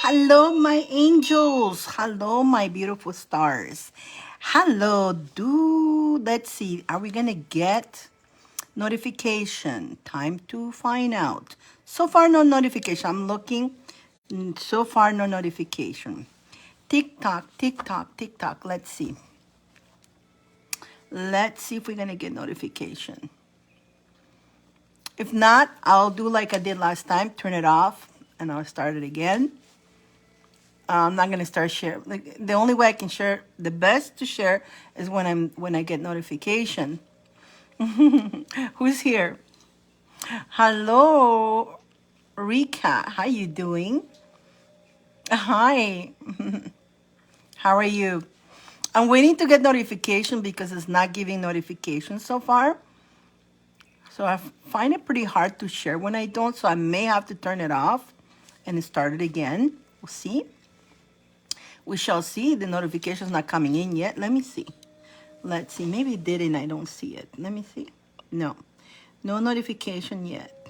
Hello, my angels. Hello, my beautiful stars. Hello, let's see. Are we going to get notification? Time to find out. So far, no notification. I'm looking. So far, no notification. Tick tock, tick tock, tick tock. Let's see. Let's see if we're going to get notification. If not, I'll do like I did last time. Turn it off and I'll start it again. I'm not gonna start share. Like the only way I can share, the best to share, is when I get notification. Who's here? Hello, Rika. How you doing? Hi. How are you? I'm waiting to get notification because it's not giving notification so far. So I find it pretty hard to share when I don't. So I may have to turn it off and start it again. We'll see. We shall see. The notification's not coming in yet. Let me see. Let's see. Maybe it did and I don't see it. Let me see. No. No notification yet.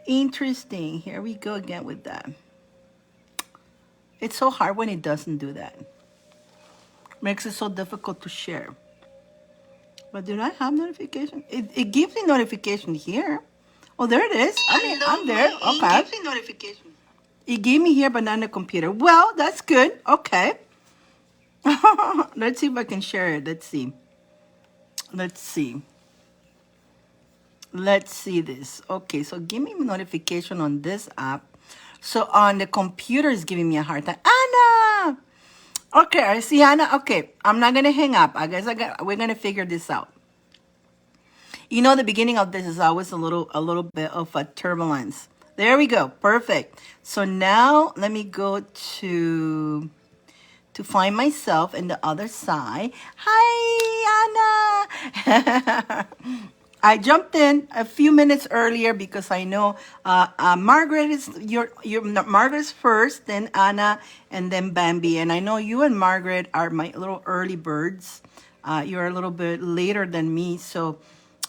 Interesting. Here we go again with that. It's so hard when it doesn't do that. Makes it so difficult to share. But did I have notification? It gives me notification here. Oh, there it is. I'm there. Okay. It gives me notification. It gave me here, but not on the computer. Well, that's good. Okay. Let's see if I can share it. Let's see. Let's see. Let's see this. Okay, so give me a notification on this app. So on the computer is giving me a hard time. Anna! Okay, I see Anna. Okay, I'm not gonna hang up. I guess we're gonna figure this out. You know, the beginning of this is always a little bit of a turbulence. There we go. Perfect. So now let me go to find myself in the other side. Hi, Anna. I jumped in a few minutes earlier because I know Margaret is Margaret's first, then Anna, and then Bambi. And I know you and Margaret are my little early birds. You're a little bit later than me, so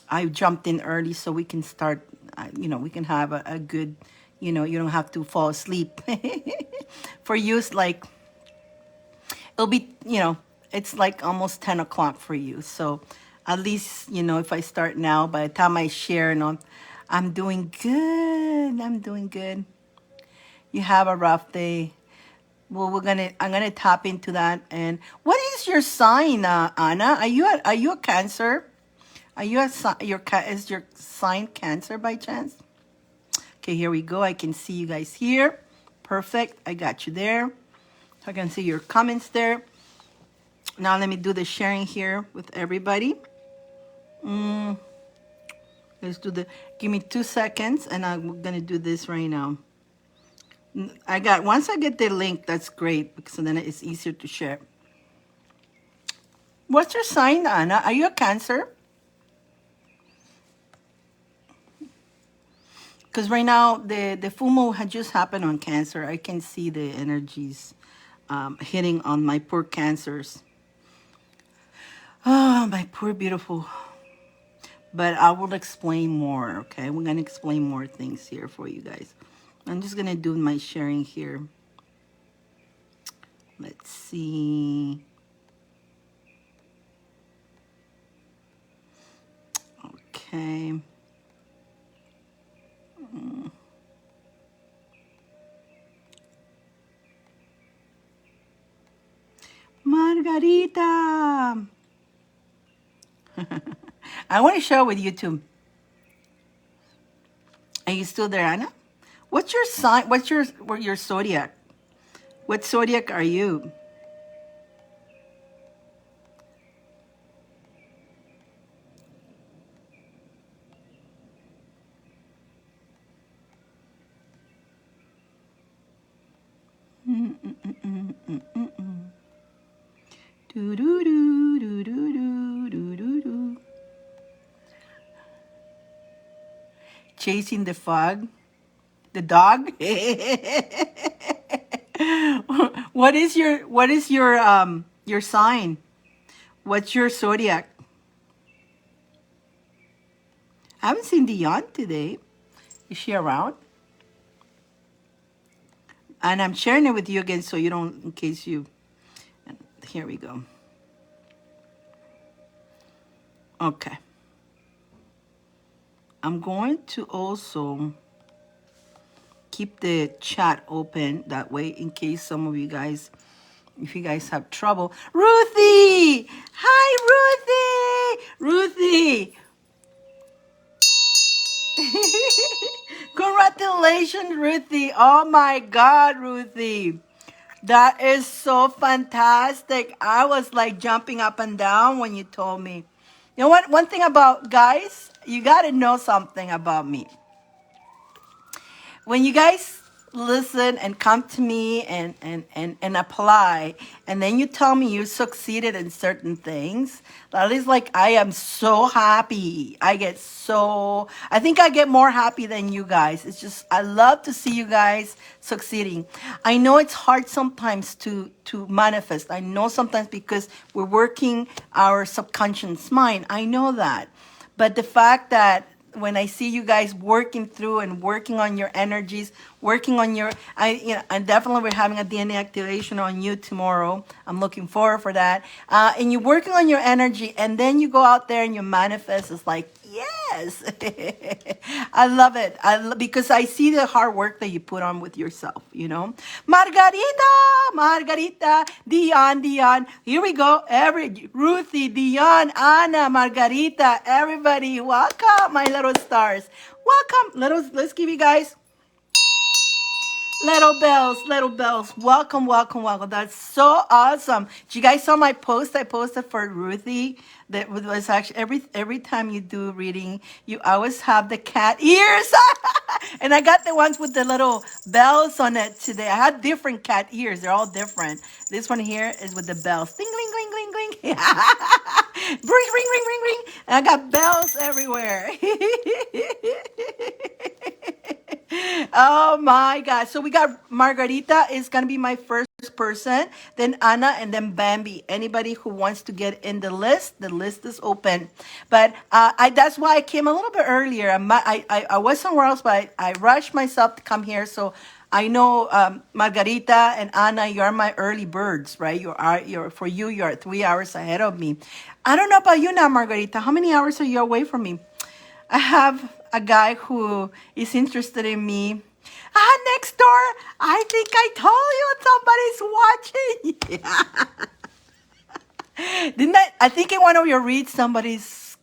I jumped in early so we can start. We can have a good. You don't have to fall asleep. For you, it's like it'll be. It's like almost 10 o'clock for you. So at least, if I start now, by the time I share, I'm doing good. I'm doing good. You have a rough day. Well, I'm gonna tap into that. And what is your sign, Anna? Are you a Cancer? Are you is your sign Cancer by chance? Okay, here we go. I can see you guys here. Perfect. I got you there. I can see your comments there. Now let me do the sharing here with everybody. Let's do give me 2 seconds and I'm gonna do this right now. Once I get the link, that's great because then it's easier to share. What's your sign, Anna? Are you a Cancer? Because right now the full moon had just happened on Cancer. I can see the energies hitting on my poor Cancers. Oh, my poor beautiful. But I will explain more, okay? We're going to explain more things here for you guys. I'm just going to do my sharing here. Let's see. Okay. Margarita. I want to share with you too. Are you still there, Anna? What's your sign? What's your zodiac? What zodiac are you? Do do do do do do do do do. Chasing the fog. The dog. What is your sign? What's your zodiac? I haven't seen Dyane today. Is she around? And I'm sharing it with you again so you don't, in case you, here we go. Okay. I'm going to also keep the chat open that way in case some of you guys, if you guys have trouble. Ruthie! Hi, Ruthie! Ruthie! Congratulations, Ruthie. Oh my God, Ruthie. That is so fantastic. I was like jumping up and down when you told me. You know what? One thing about guys, you got to know something about me. When you guys listen and come to me and apply, and then you tell me you succeeded in certain things, that is like I am so happy. I think I get more happy than you guys. It's just I love to see you guys succeeding. I know it's hard sometimes to manifest. I know sometimes because we're working our subconscious mind. I know that. But the fact that when I see you guys working through and working on your energies, working on your, and definitely we're having a DNA activation on you tomorrow. I'm looking forward for that. And you're working on your energy, and then you go out there and you manifest. It's like, yes, I love it. Because I see the hard work that you put on with yourself. Margarita, Dion. Here we go. Ruthie, Dion, Anna, Margarita, everybody, welcome, my little stars. Welcome. Let's give you guys little bells. Welcome. That's so awesome. You guys saw my post I posted for Ruthie? That was actually every time you do reading, you always have the cat ears. And I got the ones with the little bells on it today. I had different cat ears. They're all different. This one here is with the bells. Ding, ding, ding, ding, ding. Ring. And I got bells everywhere. Oh my God. So we got Margarita is going to be my first person, then Anna, and then Bambi. Anybody who wants to get in the list is open. But that's why I came a little bit earlier. I was somewhere else, but I rushed myself to come here. So I know Margarita and Anna, you are my early birds, right? You're 3 hours ahead of me. I don't know about you now, Margarita. How many hours are you away from me? I have a guy who is interested in me. Next door, I think I told you somebody's watching. Didn't I think in one of your reads somebody's,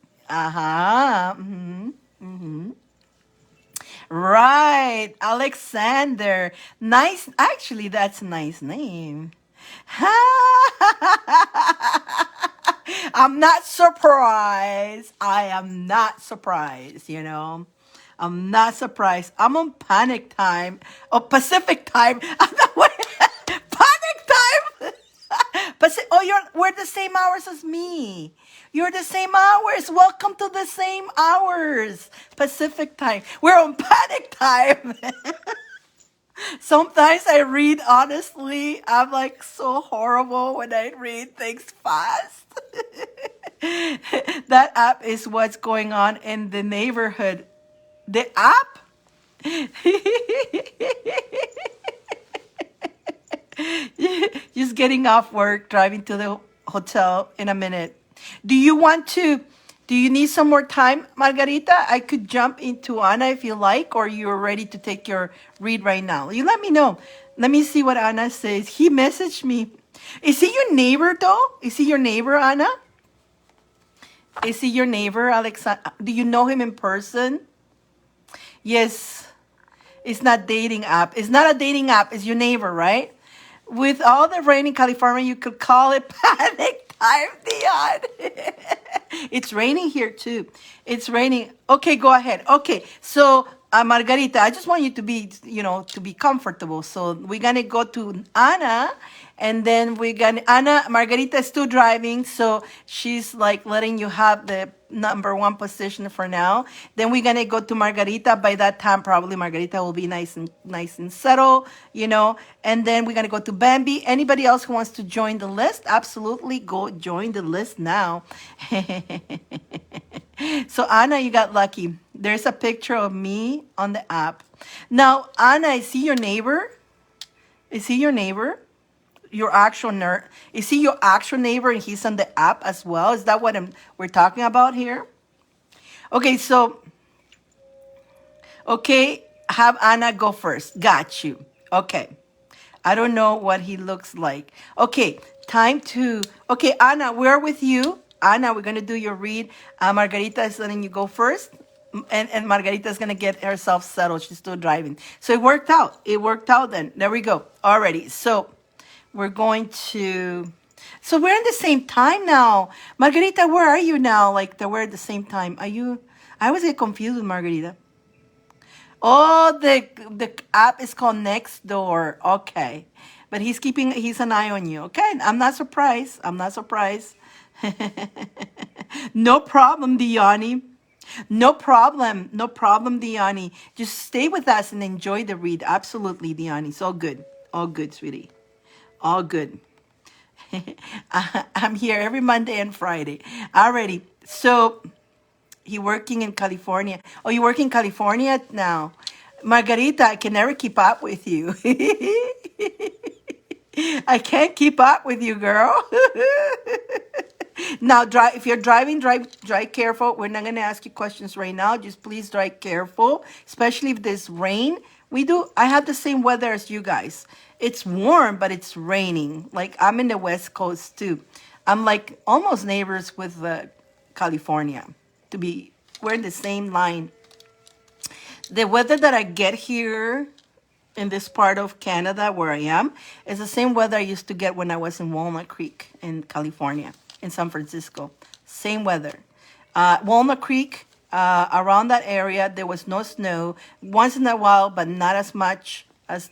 right, Alexander. Nice, actually, that's a nice name. I'm not surprised. I am not surprised. I'm not surprised. I'm on panic time. Oh, Pacific time. Panic time. We're the same hours as me. You're the same hours. Welcome to the same hours. Pacific time. We're on panic time. Sometimes I read, honestly, I'm like so horrible when I read things fast. That app is what's going on in the neighborhood. The app? Just getting off work, driving to the hotel in a minute. Do you need some more time, Margarita? I could jump into Anna if you like, or you're ready to take your read right now. You let me know. Let me see what Anna says. He messaged me. Is he your neighbor, though? Is he your neighbor, Anna? Is he your neighbor, Alexa? Do you know him in person? Yes. It's not dating app. It's not a dating app. It's your neighbor, right? With all the rain in California, you could call it panic time, Dion. It's raining here too. It's raining. Okay, go ahead. Okay, so Margarita, I just want you to be comfortable. So we're gonna go to Anna, and then Margarita is still driving, so she's like letting you have the number one position for now. Then we're gonna go to Margarita. By that time, probably Margarita will be nice and settled. And then we're gonna go to Bambi. Anybody else who wants to join the list, absolutely go join the list now. So Anna, you got lucky. There's a picture of me on the app. Now, Anna, I see your neighbor. Is he your neighbor? Your actual Is he your actual neighbor and he's on the app as well? Is that what we're talking about here? Okay, so, okay, have Anna go first. Got you. Okay. I don't know what he looks like. Okay, okay, Anna, we're with you. Anna, we're going to do your read. Margarita is letting you go first. And Margarita is going to get herself settled. She's still driving. So it worked out. It worked out then. There we go. Alrighty. So we're going to... So we're in the same time now. Margarita, where are you now? Like, we're at the same time. Are you... I always get confused with Margarita. Oh, the app is called Nextdoor. Okay. But he's an eye on you. Okay. I'm not surprised. I'm not surprised. No problem, Diani. No problem. No problem, Diani. Just stay with us and enjoy the read. Absolutely, Diani. It's all good. All good, sweetie. All good. I'm here every Monday and Friday. Alrighty. So... He working in California. Oh, you work in California now. Margarita, I can never keep up with you. I can't keep up with you, girl. Now, if you're driving, drive careful. We're not going to ask you questions right now. Just please drive careful, especially if there's rain. I have the same weather as you guys. It's warm, but it's raining. Like, I'm in the West Coast, too. I'm like almost neighbors with California. We're in the same line. The weather that I get here in this part of Canada where I am is the same weather I used to get when I was in Walnut Creek in California, in San Francisco. Same weather. Walnut Creek, around that area, there was no snow. Once in a while, but not as much as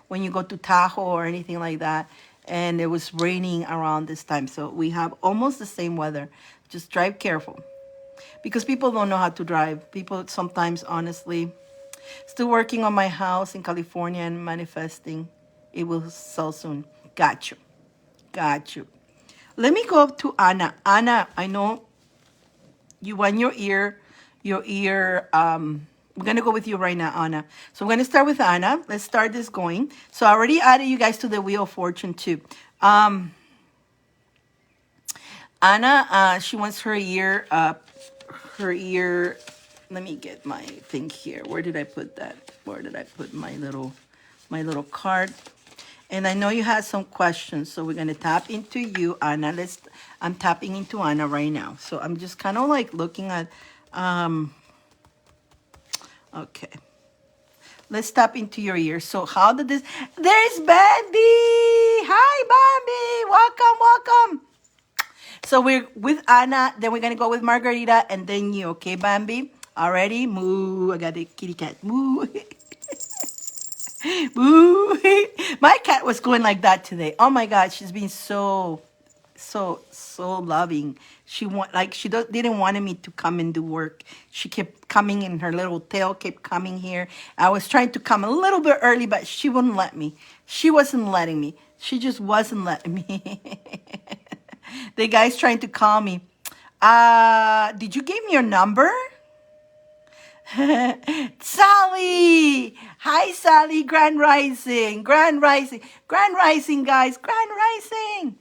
when you go to Tahoe or anything like that. And it was raining around this time. So we have almost the same weather. Just drive careful. Because people don't know how to drive. People sometimes, honestly, still working on my house in California and manifesting. It will sell soon. Got you. Got you. Let me go to Anna. Anna, I know you want your ear, we're going to go with you right now, Anna. So I'm going to start with Anna. Let's start this going. So I already added you guys to the Wheel of Fortune too. Anna, she wants her ear, let me get my thing here. Where did I put that? Where did I put my little card? And I know you had some questions, so we're gonna tap into you, Anna. I'm tapping into Anna right now. So I'm just kind of like looking at, okay. Let's tap into your ear. So how did this, there's Bambi! Hi, Bambi! Welcome, welcome! So we're with Anna, then we're going to go with Margarita, and then you, okay, Bambi? Already? Moo. I got the kitty cat. Moo. Moo. My cat was going like that today. Oh, my God. She's been so loving. She didn't want me to come and do work. She kept coming, and her little tail kept coming here. I was trying to come a little bit early, but she wouldn't let me. She wasn't letting me. She just wasn't letting me. The guy's trying to call me. Did you give me your number? Sally! Hi, Sally. Grand Rising. Grand Rising. Grand Rising, guys. Grand Rising.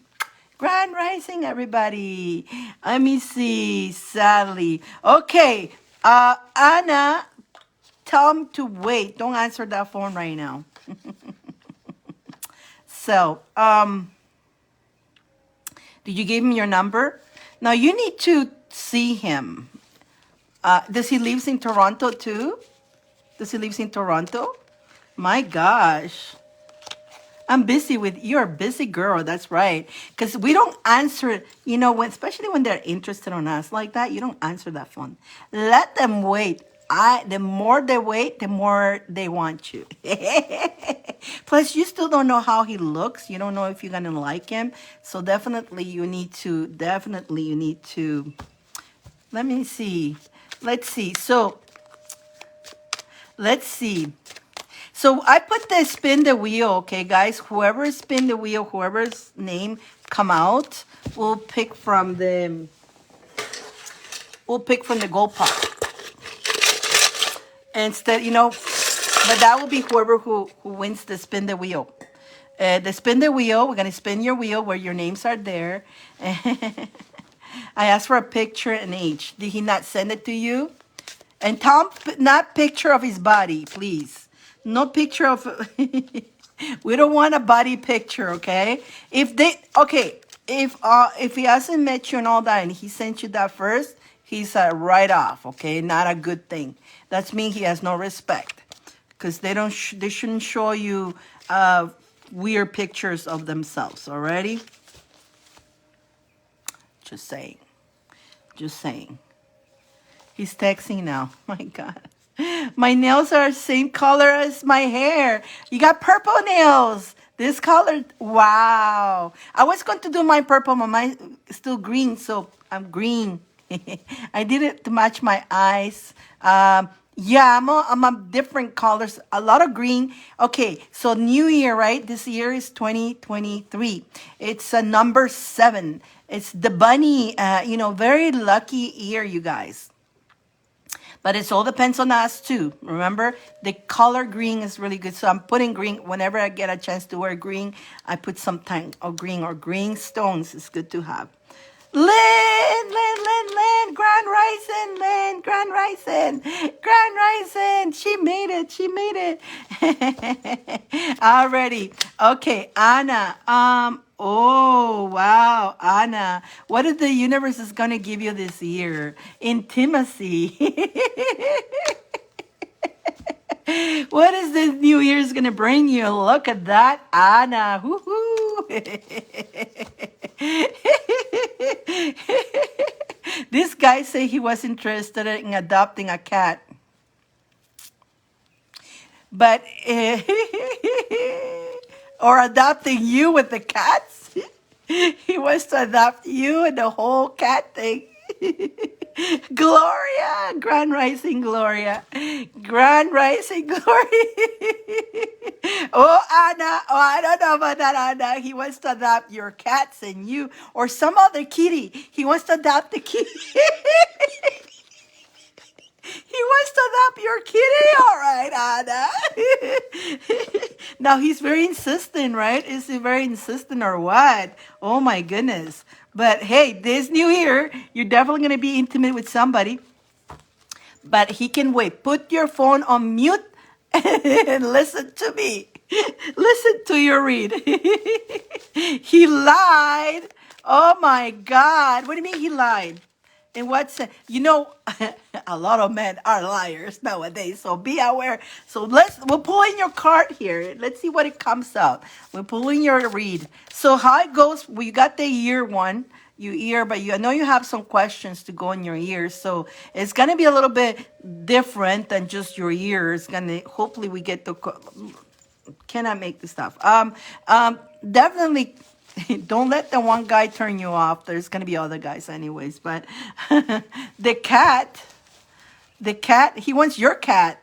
Grand Rising, everybody. Let me see. Sally. Okay. Anna, tell him to wait. Don't answer that phone right now. So, did you give him your number? Now, you need to see him. Does he live in Toronto, too? Does he live in Toronto? My gosh. I'm busy you're a busy girl. That's right. Because we don't answer, especially when they're interested in us like that, you don't answer that phone. Let them wait. The more they wait, the more they want you. Plus, you still don't know how he looks. You don't know if you're going to like him. So definitely you need to, let me see. Let's see. So, let's see. So I put the spin the wheel, okay, guys? Whoever spin the wheel, whoever's name come out, we'll pick from the gold pot. Instead, but that will be whoever who wins the spin the wheel. The spin the wheel. We're gonna spin your wheel where your names are there. I asked for a picture and age. Did he not send it to you? And Tom, not picture of his body, please. No picture of. We don't want a body picture, okay? If he hasn't met you and all that, and he sent you that first, he's a write off, okay? Not a good thing. That's mean he has no respect, because they shouldn't show you weird pictures of themselves. Alrighty? Just saying. Just saying. He's texting now. My God. My nails are the same color as my hair. You got purple nails. This color. Wow. I was going to do my purple, but mine still green, so I'm green. I did it to match my eyes. Yeah, I'm a different colors. A lot of green. Okay, so new year, right? This year is 2023. It's a number 7. It's the bunny. Very lucky year, you guys. But it all depends on us too. Remember, the color green is really good. So I'm putting green. Whenever I get a chance to wear green, I put some time of green or green stones. It's good to have. Lynn, Grand Rising, Lynn, Grand Rising, Grand Rising. She made it. Already. Okay, Anna. Oh, wow, Anna. What is the universe is going to give you this year? Intimacy. What is this new year's going to bring you? Look at that, Anna. Woo-hoo. This guy said he was interested in adopting a cat. But, or adopting you with the cats. He wants to adopt you and the whole cat thing. Gloria, Grand Rising Gloria, Grand Rising Gloria. Oh, Anna, I don't know about that, Anna. He wants to adopt your cats and you, or some other kitty. He wants to adopt the kitty. He wants to adopt your kitty, all right, Anna. Now he's very insistent, right? Is he very insistent or what? Oh my goodness. But hey, this new year, you're definitely going to be intimate with somebody. But he can wait. Put your phone on mute and listen to me. Listen to your read. He lied. Oh my God. What do you mean he lied? In what sense? A lot of men are liars nowadays, so be aware. So we'll pull in your card here. Let's see what it comes out. We'll pull in your read. So how it goes, we got the year one, but I know you have some questions to go in your year, so it's going to be a little bit different than just your year. It's going to, hopefully we get to, cannot make this stuff. Definitely don't let the one guy turn you off. There's going to be other guys anyways. But the cat, he wants your cat.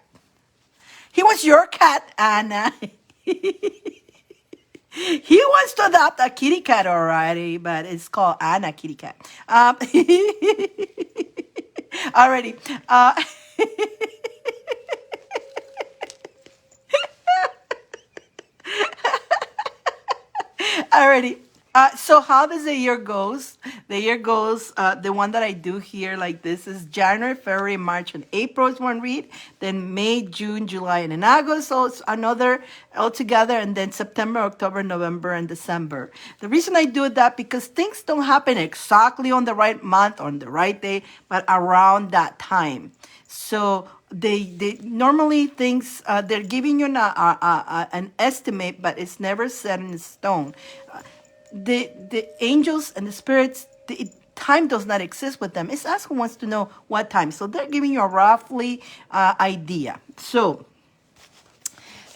He wants your cat, Anna. He wants to adopt a kitty cat already, but it's called Anna Kitty Cat. Already. Alrighty. So how does the year goes? The year goes, the one that I do here like this is January, February, March, and April is one read. Then May, June, July, and then August. So it's another altogether. And then September, October, November, and December. The reason I do that because things don't happen exactly on the right month, on the right day, but around that time. So they normally things they're giving you an estimate, but it's never set in stone. The angels and the spirits, time does not exist with them. It's us who wants to know what time. So they're giving you a roughly idea. So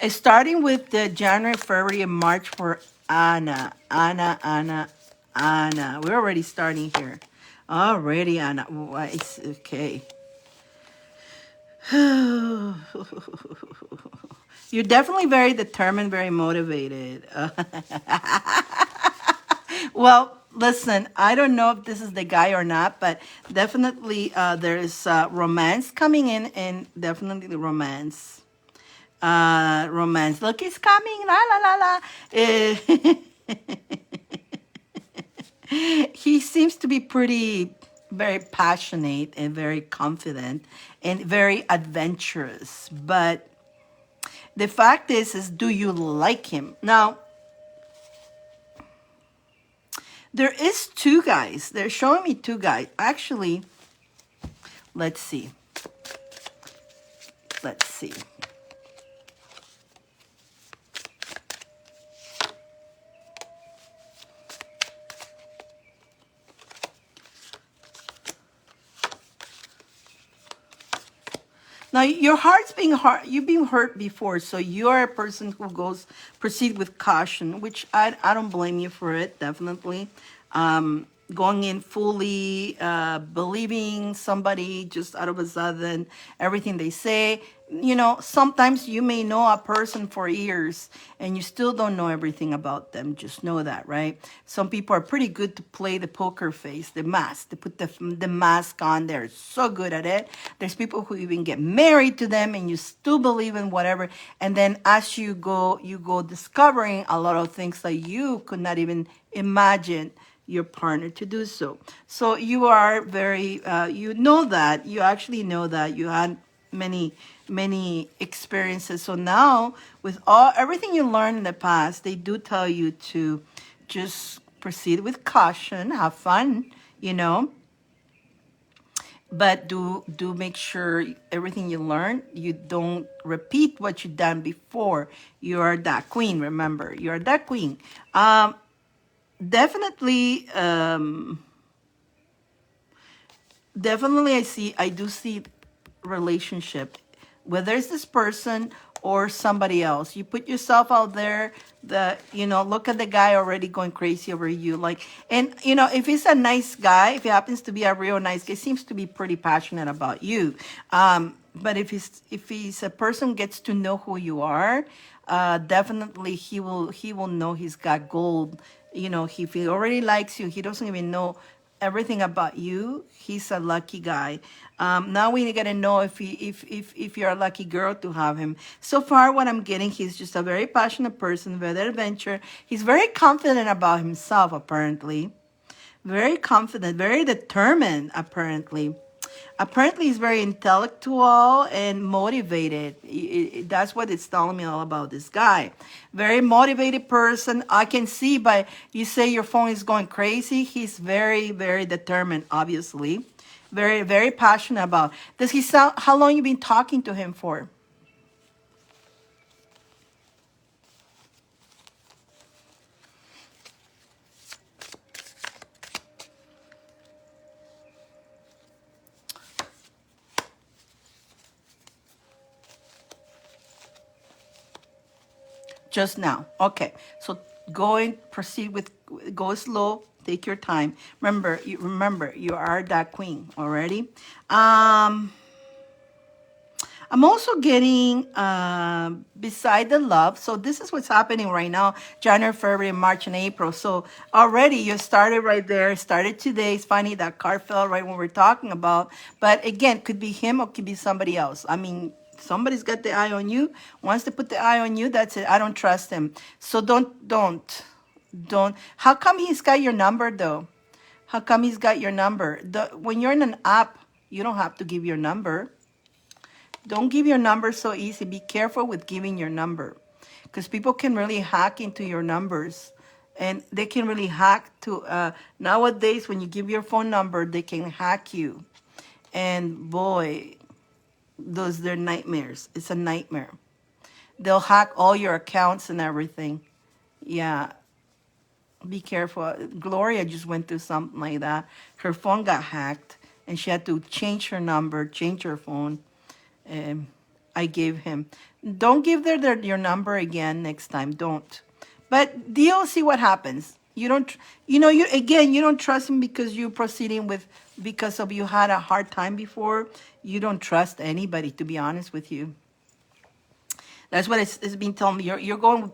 starting with the January, February, and March for Anna. We're already starting here. Already, Anna. It's okay. You're definitely very determined, very motivated. Well, listen, I don't know if this is the guy or not, but definitely there is romance coming in, and definitely romance. romance. Look, it's coming. La la la la. Eh, he seems to be pretty, very passionate and very confident and very adventurous. But the fact is do you like him? Now, there is two guys. They're showing me two guys. Actually, let's see. Let's see. Now your heart's being hurt. You've been hurt before, so you are a person who goes proceed with caution, which I don't blame you for it. Definitely, going in fully believing somebody just out of a sudden everything they say. You know, sometimes you may know a person for years and you still don't know everything about them. Just know that, right? Some people are pretty good to play the poker face, the mask. They put the mask on. They're so good at it. There's people who even get married to them and you still believe in whatever. And then as you go discovering a lot of things that you could not even imagine your partner to do so. So you are very, you know that, you actually know that you had many experiences. So now with everything you learned in the past, they do tell you to just proceed with caution, have fun, you know, but do make sure everything you learn, you don't repeat what you've done before. You are that queen, remember, you are that queen. Definitely, definitely I do see relationship, whether it's this person or somebody else. You put yourself out there, look at the guy already going crazy over you. Like, and if he's a nice guy, if he happens to be a real nice guy, seems to be pretty passionate about you. But if he's a person who gets to know who you are, definitely he will know he's got gold. If he already likes you, he doesn't even know everything about you. He's a lucky guy. Now we got to know if you're a lucky girl to have him. So far, what I'm getting, he's just a very passionate person, very adventurous. He's very confident about himself, apparently. Very confident, very determined, apparently. Apparently, he's very intellectual and motivated. That's what it's telling me all about this guy. Very motivated person. I can see by you say your phone is going crazy. He's very, very determined, obviously. Very, very passionate about. Does he sound? How long you been talking to him for? Just now. Okay. So proceed with, go slow, take your time. Remember, you are that queen already. I'm also getting beside the love. So this is what's happening right now, January, February, March, and April. So already you started right there, started today. It's funny that card fell right when we're talking about. But again, could be him or could be somebody else. I mean, somebody's got the eye on you. Once they put the eye on you, that's it. I don't trust him. So don't. How come he's got your number though? How come he's got your number? When you're in an app, you don't have to give your number. Don't give your number so easy. Be careful with giving your number because people can really hack into your numbers and they can really hack to, nowadays when you give your phone number, they can hack you. And boy, they're nightmares. It's a nightmare. They'll hack all your accounts and everything. Yeah, be careful. Gloria just went through something like that. Her phone got hacked and she had to change her number, change her phone. I gave him. Don't give your number again next time. Don't. But you'll see what happens. You don't, you don't trust him because you're proceeding with, because of you had a hard time before. You don't trust anybody, to be honest with you. That's what it's been telling me. You're going with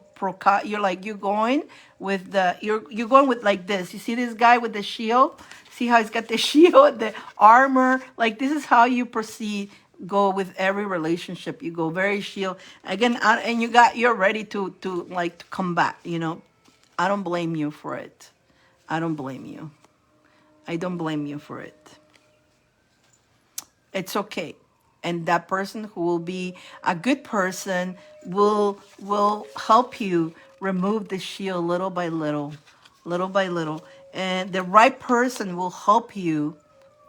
you're going with you're going with like this. You see this guy with the shield? See how he's got the shield, the armor? Like this is how you proceed go with every relationship. You go very shield again, and you're ready to like to combat. I don't blame you for it. I don't blame you. I don't blame you for it. It's okay. And that person who will be a good person will help you remove the shield little by little, little by little. And the right person will help you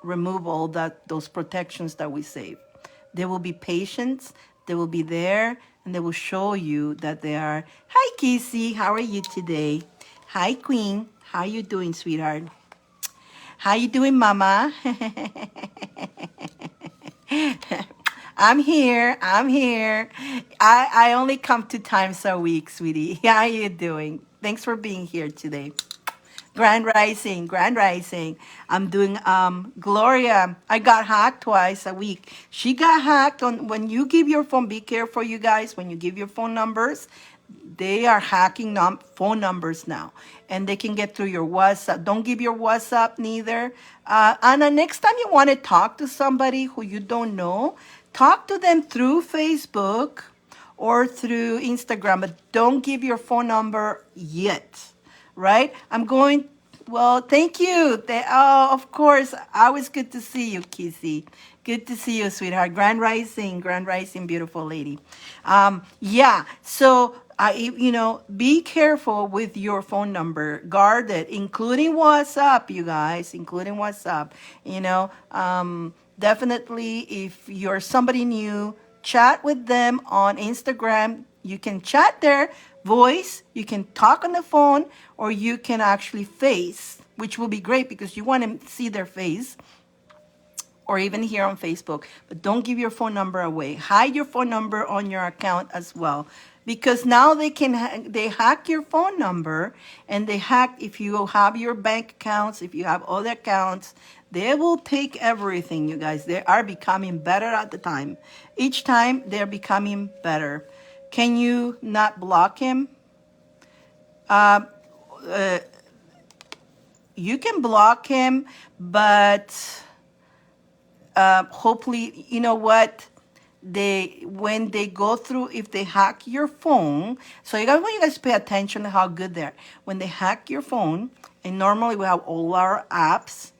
remove all those protections that we save. They will be patient, they will be there, and they will show you that they are. Hi Casey, how are you today? Hi Queen, how you doing, sweetheart? How you doing, mama? I'm here. I'm here. I only come 2 times a week, sweetie. How you doing? Thanks for being here today. Grand Rising, Grand Rising. I'm doing Gloria. I got hacked twice a week. She got hacked on when you give your phone. Be careful, you guys. When you give your phone numbers, they are hacking phone numbers now, and they can get through your WhatsApp. Don't give your WhatsApp neither. Anna, next time you want to talk to somebody who you don't know, talk to them through Facebook or through Instagram, but don't give your phone number yet, right? Well, thank you. Oh, of course. Always good to see you, Kizzy. Good to see you, sweetheart. Grand Rising, beautiful lady. Yeah, so be careful with your phone number. Guard it, including WhatsApp, you guys, including WhatsApp. Definitely, if you're somebody new, chat with them on Instagram. You can chat there, voice, you can talk on the phone, or you can actually face, which will be great because you want to see their face, or even here on Facebook. But don't give your phone number away. Hide your phone number on your account as well, because now they hack your phone number, and they hack if you have your bank accounts, if you have other accounts, they will take everything, you guys. They are becoming better at the time. Each time they're becoming better. Can you not block him? You can block him, but hopefully, you know what? When they go through, if they hack your phone, so I want you guys to pay attention to how good they're. When they hack your phone, and normally we have all our apps,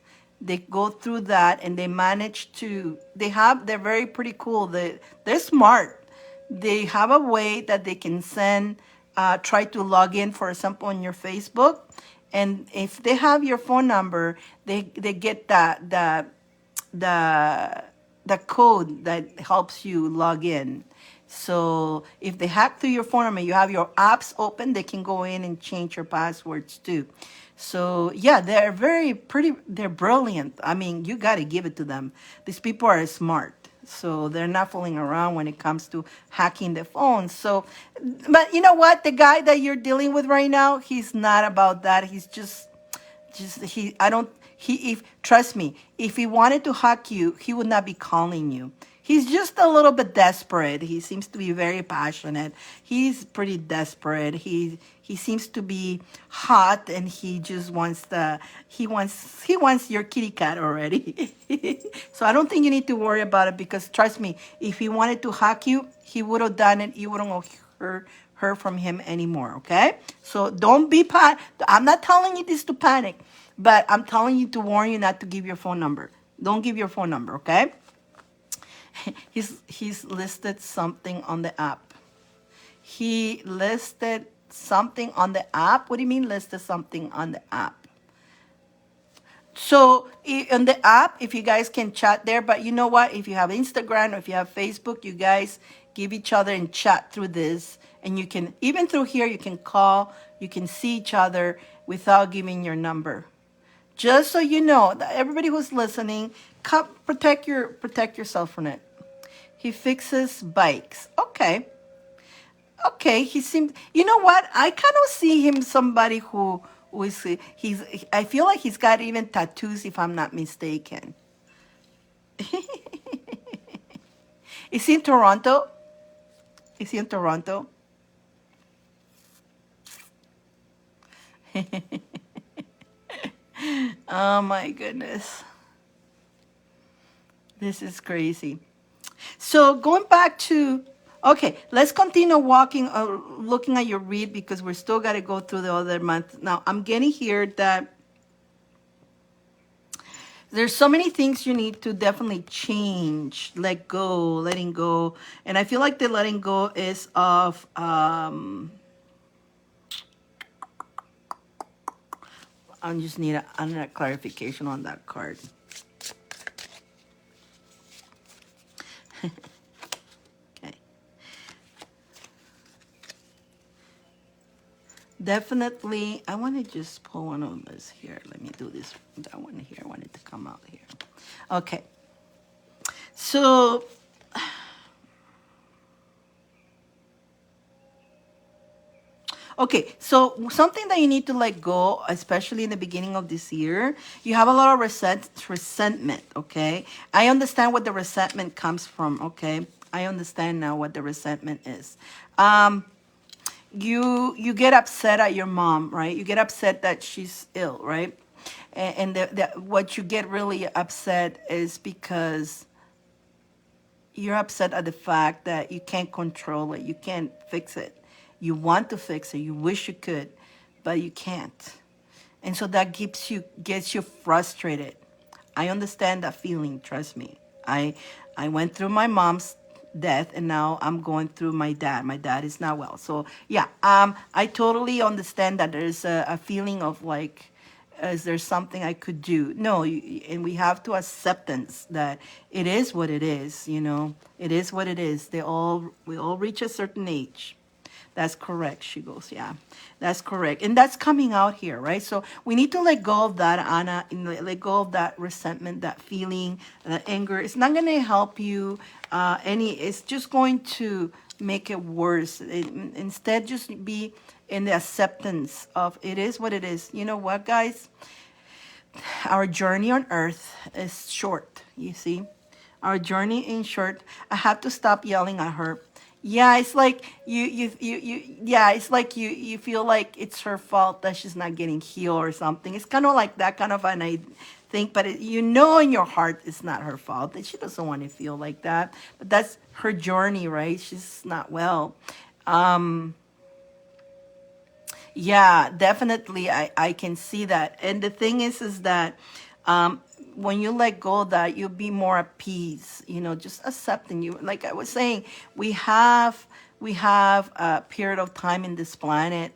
they go through that and they manage to. They're very pretty cool. They're smart. They have a way that they can try to log in, for example, on your Facebook, and if they have your phone number, they get the the code that helps you log in. So if they hack through your phone number, you have your apps open, they can go in and change your passwords too. So yeah, they're brilliant. I mean, you got to give it to them. These people are smart. So they're not fooling around when it comes to hacking the phone. So, but you know what? The guy that you're dealing with right now, he's not about that. He's just he I don't he if trust me, if he wanted to hack you, he would not be calling you. He's just a little bit desperate. He seems to be very passionate. He's pretty desperate. He seems to be hot, and he just wants he wants your kitty cat already. So I don't think you need to worry about it, because trust me, if he wanted to hack you, he would have done it. You wouldn't have heard from him anymore. Okay? So don't be I'm not telling you this to panic, but I'm telling you to warn you not to give your phone number. Don't give your phone number, okay? He's listed something on the app. He listed something on the app. What do you mean listed something on the app? So on the app, if you guys can chat there, but you know what? If you have Instagram or if you have Facebook, you guys give each other and chat through this. And you can, even through here, you can call, you can see each other without giving your number. Just so you know, that everybody who's listening, protect yourself from it. He fixes bikes. Okay. Okay. He seems. You know what? I kind of see him somebody who is. He's. I feel like he's got even tattoos, if I'm not mistaken. Is he in Toronto? Is he in Toronto? Oh my goodness. This is crazy. So going back to, okay, let's continue walking, looking at your read because we're still got to go through the other month. Now, I'm getting here that there's so many things you need to definitely change, let go, letting go. And I feel like the letting go is of, I need a clarification on that card. Okay. Definitely, I want to just pull one of this here. Let me do this. That one here. I want it to come out here. Okay. So, okay. So something that you need to let go, especially in the beginning of this year, you have a lot of resentment. Okay. I understand what the resentment comes from. Okay. I understand now what the resentment is. Um, you get upset at your mom, right? You get upset that she's ill, right? And what you get really upset is because you're upset at the fact that you can't control it, you can't fix it. You want to fix it, you wish you could, but you can't. And so that gets you frustrated. I understand that feeling, trust me. I went through my mom's death and now I'm going through my dad. My dad is not well. So yeah, I totally understand that there's a feeling of like, is there something I could do? No, and we have to acceptance that it is what it is, you know. It is what it is. We all reach a certain age. That's correct, she goes. Yeah, that's correct. And that's coming out here, right? So we need to let go of that, Anna, and let go of that resentment, that feeling, that anger. It's not going to help you it's just going to make it worse. Instead, just be in the acceptance of it is what it is. You know what, guys? Our journey on earth is short, you see. Our journey in short. I have to stop yelling at her. Yeah, it's like yeah, it's like you feel like it's her fault that she's not getting healed or something. It's kind of like that kind of an I think, but you know in your heart it's not her fault, that she doesn't want to feel like that. But that's her journey, right? She's not well. Um, yeah, definitely. I can see that. And the thing is that um, when you let go of that, you'll be more at peace, you know, just accepting you. Like I was saying, we have a period of time in this planet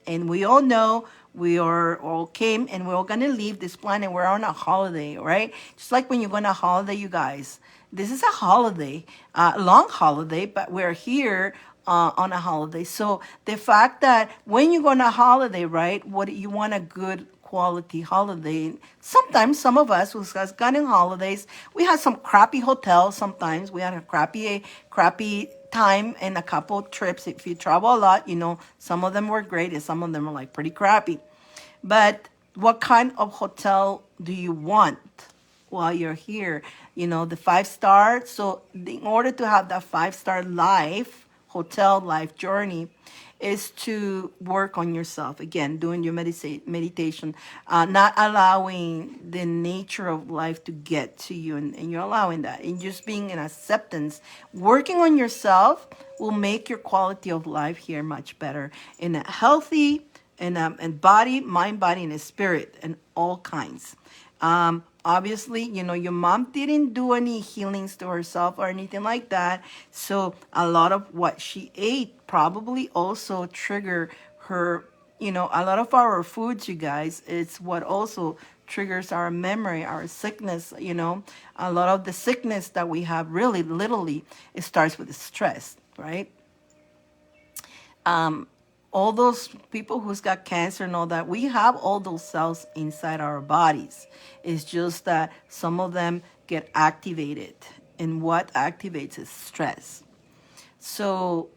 and we all know we are all came and we're all gonna leave this planet. We're on a holiday, right? Just like when you go on a holiday, you guys. This is a holiday, long holiday, but we're here on a holiday. So the fact that when you go on a holiday, right, what you want a good quality holiday. Sometimes some of us who has gone on holidays, we had some crappy hotels. Sometimes we had a crappy time and a couple trips. If you travel a lot, you know, some of them were great and some of them were like pretty crappy. But what kind of hotel do you want while you're here? You know, the 5 star. So in order to have that 5 star life, hotel life journey, is to work on yourself. Again, doing your meditation, not allowing the nature of life to get to you, and you're allowing that. And just being in acceptance, working on yourself will make your quality of life here much better. In a healthy, and body, mind, body, and spirit, and all kinds. Obviously, you know, your mom didn't do any healings to herself or anything like that. So a lot of what she ate probably also trigger her, you know, a lot of our foods, you guys, it's what also triggers our memory, our sickness, you know. A lot of the sickness that we have really literally, it starts with stress, right? All those people who's got cancer and all that, we have all those cells inside our bodies. It's just that some of them get activated, and what activates is stress. So,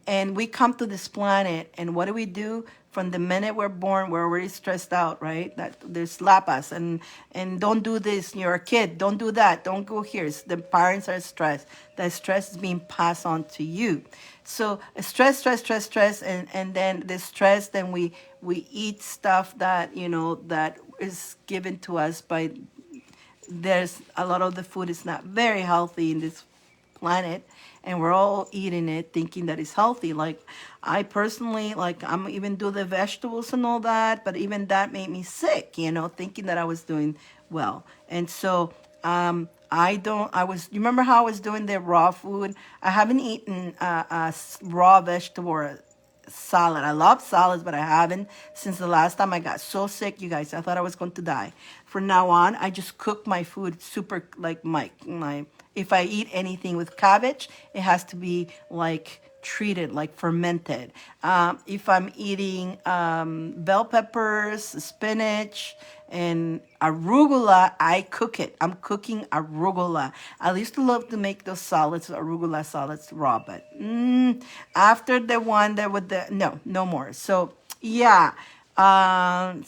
and we come to this planet, and what do? From the minute we're born, we're already stressed out, right? That they slap us and don't do this. You're a kid. Don't do that. Don't go here. The parents are stressed. That stress is being passed on to you. So stress, and then the stress. Then we eat stuff that you know that is given to us by. There's a lot of the food is not very healthy in this planet, and we're all eating it thinking that it's healthy. Like I personally, like I'm even do the vegetables and all that, but even that made me sick, thinking that I was doing well. And so I don't, I was, you remember how I was doing the raw food? I haven't eaten raw vegetable or salad. I love salads, but I haven't since the last time I got so sick, you guys. I thought I was going to die. From now on, I just cook my food super like my if I eat anything with cabbage, it has to be like treated, like fermented. If I'm eating bell peppers, spinach, and arugula, I cook it. I'm cooking arugula. I used to love to make those salads, arugula salads raw, but after the one that with the no, no more. So yeah, um,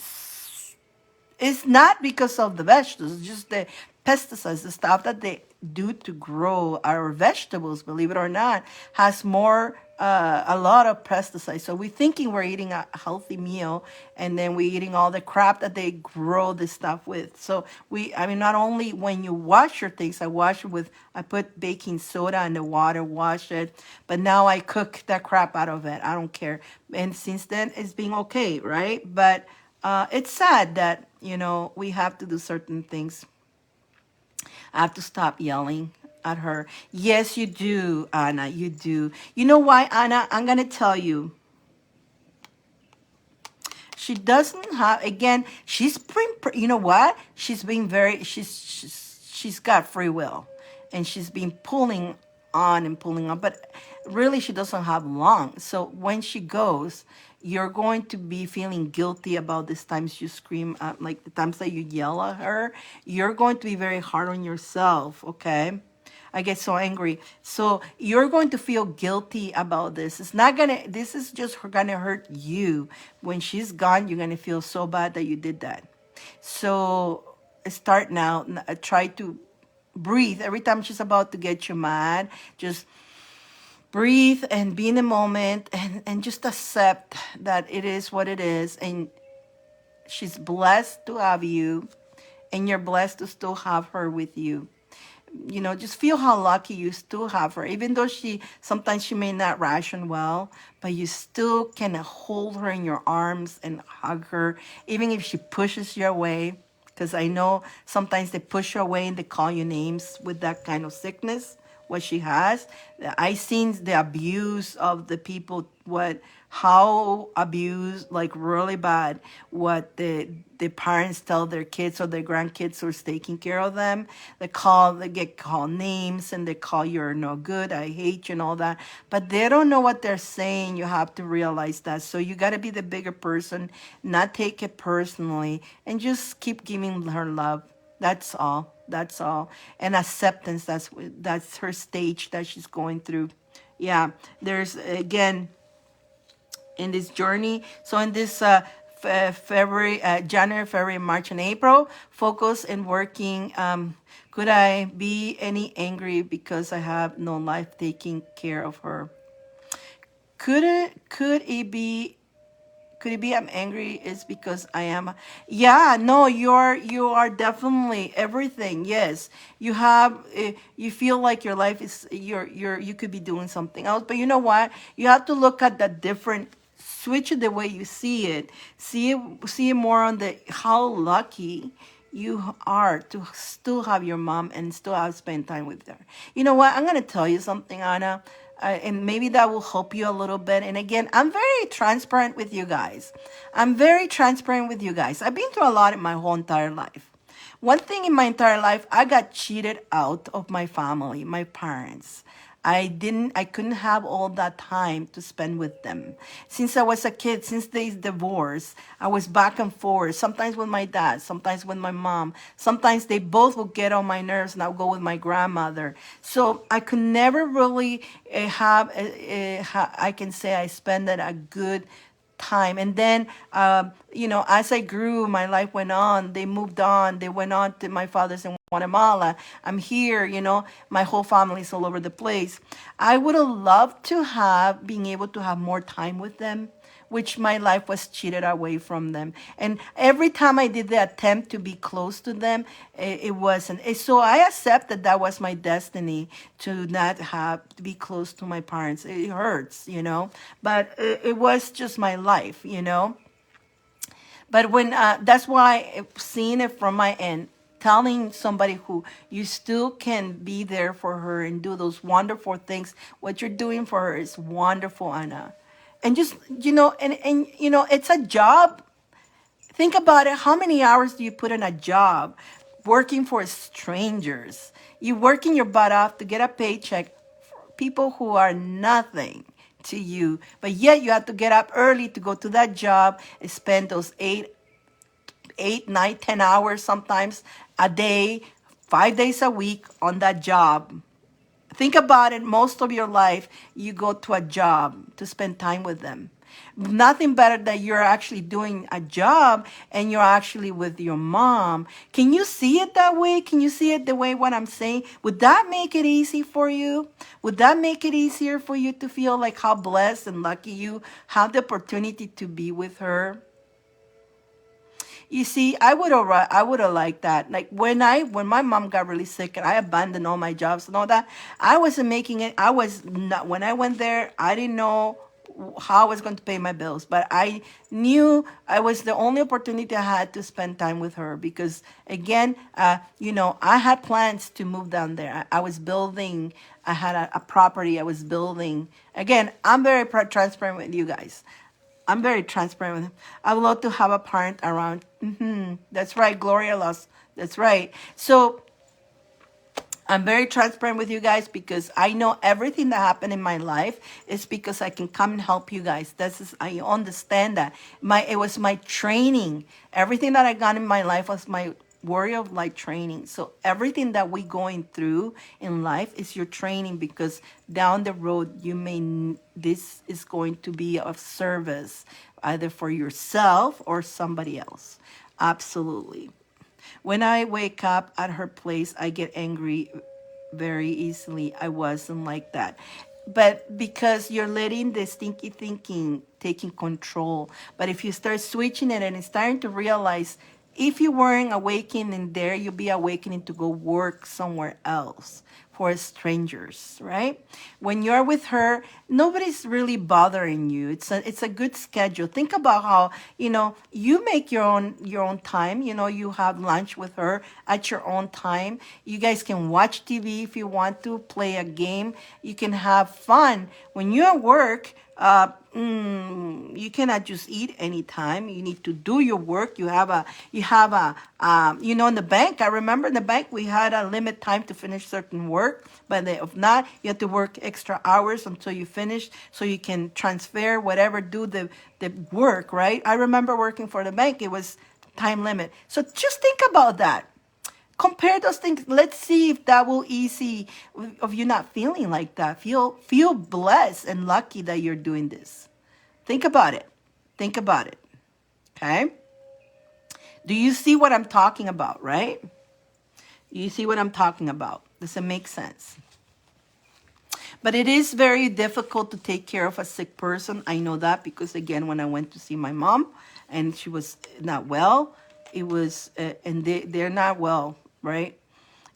it's not because of the vegetables, it's just the pesticides, the stuff that they do to grow our vegetables, believe it or not, has more, a lot of pesticides. So we're thinking we're eating a healthy meal, and then we're eating all the crap that they grow this stuff with. So I mean, not only when you wash your things, I put baking soda in the water, wash it, but now I cook that crap out of it. I don't care. And since then, it's been okay, right? But it's sad that, we have to do certain things. I have to stop yelling at her. Yes, you do, Anna. You do. You know why, Anna? I'm going to tell you. She doesn't have, again, she's been, you know what? She's being very, she's got free will. And she's been pulling on, but really she doesn't have long. So when she goes, you're going to be feeling guilty about these times you scream, like the times that you yell at her. You're going to be very hard on yourself, okay? I get so angry. So you're going to feel guilty about this. It's not gonna, this is just gonna hurt you. When she's gone, you're gonna feel so bad that you did that. So start now. Try to breathe. Every time she's about to get you mad, just breathe and be in the moment, and just accept that it is what it is. And she's blessed to have you, and you're blessed to still have her with you. Just feel how lucky you still have her, even though sometimes she may not ration well, but you still can hold her in your arms and hug her, even if she pushes you away. Because I know sometimes they push you away and they call you names with that kind of sickness, what she has. I seen the abuse of the people, how abused, like really bad, what the parents tell their kids or their grandkids who's taking care of them. They get called names, and they call you're no good, I hate you, and all that. But they don't know what they're saying. You have to realize that. So you got to be the bigger person, not take it personally, and just keep giving her love. That's all. That's all. And acceptance. That's her stage that she's going through. Yeah. There's again in this journey. So in this February, January, February, March, and April, focus in working. Could I be any angry because I have no life taking care of her? Could it be I'm angry is because I am? Yeah, no, you are definitely everything. Yes, you feel like your life is you could be doing something else, but you know what? You have to look at the different, switch it the way you see it. See it more on the how lucky you are to still have your mom and still have spend time with her. You know what? I'm gonna tell you something, Anna, and maybe that will help you a little bit. And again, I'm very transparent with you guys. I'm very transparent with you guys. I've been through a lot in my whole entire life. One thing in my entire life, I got cheated out of my family, my parents. I couldn't have all that time to spend with them. Since I was a kid, since they divorced, I was back and forth, sometimes with my dad, sometimes with my mom. Sometimes they both would get on my nerves, and I'll go with my grandmother. So I could never really I can say I spent a good time. And then, as I grew, my life went on. They moved on. They went on to my father's in Guatemala. I'm here, my whole family's all over the place. I would have loved to have being able to have more time with them which my life was cheated away from them. And every time I did the attempt to be close to them, it wasn't. So I accepted that was my destiny to not have to be close to my parents. It hurts, but it was just my life. But when that's why seeing it from my end, telling somebody who you still can be there for her and do those wonderful things, what you're doing for her is wonderful, Anna. And just and it's a job. Think about it. How many hours do you put in a job working for strangers? You working your butt off to get a paycheck for people who are nothing to you, but yet you have to get up early to go to that job and spend those 8, 9, 10 hours sometimes a day, 5 days a week on that job. Think about it. Most of your life, you go to a job to spend time with them. Nothing better that you're actually doing a job and you're actually with your mom. Can you see it that way? Can you see it the way what I'm saying? Would that make it easy for you? Would that make it easier for you to feel like how blessed and lucky you have the opportunity to be with her? You see, I would have liked that. Like when my mom got really sick and I abandoned all my jobs and all that, I wasn't making it. I was not when I went there. I didn't know how I was going to pay my bills, but I knew I was the only opportunity I had to spend time with her because again, I had plans to move down there. I was building. I had a property I was building. Again, I'm very transparent with you guys. I'm very transparent with him. I would love to have a parent around. That's right, Gloria lost. That's right. So I'm very transparent with you guys because I know everything that happened in my life is because I can come and help you guys. I understand that. It was my training. Everything that I got in my life was my warrior of light training. So everything that we going through in life is your training because down the road this is going to be of service either for yourself or somebody else. Absolutely. When I wake up at her place, I get angry very easily. I wasn't like that. But because you're letting the stinky thinking taking control. But if you start switching it and it's starting to realize if you weren't awakening there, you'll be awakening to go work somewhere else for strangers, right? When you're with her, nobody's really bothering you. It's a good schedule. Think about how, you make your own time. You have lunch with her at your own time. You guys can watch TV if you want to, play a game. You can have fun. When you're at work, you cannot just eat anytime. You need to do your work. You have in the bank. I remember in the bank we had a limit time to finish certain work, but if not, you have to work extra hours until you finish, so you can transfer whatever, do the work. Right? I remember working for the bank. It was time limit. So just think about that. Compare those things. Let's see if that will easy of you not feeling like that. Feel blessed and lucky that you're doing this. Think about it. Think about it. Okay? Do you see what I'm talking about, right? You see what I'm talking about? Does it make sense? But it is very difficult to take care of a sick person. I know that because, again, when I went to see my mom and she was not well, it was, and they're not well, right?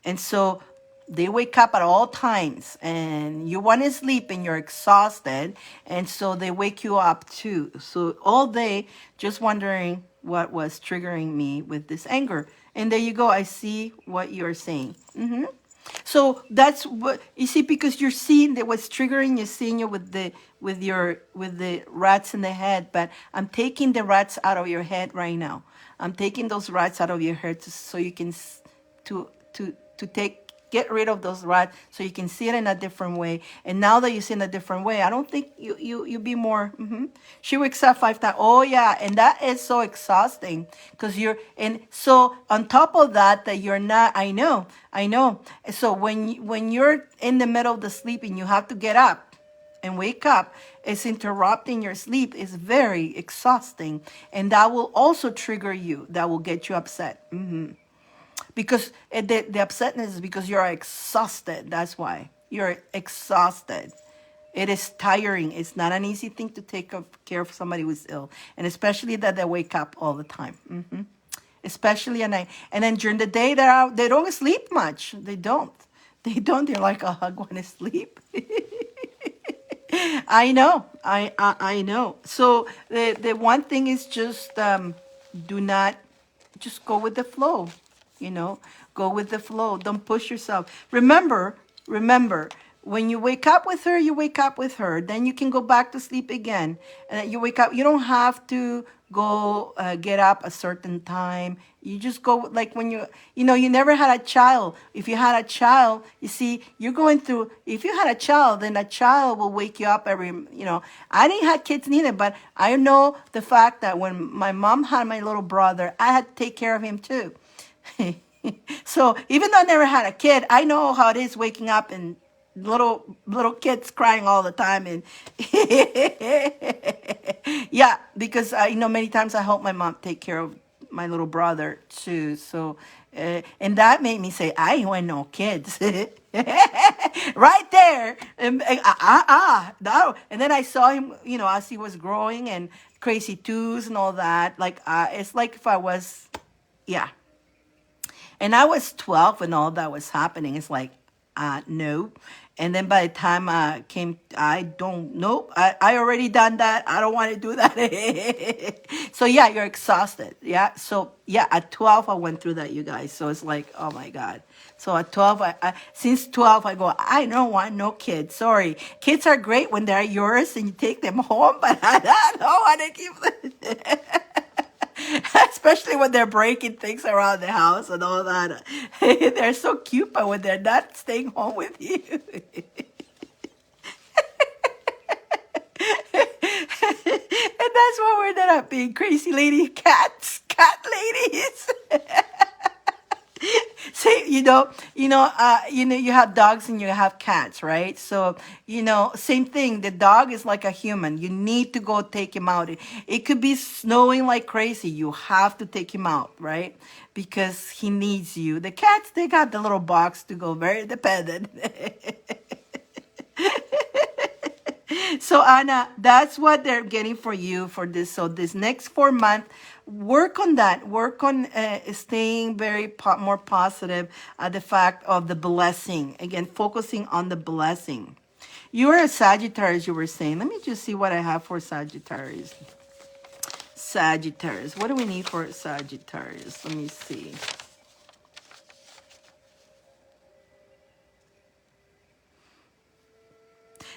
And so they wake up at all times and you want to sleep and you're exhausted. And so they wake you up too. So all day just wondering what was triggering me with this anger. And there you go. I see what you're saying. So that's what you see, because you're seeing that what's triggering you, seeing you with the rats in the head. But I'm taking the rats out of your head right now. I'm taking those rats out of your head so you can get rid of those rats, so you can see it in a different way. And now that you see it in a different way, I don't think you be more. She wakes up 5 times. Oh yeah, and that is so exhausting because so on top of that you're not. I know. So when you're in the middle of the sleep and you have to get up and wake up, it's interrupting your sleep. It's very exhausting, and that will also trigger you. That will get you upset. Because the upsetness is because you're exhausted. That's why you're exhausted. It is tiring. It's not an easy thing to take care of somebody who's ill, and especially that they wake up all the time. Especially at night, and then during the day they don't sleep much. They don't. They don't. They're like a hug when they sleep. I know. I know. So the one thing is just do not just go with the flow. You know, go with the flow. Don't push yourself. Remember, when you wake up with her, you wake up with her. Then you can go back to sleep again. And you wake up. You don't have to go get up a certain time. You just go like when you never had a child. If you had a child, you see, you're going through, if you had a child, then a child will wake you up I didn't have kids neither, but I know the fact that when my mom had my little brother, I had to take care of him too. So even though I never had a kid, I know how it is waking up and little kids crying all the time. And yeah, because I many times I help my mom take care of my little brother too. So and that made me say I ain't want no kids. Right there. No. And then I saw him, as he was growing and crazy twos and all that. Like it's like if I was, yeah. And I was 12 when all that was happening. It's like, no. And then by the time I came, I don't know. I already done that. I don't want to do that. So yeah, you're exhausted. Yeah. So yeah, at 12, I went through that, you guys. So it's like, oh my God. So at 12, since 12, I go, I don't want no kids. Sorry. Kids are great when they're yours and you take them home, but I don't want to keep them. Especially when they're breaking things around the house and all that. They're so cute, but when they're not staying home with you. And that's why we're not being crazy cat ladies. See, you have dogs and you have cats, right? So, same thing. The dog is like a human. You need to go take him out. It could be snowing like crazy. You have to take him out, right? Because he needs you. The cats, they got the little box to go, very independent. So Anna, that's what they're getting for you for this. So this next 4 months, work on that. Work on staying very more positive. The fact of the blessing. Again, focusing on the blessing. You're a Sagittarius, you were saying. Let me just see what I have for Sagittarius. Sagittarius. What do we need for Sagittarius? Let me see.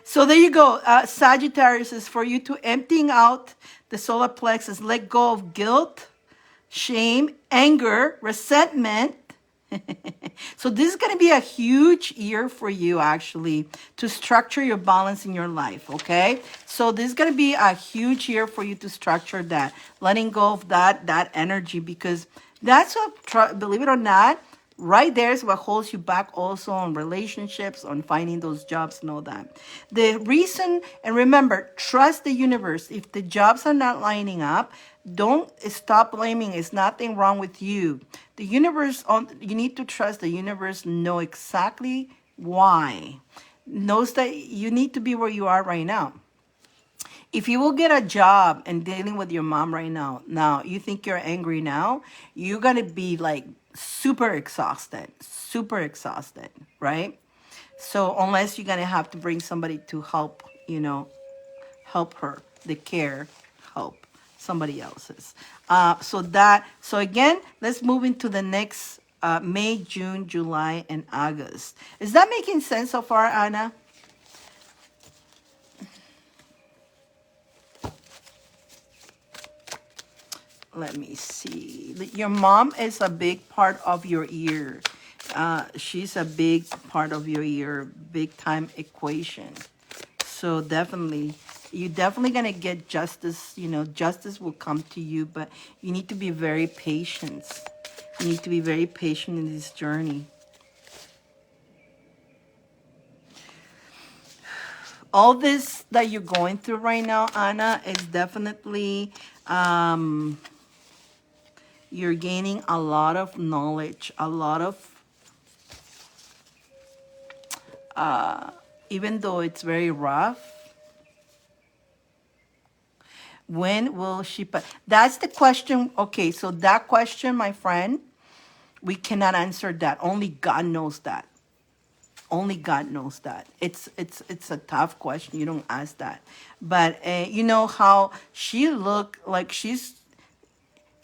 So there you go. Sagittarius is for you to emptying out the solar plexus, let go of guilt, shame, anger, resentment. So this is going to be a huge year for you, actually, to structure your balance in your life, okay? So this is going to be a huge year for you to structure that, letting go of that energy, because that's what, believe it or not, right there is what holds you back also on relationships, on finding those jobs and all that. The reason, and remember, trust the universe. If the jobs are not lining up, don't stop blaming. It's nothing wrong with you. The universe, you need to trust the universe, know exactly why. Knows that you need to be where you are right now. If you will get a job and dealing with your mom right now you think you're angry now, you're going to be like super exhausted, right? So unless you're going to have to bring somebody to help, help her, the care, help somebody else's. So again, let's move into the next May, June, July, and August. Is that making sense so far, Anna? Let me see. Your mom is a big part of your year. She's a big part of your year, big time equation. So definitely, you're definitely going to get justice. Justice will come to you, but you need to be very patient. You need to be very patient in this journey. All this that you're going through right now, Anna, is definitely... you're gaining a lot of knowledge, a lot of even though it's very rough. When will she that's the question. Okay, so that question, my friend, we cannot answer that. Only God knows that. Only God knows that. It's a tough question. You don't ask that. But you know how she looked like she's.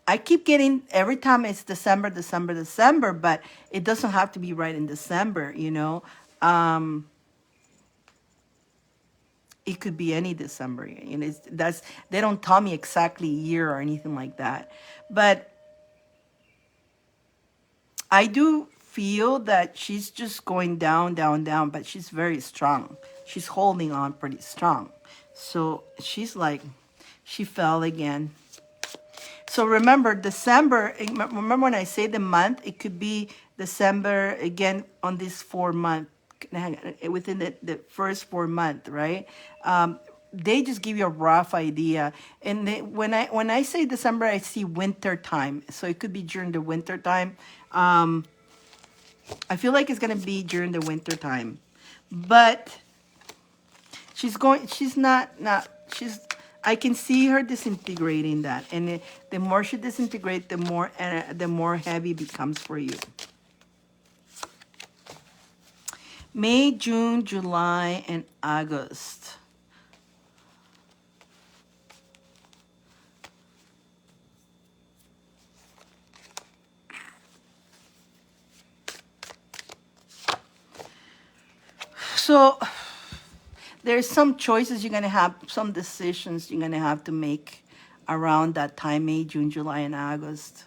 I keep getting every time it's December, December, December, but it doesn't have to be right in December. Um, it could be any December. That's they don't tell me exactly year or anything like that, but I do feel that she's just going down, down, down, but she's very strong. She's holding on pretty strong. So she's like, she fell again. So remember, December, remember when I say the month, it could be December again on this 4 month, within the first 4 month, right? They just give you a rough idea. And when I say December, I see winter time. So it could be during the winter time. I feel like it's gonna be during the winter time, but she's not she's I can see her disintegrating that, and the more she disintegrates, the more heavy it becomes for you. May, June, July, and August. So there's some choices you're gonna have, some decisions you're gonna have to make around that time, May, June, July, and August.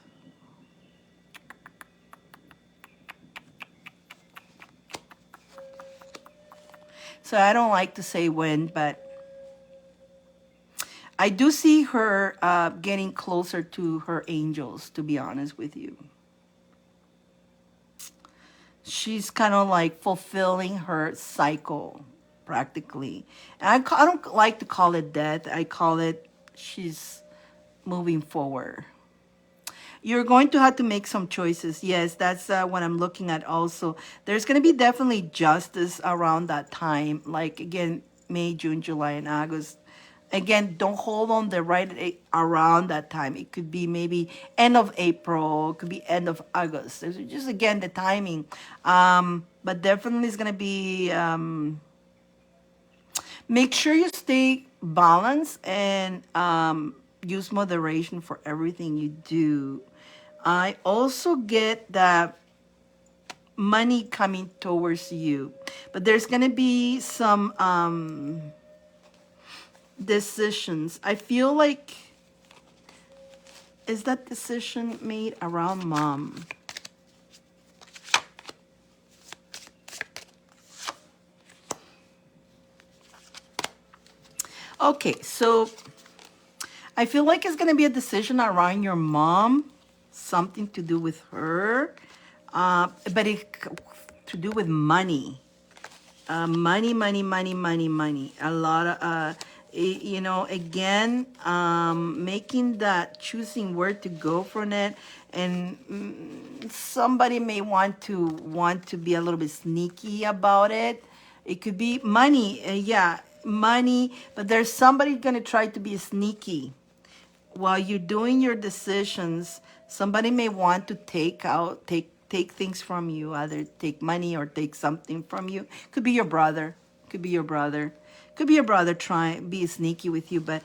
So I don't like to say when, but I do see her getting closer to her angels, to be honest with you. She's kind of like fulfilling her cycle, practically. And I don't like to call it death. I call it she's moving forward. You're going to have to make some choices. Yes, that's what I'm looking at also. There's going to be definitely justice around that time. Like, again, May, June, July, and August. Again, don't hold on the right around that time. It could be maybe end of April. It could be end of August. There's just, again, the timing. But definitely it's going to be... make sure you stay balanced and use moderation for everything you do. I also get that money coming towards you, but there's gonna be some decisions. I feel like, is that decision made around mom? Okay, so I feel like it's gonna be a decision around your mom, something to do with her, but it to do with money. Money, money, money, money, money. A lot of, again, making that, choosing where to go from it. And somebody may want to be a little bit sneaky about it. It could be money, yeah, money, but there's somebody gonna try to be sneaky while you're doing your decisions. Somebody may want to take things from you, either take money or take something from you. Could be your brother, could be your brother, could be your brother trying be sneaky with you. But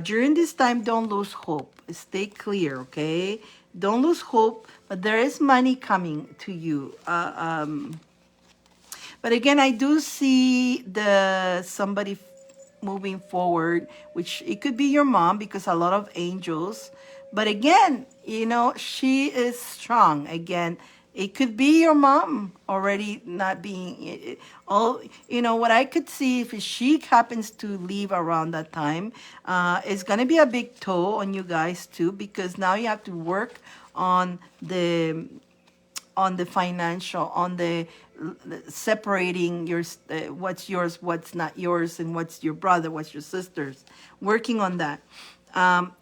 during this time, don't lose hope. Stay clear, okay? Don't lose hope. But there is money coming to you. But again, I do see the somebody moving forward, which it could be your mom, because a lot of angels. But again, she is strong. Again, it could be your mom already not being all. What I could see, if she happens to leave around that time, it's gonna be a big toll on you guys too, because now you have to work on the financial, on the separating your what's yours, what's not yours, and what's your brother, what's your sister's. Working on that.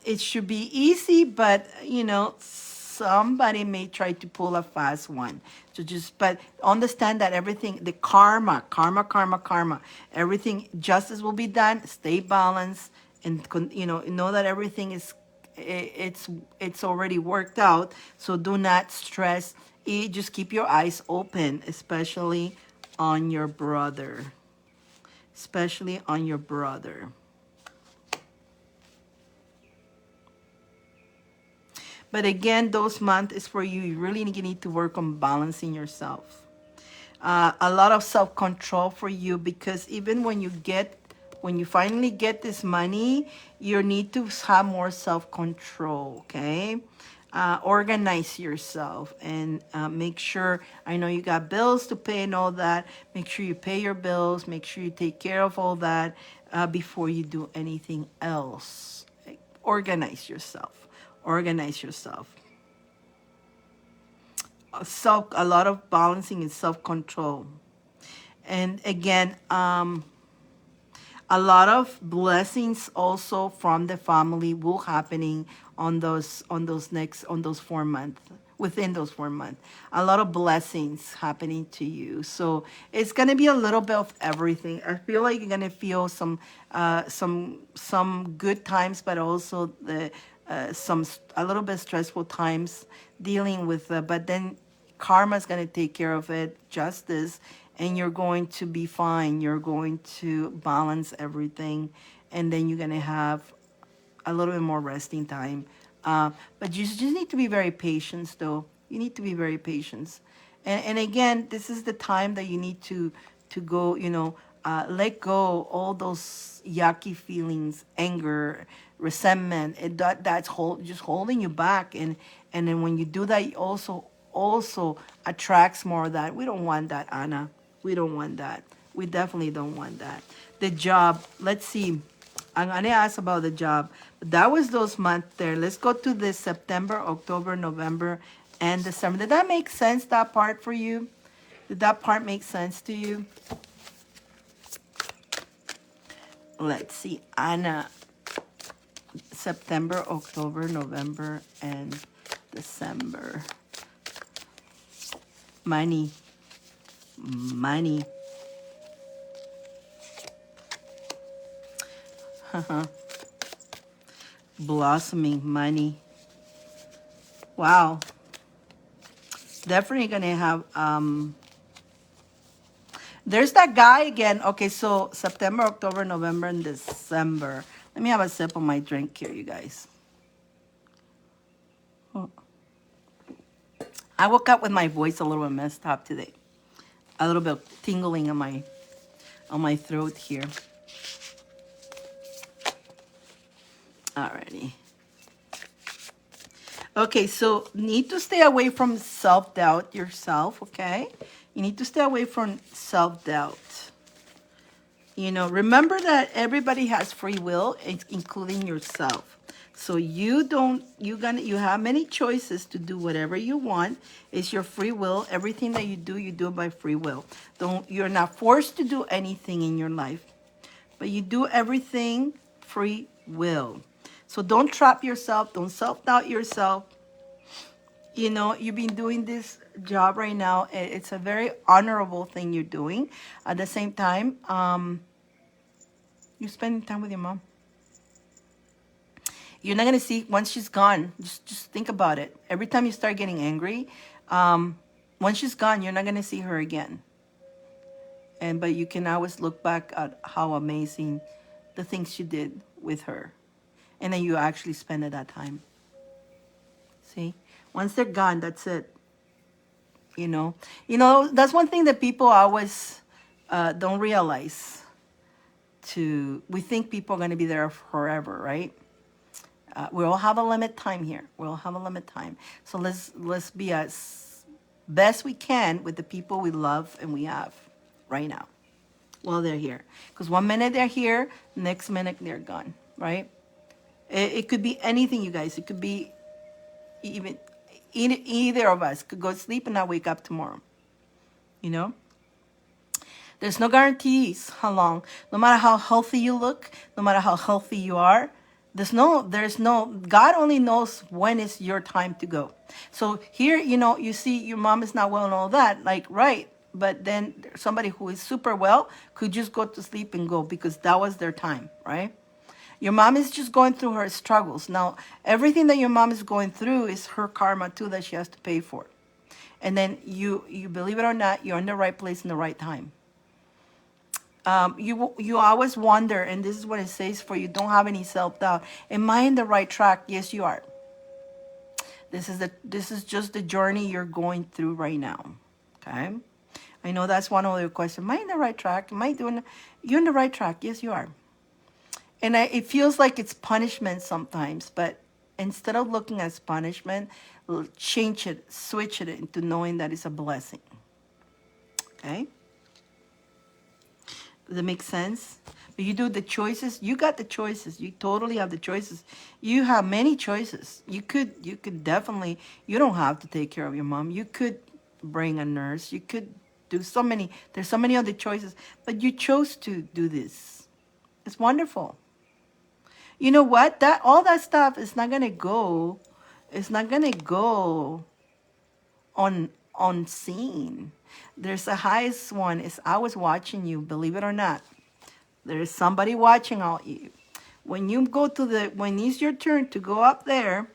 It should be easy, but somebody may try to pull a fast one. So just, but understand that everything, the karma, everything, justice will be done. Stay balanced, and know that everything is, it's already worked out. So do not stress. Just keep your eyes open, especially on your brother. Especially on your brother. But again, those months is for you. You really need to work on balancing yourself. A lot of self-control for you, because even when you finally get this money, you need to have more self-control, okay? Organize yourself and make sure, I know you got bills to pay and all that. Make sure you pay your bills. Make sure you take care of all that before you do anything else. Organize yourself. Organize yourself. A lot of balancing and self-control. And again, a lot of blessings also from the family will happening on those 4 months, within those 4 months. A lot of blessings happening to you. So it's gonna be a little bit of everything. I feel like you're gonna feel some good times, but also a little bit stressful times dealing with, but then karma's going to take care of it, justice, and you're going to be fine. You're going to balance everything, and then you're going to have a little bit more resting time. But you just need to be very patient, though. You need to be very patient. And again, this is the time that you need to go, let go all those yucky feelings, anger, resentment. Just holding you back. And then when you do that, you also attracts more of that. We don't want that, Anna. We don't want that. We definitely don't want that. The job, let's see. I'm going to ask about the job. That was those months there. Let's go to this September, October, November, and December. Did that make sense, that part for you? Did that part make sense to you? Let's see, Anna. September, October, November, and December. Money. Money. Blossoming money. Wow. Definitely gonna have there's that guy again. Okay, so September, October, November, and December. Let me have a sip of my drink here, you guys. I woke up with my voice a little bit messed up today. A little bit of tingling on my throat here. Alrighty. Okay, so need to stay away from self-doubt yourself, okay? You need to stay away from self-doubt. Remember that everybody has free will, including yourself. So you have many choices to do whatever you want. It's your free will. Everything that you do it by free will. You're not forced to do anything in your life, but you do everything free will. So don't trap yourself. Don't self-doubt yourself. You've been doing this job right now. It's a very honorable thing you're doing. At the same time, you're spending time with your mom. You're not going to see, once she's gone, just think about it. Every time you start getting angry, once she's gone, you're not going to see her again. But you can always look back at how amazing the things you did with her. And then you actually spend at that time. See? Once they're gone, that's it. That's one thing that people always don't realize. We think people are going to be there forever, right? We all have a limit time here. We all have a limit time. So let's be as best we can with the people we love and we have right now while they're here. Because one minute they're here, next minute they're gone, right? It could be anything, you guys. It could be even either of us could go to sleep and not wake up tomorrow. There's no guarantees how long. No matter how healthy you look, no matter how healthy you are, God only knows when is your time to go. So here, you see your mom is not well and all that, like, right. But then somebody who is super well could just go to sleep and go because that was their time, right? Your mom is just going through her struggles. Now, everything that your mom is going through is her karma too that she has to pay for. And then you believe it or not, you're in the right place in the right time. You always wonder, and this is what it says for you. Don't have any self-doubt. Am I in the right track? Yes, you are. This is just the journey you're going through right now. Okay. I know that's one of your questions. Am I in the right track? Am I doing? You're in the right track. Yes, you are. And it feels like it's punishment sometimes, but instead of looking as punishment, change it, switch it into knowing that it's a blessing. Okay? Does it make sense? But you do the choices. You got the choices. You totally have the choices. You have many choices. You could definitely. You don't have to take care of your mom. You could bring a nurse. You could do so many. There's so many other choices, but you chose to do this. It's wonderful. You know what? That all that stuff is not gonna go. It's not gonna go unseen. There's the highest one. Is I was watching you. Believe it or not, there is somebody watching all you. When you go to when it's your turn to go up there,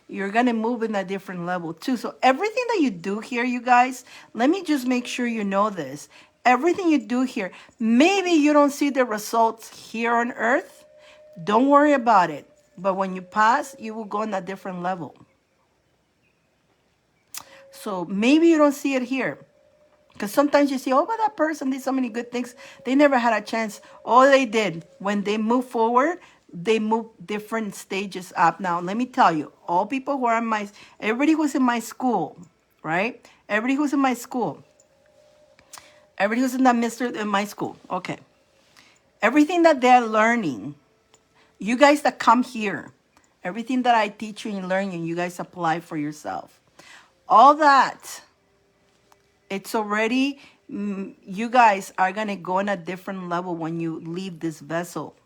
you're gonna move in a different level too. So everything that you do here, you guys, let me just make sure you know this. Everything you do here, maybe you don't see the results here on Earth. Don't worry about it. But when you pass, you will go on a different level. So maybe you don't see it here. Because sometimes you see, oh, but that person did so many good things. They never had a chance. All they did, when they move forward, they move different stages up. Now, let me tell you, all people who are everybody who's in my school, right? Everybody who's in my school. Everybody who's in that in my school. Okay. Everything that they're learning, you guys that come here, everything that I teach you and learn you guys apply for yourself. All that, it's already, you guys are going to go on a different level when you leave this vessel.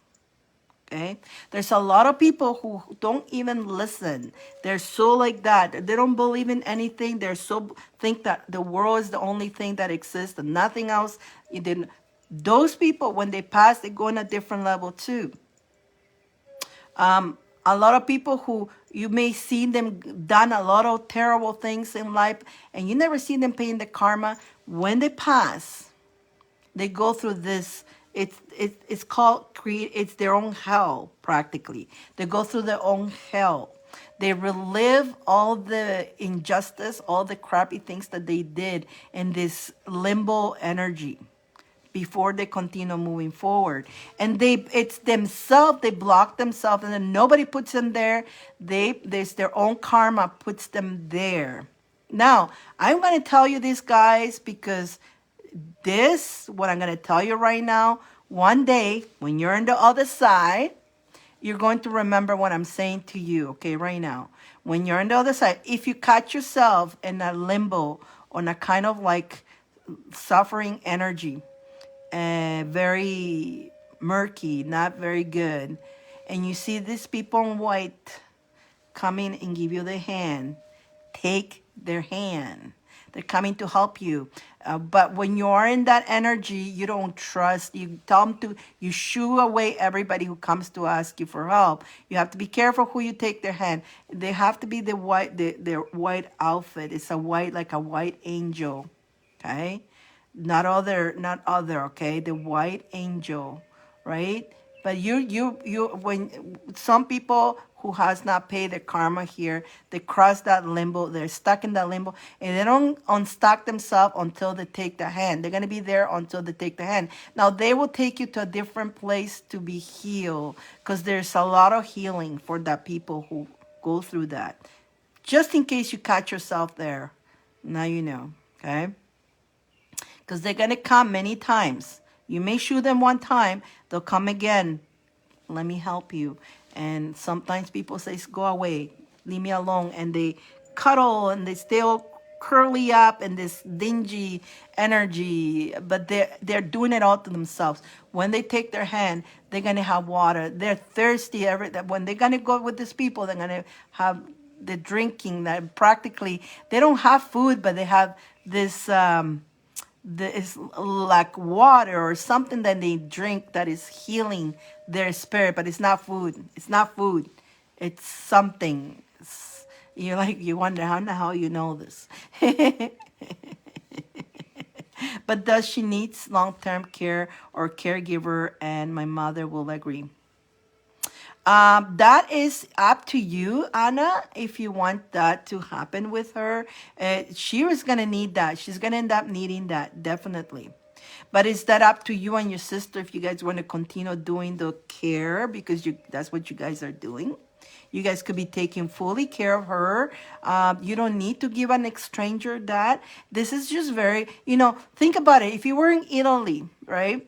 Okay? There's a lot of people who don't even listen. They're so like that. They don't believe in anything. They're so, think that the world is the only thing that exists and nothing else. You didn't. Those people, when they pass, they go on a different level too. A lot of people who you may see them done a lot of terrible things in life and you never see them paying the karma. When they pass, they go through this. It's called it's their own hell practically. They go through their own hell. They relive all the injustice, all the crappy things that they did in this limbo energy before they continue moving forward. And it's themselves, they block themselves and then nobody puts them there. There's their own karma puts them there. Now, I'm going to tell you this, guys, because what I'm going to tell you right now, one day when you're on the other side, you're going to remember what I'm saying to you, okay, right now. When you're on the other side, if you catch yourself in a limbo, on a kind of like suffering energy, very murky, not very good, and you see these people in white coming and give you the hand, take their hand. They're coming to help you. But when you are in that energy, you don't trust. You tell them you shoo away everybody who comes to ask you for help. You have to be careful who you take their hand. They have to be their white outfit. It's like a white angel. Okay? Not other, okay? The white angel, right? But when some people who has not paid their karma here, they cross that limbo, they're stuck in that limbo, and they don't unstuck themselves until they take the hand. They're going to be there until they take the hand. Now, they will take you to a different place to be healed, because there's a lot of healing for that people who go through that. Just in case you catch yourself there, now you know, okay? Because they're going to come many times. You may shoot them one time, they'll come again. Let me help you. And sometimes people say, go away, leave me alone. And they cuddle and they still curly up and this dingy energy, but they're doing it all to themselves. When they take their hand, they're gonna have water. They're thirsty. When they're gonna go with these people, they're gonna have the drinking that practically they don't have food, but they have this. It's like water or something that they drink that is healing their spirit, but it's not food. It's not food. It's something. You're like, you wonder how the hell you know this. But does she needs long-term care or caregiver? And my mother will agree. That is up to you, Anna, if you want that to happen with her. She is going to need that. She's going to end up needing that, definitely. But is that up to you and your sister if you guys want to continue doing the care because that's what you guys are doing? You guys could be taking fully care of her. You don't need to give an stranger that. This is just very, think about it. If you were in Italy, right?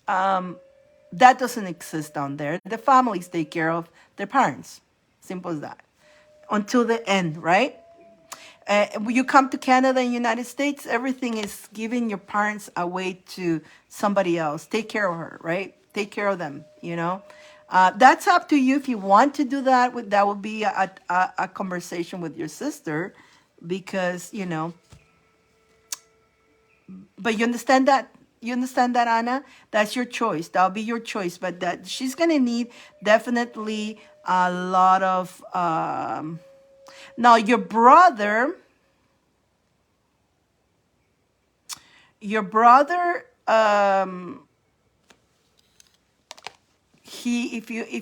That doesn't exist down there. The families take care of their parents. Simple as that. Until the end, right? You come to Canada and United States, everything is giving your parents away to somebody else. Take care of her, right? Take care of them. That's up to you if you want to do that. That would be a conversation with your sister because. But you understand that? You understand that, Anna? That's your choice. That'll be your choice. But that she's gonna need definitely a lot of. Now your brother, if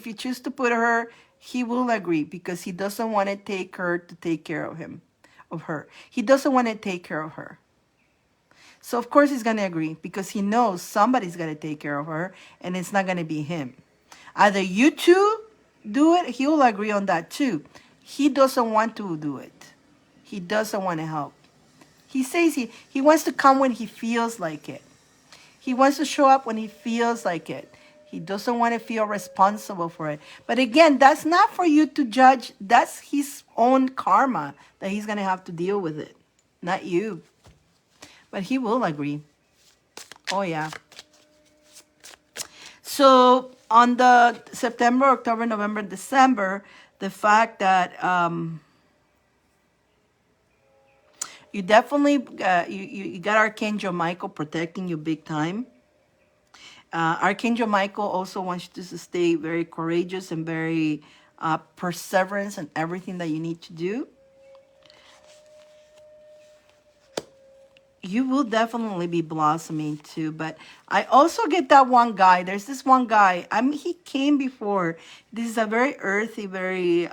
you choose to put her, he will agree because he doesn't want to take her to take care of her. He doesn't want to take care of her. So of course he's gonna agree because he knows somebody's gonna take care of her, and it's not gonna be him. Either you two do it, he will agree on that too. He doesn't want to do it. He doesn't want to help. He says he wants to come when he feels like it. He wants to show up when he feels like it. He doesn't want to feel responsible for it. But again, that's not for you to judge. That's his own karma that he's gonna have to deal with it, not you. But he will agree. Oh, yeah. So on the September, October, November, December, the fact that you definitely, you got Archangel Michael protecting you big time. Archangel Michael also wants you to stay very courageous and very perseverance in everything that you need to do. You will definitely be blossoming too, but I also get that one guy. There's this one guy. He came before. This is a very earthy, very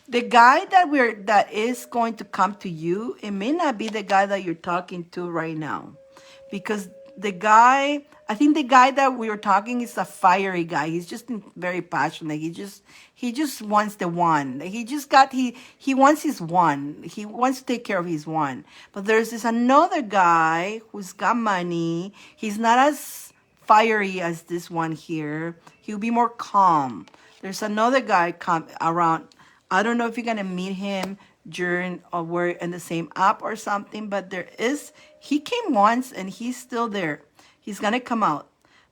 the guy that is going to come to you. It may not be the guy that you're talking to right now, because I think the guy that we were talking is a fiery guy. He's just very passionate. He just wants the one. He wants his one. He wants to take care of his one. But there's this another guy who's got money. He's not as fiery as this one here. He'll be more calm. There's another guy come around. I don't know if you're gonna meet him during or we're in the same app or something, but he came once and he's still there. He's gonna come out.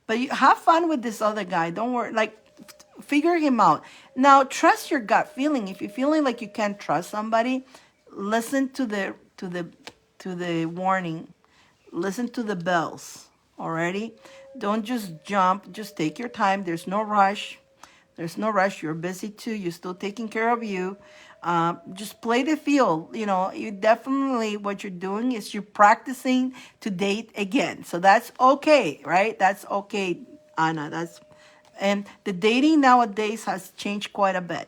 But you have fun with this other guy. Don't worry, figure him out. Now trust your gut feeling. If you're feeling like you can't trust somebody, listen to the warning. Listen to the bells. Alrighty? Don't just jump, just take your time. There's no rush. You're busy too. You're still taking care of you. Just play the field. You definitely, what you're doing is you're practicing to date again. So that's okay, right? That's okay, Anna. And the dating nowadays has changed quite a bit.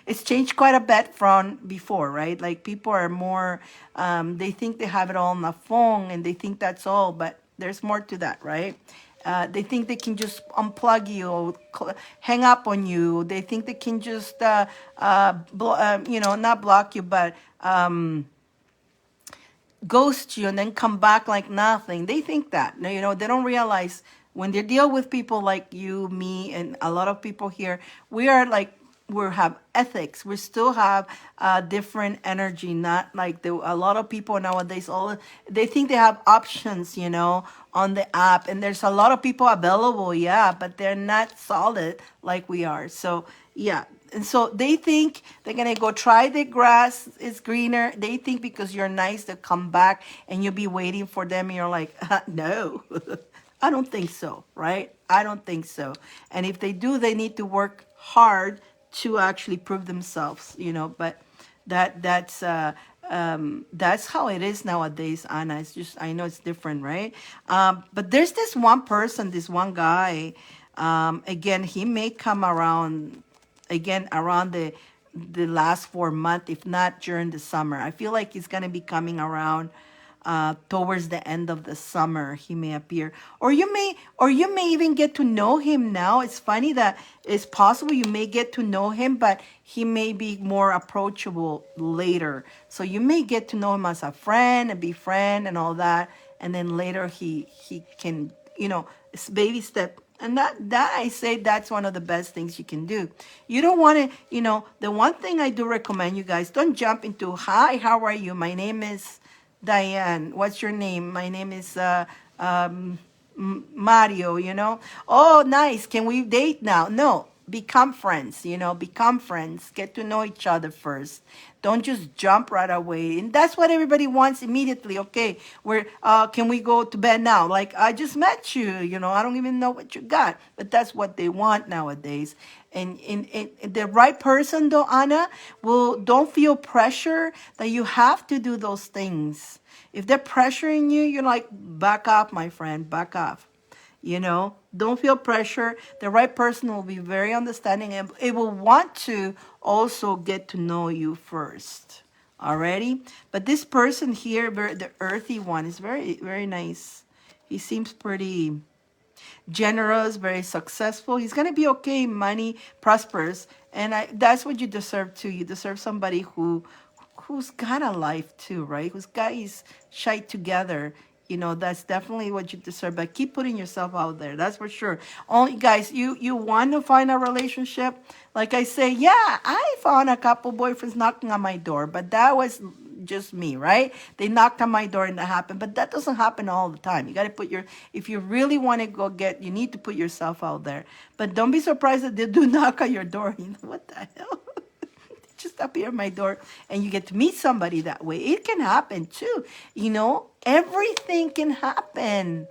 It's changed quite a bit from before, right? Like people are more, they think they have it all on the phone and they think that's all, but there's more to that, right? They think they can just unplug you or hang up on you. They think they can just, not block you, but ghost you and then come back like nothing. They think that. They don't realize when they deal with people like you, me, and a lot of people here, we are like we have ethics. We still have different energy. Not like a lot of people nowadays. All they think they have options, on the app, and there's a lot of people available. Yeah, but they're not solid like we are. So yeah. And so they think they're gonna go try the grass is greener. They think because you're nice they'll come back and you'll be waiting for them. And you're like, no, I don't think so, right? I don't think so. And if they do, they need to work hard to actually prove themselves, But that's how it is nowadays, Anna. It's just I know it's different, right? But there's this one person, this one guy. Again, he may come around again around the last 4 months, if not during the summer. I feel like he's gonna be coming around towards the end of the summer. He may appear, or you may even get to know him now. It's funny that it's possible you may get to know him, but he may be more approachable later. So you may get to know him as a friend and be friend and all that, and then later he can, it's baby step. And that I say that's one of the best things you can do. You don't want to, the one thing I do recommend you guys, don't jump into, hi, how are you? My name is Diane. What's your name? My name is Mario, Oh, nice. Can we date now? No. Become friends, become friends. Get to know each other first. Don't just jump right away. And that's what everybody wants immediately. Okay, can we go to bed now? Like, I just met you, I don't even know what you got. But that's what they want nowadays. And in the right person, though, Anna, don't feel pressure that you have to do those things. If they're pressuring you, you're like, back off, my friend, back off. Don't feel pressure. The right person will be very understanding and it will want to also get to know you first. Alrighty? But this person here, the earthy one, is very, very nice. He seems pretty generous, very successful. He's going to be okay, money, prosperous. And that's what you deserve too. You deserve somebody who's got a life too, right? Who's got his shite together. That's definitely what you deserve. But keep putting yourself out there. That's for sure. Only guys, you want to find a relationship. Like I say, yeah, I found a couple boyfriends knocking on my door, but that was just me, right? They knocked on my door and that happened. But that doesn't happen all the time. You got to if you really want to you need to put yourself out there. But don't be surprised that they do knock on your door. What the hell? Just appear at my door and you get to meet somebody that way. It can happen too. Everything can happen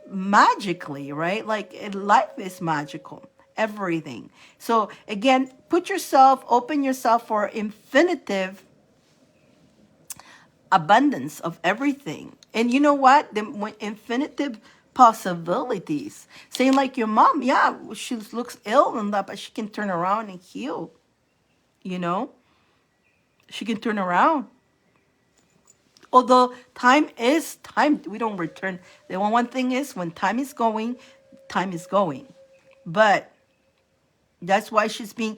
magically, right? Like life is magical. Everything. So again, open yourself for infinitive abundance of everything. And you know what? Infinitive possibilities. Saying like your mom, yeah, she looks ill and that, but she can turn around and heal. She can turn around. Although time is time, we don't return. The one thing is when time is going. But that's why she's been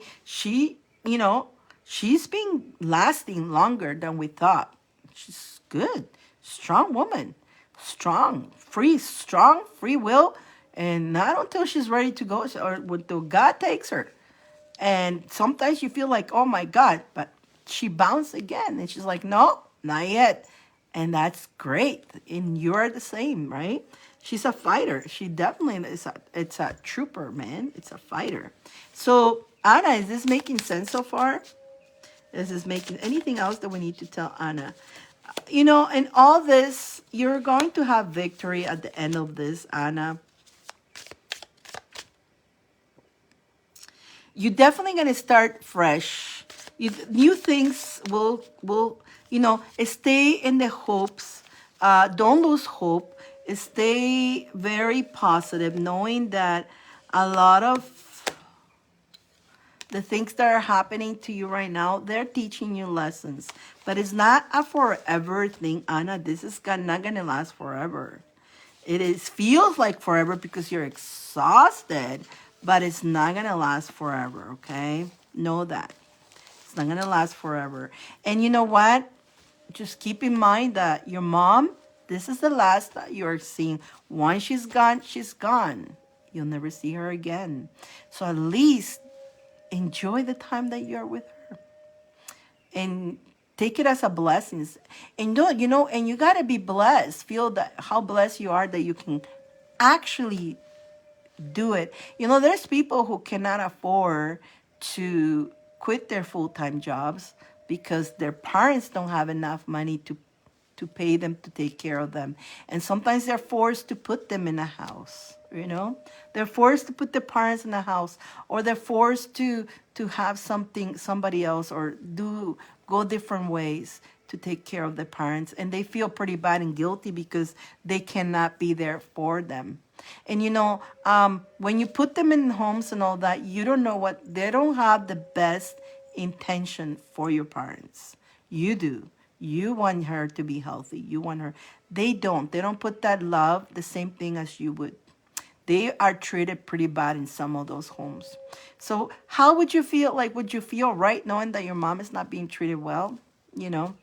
lasting longer than we thought. She's good, strong woman, strong, free will, and not until she's ready to go or until God takes her. And sometimes you feel like, oh my God, but she bounced again. And she's like, no, not yet. And that's great. And you're the same, right? She's a fighter. She definitely it's a trooper, man. It's a fighter. So, Anna, is this making sense so far? Is this making anything else that we need to tell Anna? In all this, you're going to have victory at the end of this, Anna. You're definitely going to start fresh. New things will stay in the hopes. Don't lose hope. Stay very positive, knowing that a lot of the things that are happening to you right now, they're teaching you lessons. But it's not a forever thing, Anna. This is not going to last forever. Feels like forever because you're exhausted. But it's not going to last forever, okay? Know that. It's not going to last forever. And you know what? Just keep in mind that your mom, this is the last that you're seeing. Once she's gone, she's gone. You'll never see her again. So at least enjoy the time that you're with her and take it as a blessing. And don't, and you got to be blessed. Feel that how blessed you are that you can actually do it. There's people who cannot afford to quit their full-time jobs because their parents don't have enough money to pay them to take care of them. And sometimes they're forced to put them in a house. They're forced to put their parents in a house, or they're forced to have somebody else, or go different ways to take care of their parents, and they feel pretty bad and guilty because they cannot be there for them. And when you put them in homes and all that, you don't know what they don't have the best intention for your parents. You do. You want her to be healthy. You want her. They don't. They don't put that love the same thing as you would. They are treated pretty bad in some of those homes. So how would you feel? Like, would you feel right knowing that your mom is not being treated well? You know?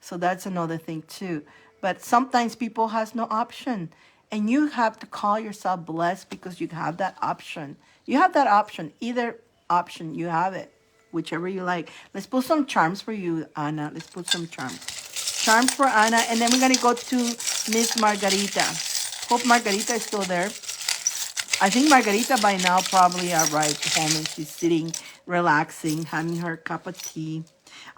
So that's another thing too. But sometimes people has no option. And you have to call yourself blessed because you have that option. You have that option. Either option, you have it. Whichever you like. Let's put some charms for you, Anna. Let's put some charms. Charms for Anna. And then we're going to go to Miss Margarita. Hope Margarita is still there. I think Margarita by now probably arrived home and she's sitting, relaxing, having her cup of tea.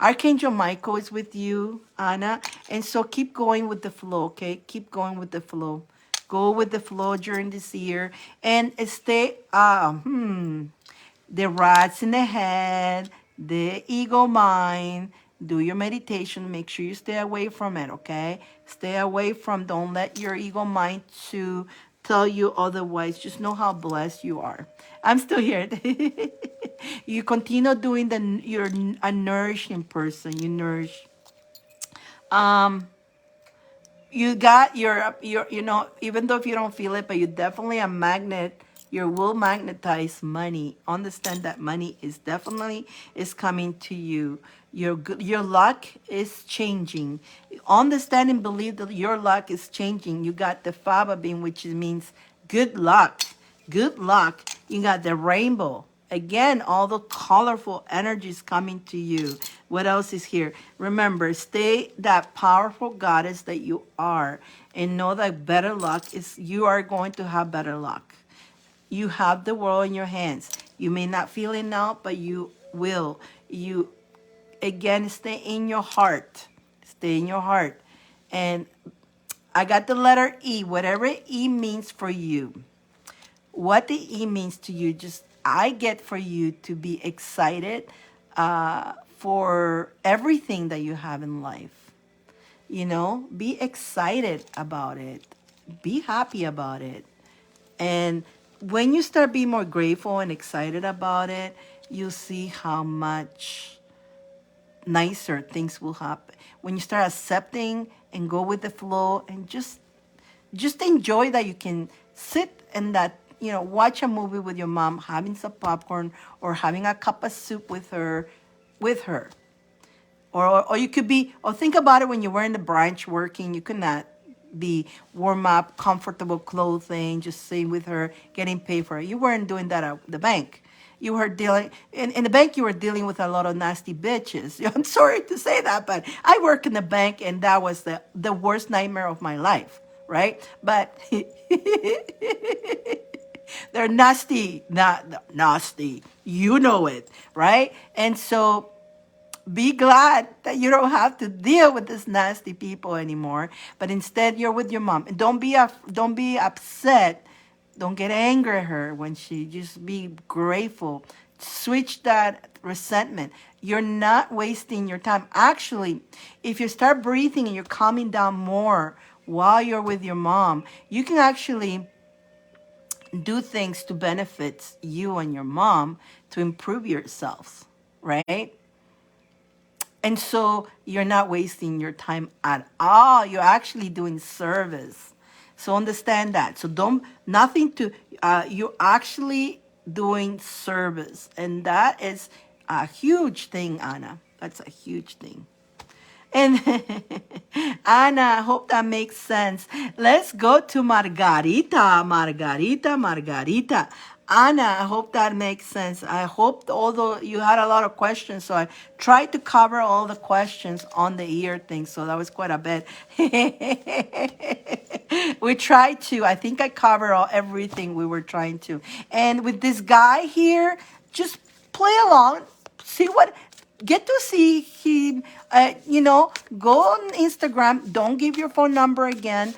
Archangel Michael is with you, Anna. And so keep going with the flow, okay? Keep going with the flow. Go with the flow during this year. And stay, the rats in the head, the ego mind. Do your meditation. Make sure you stay away from it, okay? Stay away from, don't let your ego mind to tell you otherwise. Just know how blessed you are. I'm still here. You continue doing you're a nourishing person. You nourish. You got even though if you don't feel it, but you definitely a magnet. You will magnetize money. Understand that money is definitely is coming to you. Your luck is changing. Understand and believe that your luck is changing. You got the faba bean, which means good luck. Good luck. You got the rainbow. Again, all the colorful energies coming to you. What else is here? Remember, stay that powerful goddess that you are, and know that better luck is, you are going to have better luck. You have the world in your hands. You may not feel it now, but you will. You, again, stay in your heart. Stay in your heart. And I got the letter E, whatever E means for you. What the E means to you, just I get for you to be excited for everything that you have in life. Be excited about it. Be happy about it. And when you start being more grateful and excited about it, you'll see how much nicer things will happen. When you start accepting and go with the flow and just enjoy that you can sit and that, watch a movie with your mom, having some popcorn or having a cup of soup with her. Or you could be, or think about it when you were in the branch working, you could not be warm up, comfortable clothing, just sitting with her, getting paid for it. You weren't doing that at the bank. You were dealing, in the bank, you were dealing with a lot of nasty bitches. I'm sorry to say that, but I work in the bank and that was the worst nightmare of my life, right? But they're nasty, not nasty. You know it, right? And so be glad that you don't have to deal with these nasty people anymore, but instead you're with your mom. And don't be upset. Don't get angry at her when she, just be grateful. Switch that resentment. You're not wasting your time. Actually, if you start breathing and you're calming down more while you're with your mom, you can actually do things to benefit you and your mom to improve yourselves, right? And so you're not wasting your time at all. You're actually doing service. So understand that. So you're actually doing service. And that is a huge thing, Anna. That's a huge thing. And Anna, I hope that makes sense. Let's go to Margarita. Margarita. Anna, I hope that makes sense. I hope, although you had a lot of questions, so I tried to cover all the questions on the ear thing, so that was quite a bit. We tried to. I think I covered everything we were trying to. And with this guy here, just play along, see what, get to see him. Go on Instagram. Don't give your phone number again.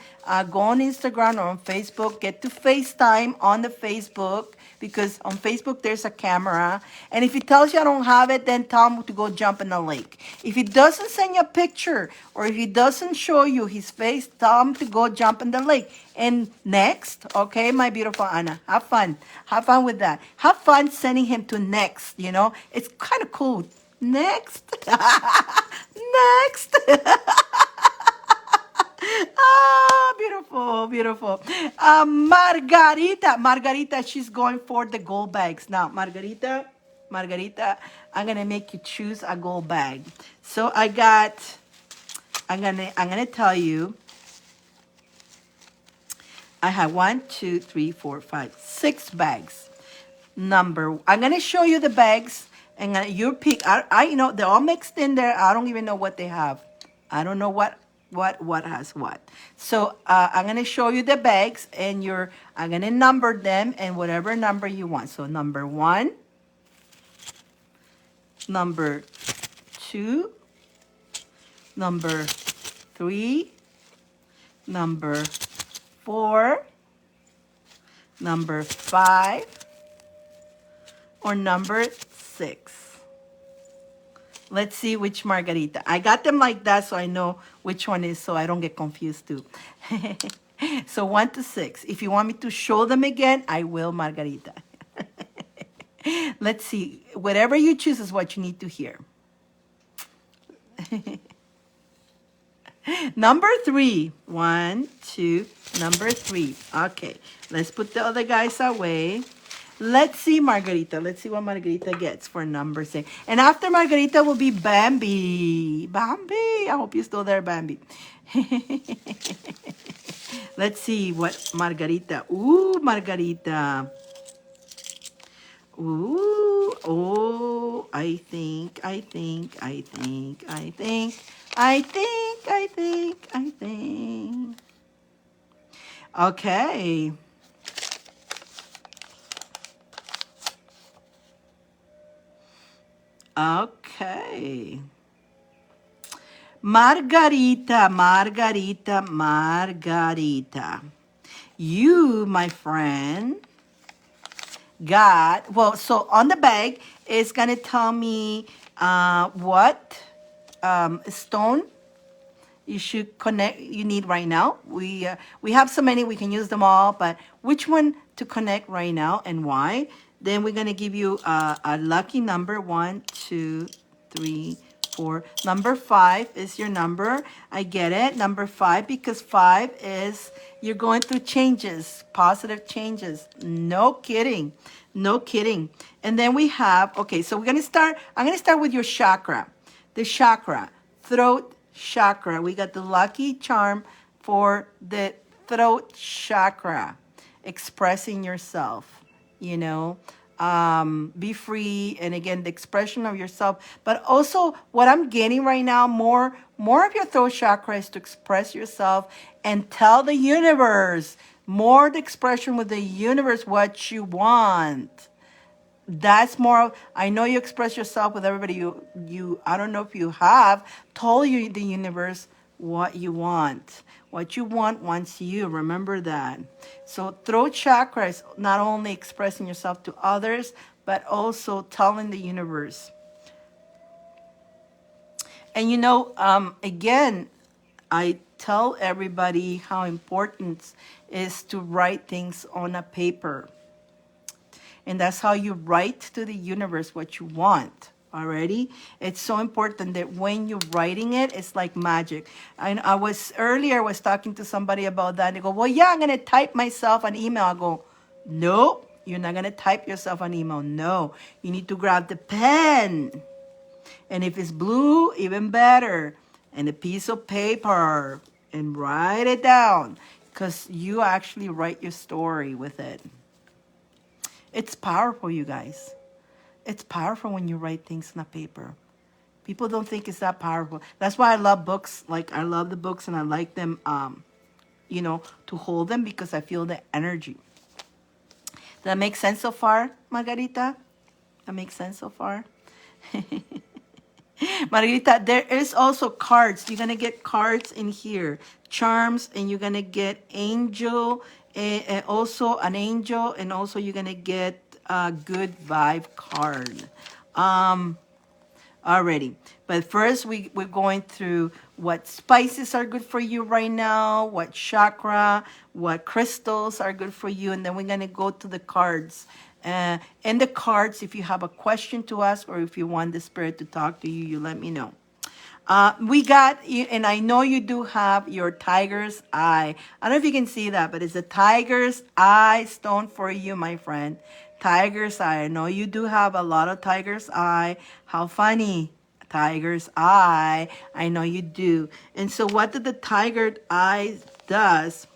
Go on Instagram or on Facebook. Get to FaceTime on the Facebook, because on Facebook there's a camera. And if he tells you I don't have it, then tell him to go jump in the lake. If he doesn't send you a picture, or if he doesn't show you his face, tell him to go jump in the lake. And next, okay, my beautiful Anna, have fun. Have fun with that. Have fun sending him to next. It's kind of cool. Next. Next. Ah, beautiful, beautiful. Margarita, she's going for the gold bags. Now, Margarita, I'm gonna make you choose a gold bag. So I'm gonna tell you, I have 1, 2, 3, 4, 5, 6 bags. I'm gonna show you the bags, and you pick. They're all mixed in there. I don't even know what they have. I don't know what has what. So I'm gonna show you the bags, and I'm gonna number them, and whatever number you want. So number 1, number 2, number 3, number 4, number 5, or number 6. Let's see which Margarita. I got them like that so I know which one is, so I don't get confused too. So 1 to 6. If you want me to show them again, I will, Margarita. Let's see. Whatever you choose is what you need to hear. Number 3. 1, 2, number 3. Okay, let's put the other guys away. Let's see Margarita. Let's see what Margarita gets for number 6. And after Margarita will be Bambi. Bambi. I hope you're still there, Bambi. Let's see what Margarita. Ooh, Margarita. Ooh, oh, I think. Okay. Okay. Margarita. You, my friend, got, well, so on the bag, it's going to tell me what stone you need right now. We have so many, we can use them all, but which one to connect right now and why? Then we're going to give you a lucky number. 1, 2, 3, 4. Number 5 is your number. I get it. Number 5, because 5 is you're going through changes, positive changes. No kidding. And then we have, okay, so I'm going to start with your chakra. The chakra, throat chakra. We got the lucky charm for the throat chakra. Expressing yourself, be free, and again, the expression of yourself. But also what I'm getting right now, more of your throat chakra is to express yourself and tell the universe, more the expression with the universe what you want. That's more, I know you express yourself with everybody. You I don't know if you have told you the universe what you want. What you want wants you. Remember that. So throat chakra is not only expressing yourself to others, but also telling the universe. And again, I tell everybody how important it is to write things on a paper. And that's how you write to the universe what you want. Already, it's so important that when you're writing it, it's like magic. And I was talking to somebody about that. They go, well, yeah, I'm going to type myself an email. I go, no, you're not going to type yourself an email. No, you need to grab the pen. And if it's blue, even better. And a piece of paper and write it down, because you actually write your story with it. It's powerful, you guys. It's powerful when you write things on a paper. People don't think it's that powerful. That's why I love books. Like I love the books and I like them to hold them because I feel the energy. Does that make sense so far, Margarita? That makes sense so far? Margarita, there is also cards. You're going to get cards in here. Charms, and you're going to get angel, and also an angel, and also you're going to get a good vibe card. Already. But first, we're going through what spices are good for you right now, what chakra, what crystals are good for you, and then we're going to go to the cards. In the cards, if you have a question to ask or if you want the spirit to talk to you, you let me know. We got, and I know you do have your tiger's eye. I don't know if you can see that, but it's a tiger's eye stone for you, my friend. Tiger's eye. I know you do have a lot of tiger's eye. How funny. Tiger's eye. I know you do. And so what the tiger eye does,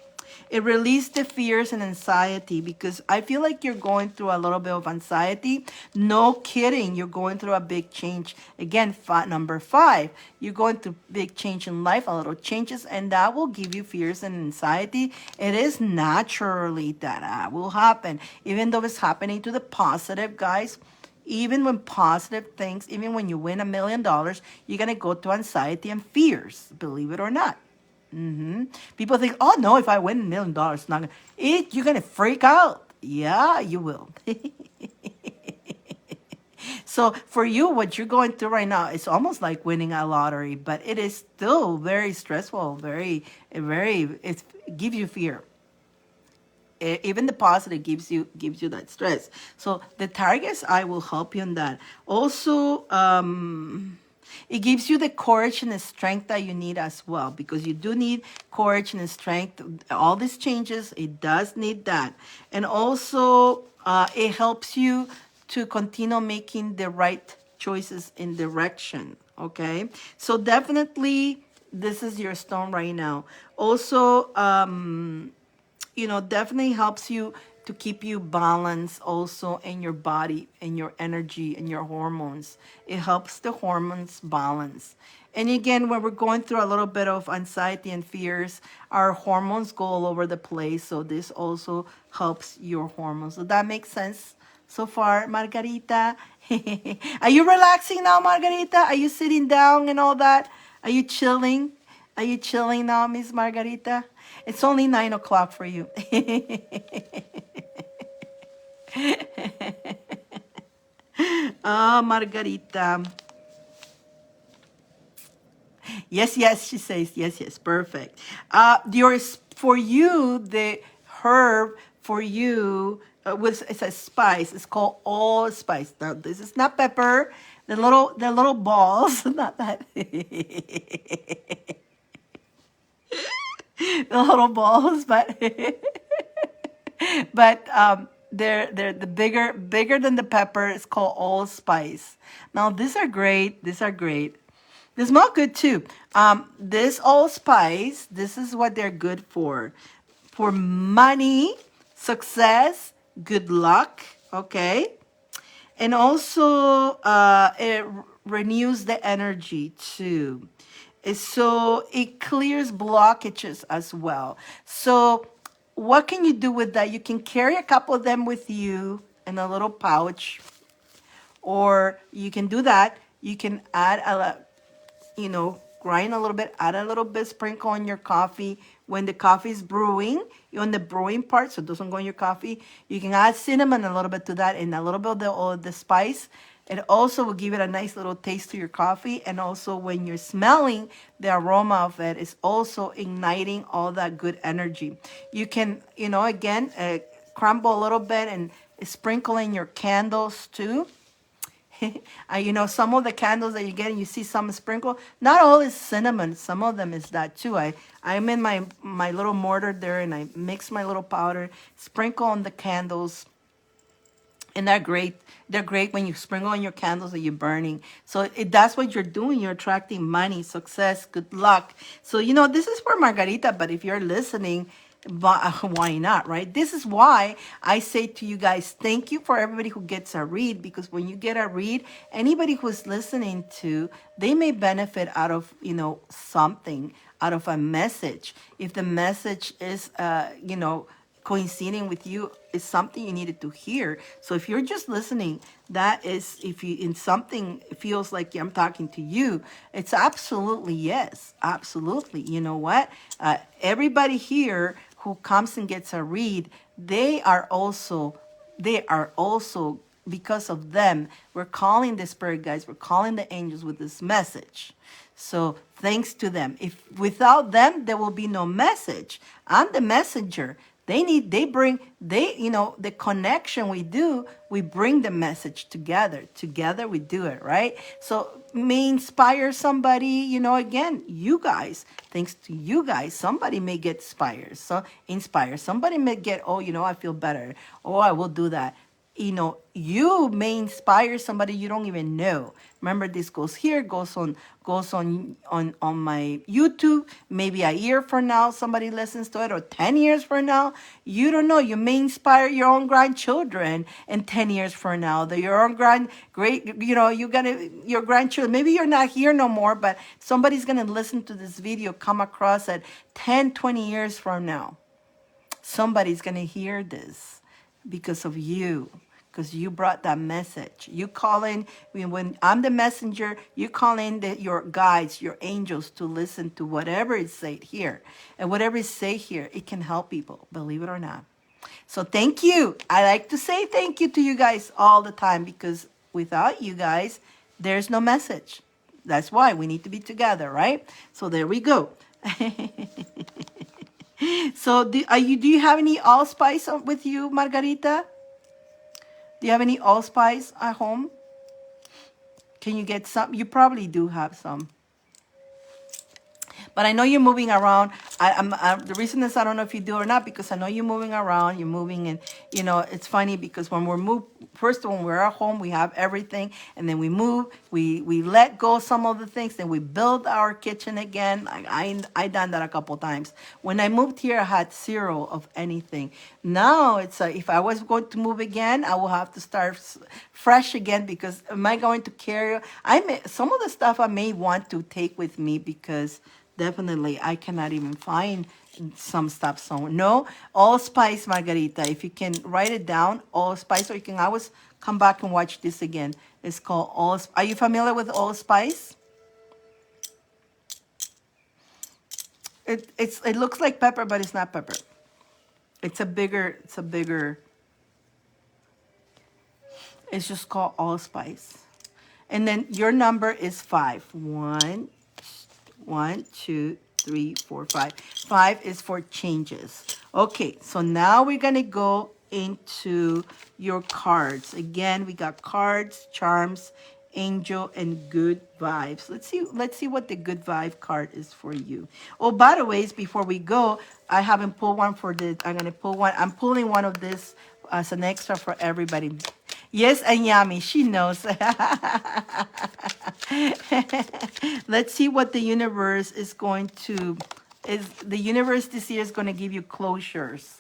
it released the fears and anxiety because I feel like you're going through a little bit of anxiety. No kidding. You're going through a big change. Again, number 5, you're going through big change in life, a little changes, and that will give you fears and anxiety. It is naturally that will happen, even though it's happening to the positive, guys. Even when positive things, even when you win $1 million, you're going to go through anxiety and fears, believe it or not. People think, oh no, if I win $1 million, it's not you're gonna freak out. Yeah, you will. So for you, what you're going through right now, it's almost like winning a lottery, but it is still very stressful, it gives you fear. Even the positive gives you that stress. So the target's eye will help you in that. Also, it gives you the courage and the strength that you need as well, because you do need courage and strength. All these changes, it does need that. And also, it helps you to continue making the right choices in direction, okay? So definitely, this is your stone right now. Also, definitely helps you to keep you balanced also in your body, in your energy, and your hormones. It helps the hormones balance. And again, when we're going through a little bit of anxiety and fears, our hormones go all over the place. So this also helps your hormones. So that makes sense so far, Margarita? Are you relaxing now, Margarita? Are you sitting down and all that? Are you chilling? Are you chilling now, Miss Margarita? It's only 9 o'clock for you. Oh, Margarita. Yes, yes, she says. Yes, yes, perfect. For you, the herb for you, it's a spice. It's called allspice. Now, this is not pepper. The little balls, not that. The little balls, but they're the bigger than the pepper. It's called allspice. Now these are great. These are great. They smell good too. This allspice. This is what they're good for money, success, good luck. Okay, and also it renews the energy too. So it clears blockages as well. So what can you do with that? You can carry a couple of them with you in a little pouch, or you can do that. You can add grind a little bit, add a little bit, sprinkle on your coffee. When the coffee is brewing, you're on the brewing part, so it doesn't go in your coffee. You can add cinnamon a little bit to that and a little bit of the spice. It also will give it a nice little taste to your coffee. And also when you're smelling the aroma of it, it's also igniting all that good energy. You can, again, crumble a little bit and sprinkle in your candles too. Some of the candles that you get and you see some sprinkle, not all is cinnamon. Some of them is that too. I'm in my little mortar there and I mix my little powder, sprinkle on the candles. And they're great. They're great when you sprinkle on your candles that you're burning. So that's what you're doing. You're attracting money, success, good luck. So, this is for Margarita, but if you're listening, but why not, right? This is why I say to you guys, thank you for everybody who gets a read, because when you get a read, anybody who's listening to, they may benefit out of, something, out of a message. If the message is, coinciding with you, is something you needed to hear. So if you're just listening, that is, if you in something feels like I'm talking to you, it's absolutely yes, absolutely. You know what? Everybody here who comes and gets a read, they are also because of them, we're calling the spirit guides, we're calling the angels with this message. So thanks to them. If without them, there will be no message. I'm the messenger. The connection we do, we bring the message together. Together we do it, right? So may inspire somebody, again, you guys, thanks to you guys, somebody may get inspired. Somebody may get, I feel better. Oh, I will do that. You may inspire somebody you don't even know. Remember, this goes here, goes on my YouTube. Maybe a year from now, somebody listens to it, or 10 years from now. You don't know. You may inspire your own grandchildren, and 10 years from now, your own your grandchildren. Maybe you're not here no more, but somebody's gonna listen to this video, come across it 10, 20 years from now. Somebody's gonna hear this because of you, because you brought that message. You call in, when I'm the messenger, you call in your guides, your angels, to listen to whatever is said here. And whatever is said here, it can help people, believe it or not. So thank you. I like to say thank you to you guys all the time, because without you guys, there's no message. That's why we need to be together, right? So there we go. So do you have any allspice with you, Margarita? Do you have any allspice at home? Can you get some? You probably do have some. But I know you're moving around. The reason is I don't know if you do or not, because I know you're moving around. You're moving, and it's funny because when when we're at home, we have everything, and then we move. We let go some of the things, then we build our kitchen again. I done that a couple times. When I moved here, I had zero of anything. Now it's if I was going to move again, I will have to start fresh again, because am I going to carry? Some of the stuff I may want to take with me, because definitely I cannot even find some stuff. So no, allspice, Margarita. If you can write it down, allspice, or you can always come back and watch this again. It's called allspice. Are you familiar with allspice? It looks like pepper, but it's not pepper. It's a bigger. It's just called allspice. And then your number is 5. 1, 2, 3, 4, 5. 5 is for changes. Okay, so now we're gonna go into your cards. Again, we got cards, charms, angel, and good vibes. Let's see what the good vibe card is for you. Oh, by the way, before we go, I haven't pulled one for this. I'm gonna pull one. I'm pulling one of this as an extra for everybody. Yes, Anyami, she knows. Let's see what the universe is going to, the universe this year is going to give you closures.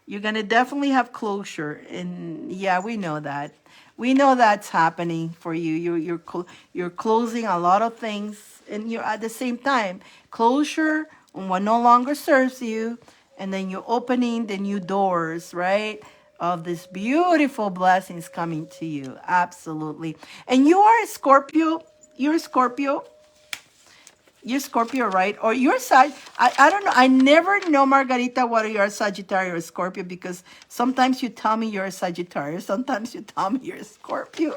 You're going to definitely have closure. And yeah, we know that. We know that's happening for you. You're closing a lot of things, and you're at the same time closure on what no longer serves you, and then you're opening the new doors, right? Of this beautiful blessings coming to you. Absolutely. And you are a Scorpio. You're a Scorpio. You're Scorpio, right? Or you're Sag. I don't know. I never know, Margarita, whether you're a Sagittarius or a Scorpio, because sometimes you tell me you're a Sagittarius. Sometimes you tell me you're a Scorpio.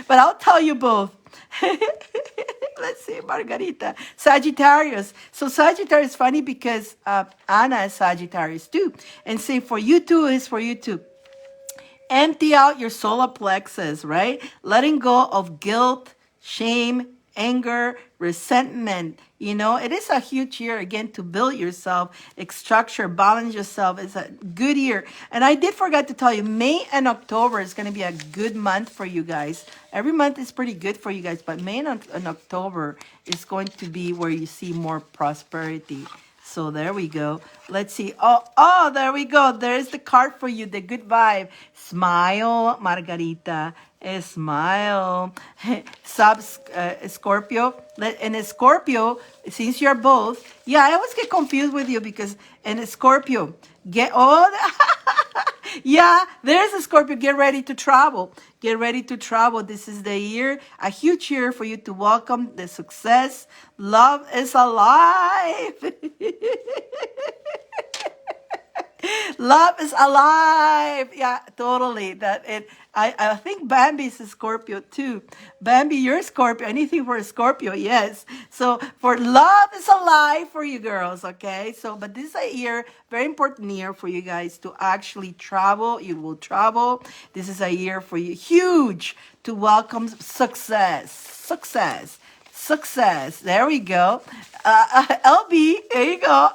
But I'll tell you both. Let's see, Margarita. Sagittarius. So Sagittarius is funny because Anna is Sagittarius too. And same for you too is for you too. Empty out your solar plexus, right? Letting go of guilt, shame, anger, resentment. It is a huge year, again, to build yourself, structure, balance yourself. It's a good year. And I did forget to tell you, May and October is going to be a good month for you guys. Every month is pretty good for you guys, but May and October is going to be where you see more prosperity. So there we go. Let's see. Oh, there we go. There's the card for you. The good vibe. Smile, Margarita. Smile. Scorpio. And a Scorpio, since you're both, yeah, I always get confused with you because, and a Scorpio, get all yeah, there's a Scorpio. Get ready to travel. Get ready to travel. This is the year, a huge year for you to welcome the success. Love is alive. Love is alive. Yeah, totally. That it. I think Bambi's a Scorpio too. Bambi, you're a Scorpio. Anything for a Scorpio, yes. So for love is alive for you girls, okay? So, but this is a year, very important year for you guys to actually travel. You will travel. This is a year for you, huge, to welcome success. Success. Success. There we go. LB, there you go.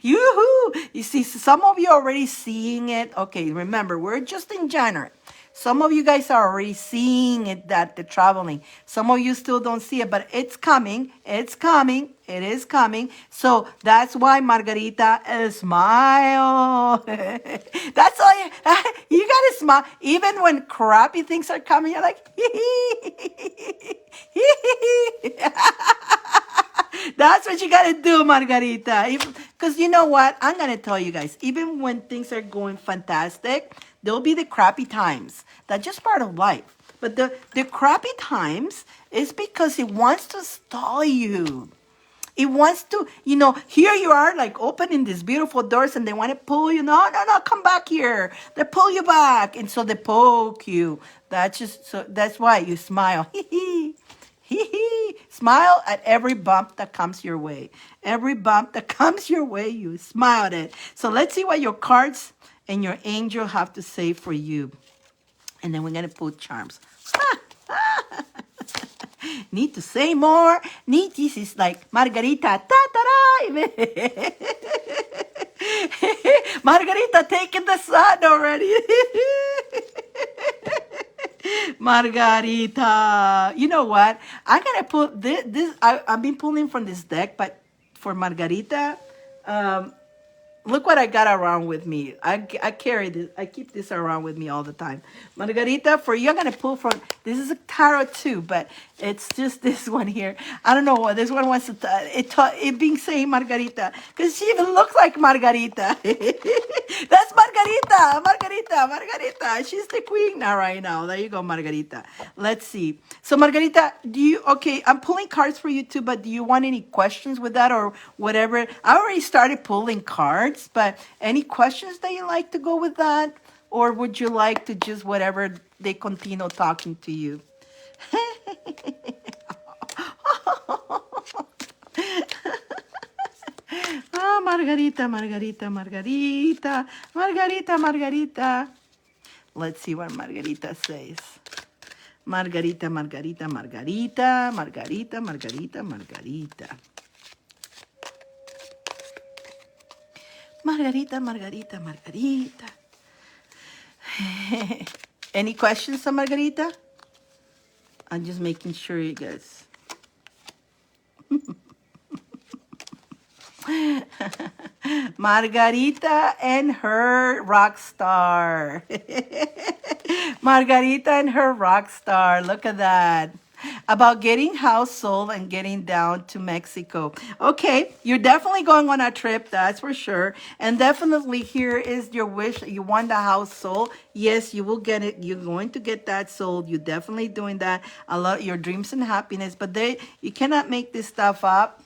Yoo-hoo! You see, some of you are already seeing it. Okay, remember, we're just in January. Some of you guys are already seeing it, that the traveling. Some of you still don't see it, but it's coming. It's coming. It is coming. So that's why Margarita smile. That's all you gotta smile. Even when crappy things are coming, you're like, That's what you gotta do, Margarita. Because you know what? I'm gonna tell you guys, even when things are going fantastic, there'll be the crappy times. That's just part of life. But the crappy times is because it wants to stall you. It wants to, here you are like opening these beautiful doors and they want to pull you. No, no, no, come back here. They pull you back. And so they poke you. That's why you smile. Smile at every bump that comes your way. Every bump that comes your way, you smile at it. So let's see what your cards and your angel have to say for you. And then we're going to pull charms. Need to say more. This is like Margarita. Margarita taking the sun already. Margarita. You know what? I'm going to pull this. I've been pulling from this deck, but for Margarita, look what I got around with me. I carry this. I keep this around with me all the time. Margarita, for you, I'm going to pull from, this is a tarot too, but it's just this one here. I don't know what this one wants to, it being saying Margarita, because she even looks like Margarita. That's Margarita, Margarita, Margarita. She's the queen now, right now. There you go, Margarita. Let's see. So Margarita, okay, I'm pulling cards for you too, but do you want any questions with that or whatever? I already started pulling cards, but any questions that you like to go with that? Or would you like to just whatever they continue talking to you? Oh, Margarita, Margarita, Margarita, Margarita, Margarita. Let's see what Margarita says. Margarita, Margarita, Margarita, Margarita, Margarita, Margarita. Margarita, Margarita, Margarita. Any questions on Margarita? I'm just making sure you guys. Margarita and her rock star. Margarita and her rock star. Look at that. About getting house sold and getting down to Mexico. Okay, you're definitely going on a trip, that's for sure. And definitely here is your wish. You want the house sold. Yes, you will get it. You're going to get that sold. You're definitely doing that. A lot your dreams and happiness. But you cannot make this stuff up.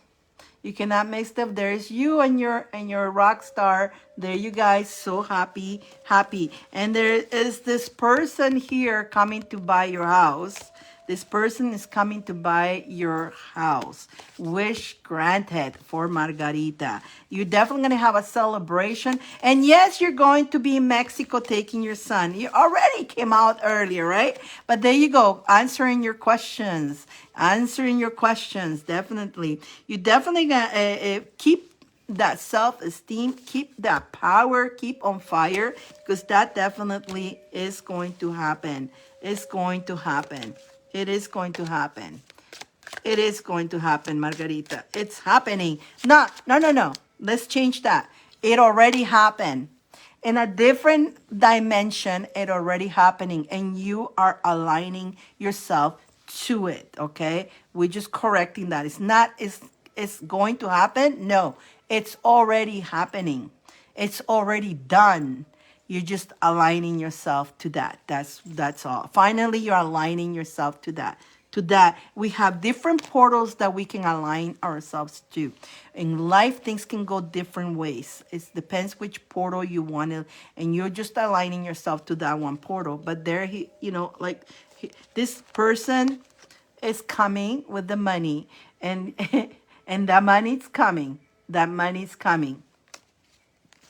You cannot make stuff. There's you and your rock star. There you guys, so happy. And there is this person here coming to buy your house. This person is coming to buy your house. Wish granted for Margarita. You're definitely going to have a celebration. And yes, you're going to be in Mexico taking your son. You already came out earlier, right? But there you go, answering your questions. Definitely. You definitely going to keep that self-esteem, keep that power, keep on fire, because that definitely is going to happen. It's going to happen. It is going to happen. It is going to happen, Margarita. It's happening. No, no, no, no. Let's change that. It already happened. In a different dimension, it already happening. And you are aligning yourself to it, okay? We're just correcting that. It's not, it's going to happen. No, it's already happening. It's already done. You're just aligning yourself to that. That's all. Finally, you're aligning yourself to that. To that, we have different portals that we can align ourselves to. In life, things can go different ways. It depends which portal you want to, and you're just aligning yourself to that one portal. But there, this person is coming with the money, and and that money's coming. That money's coming.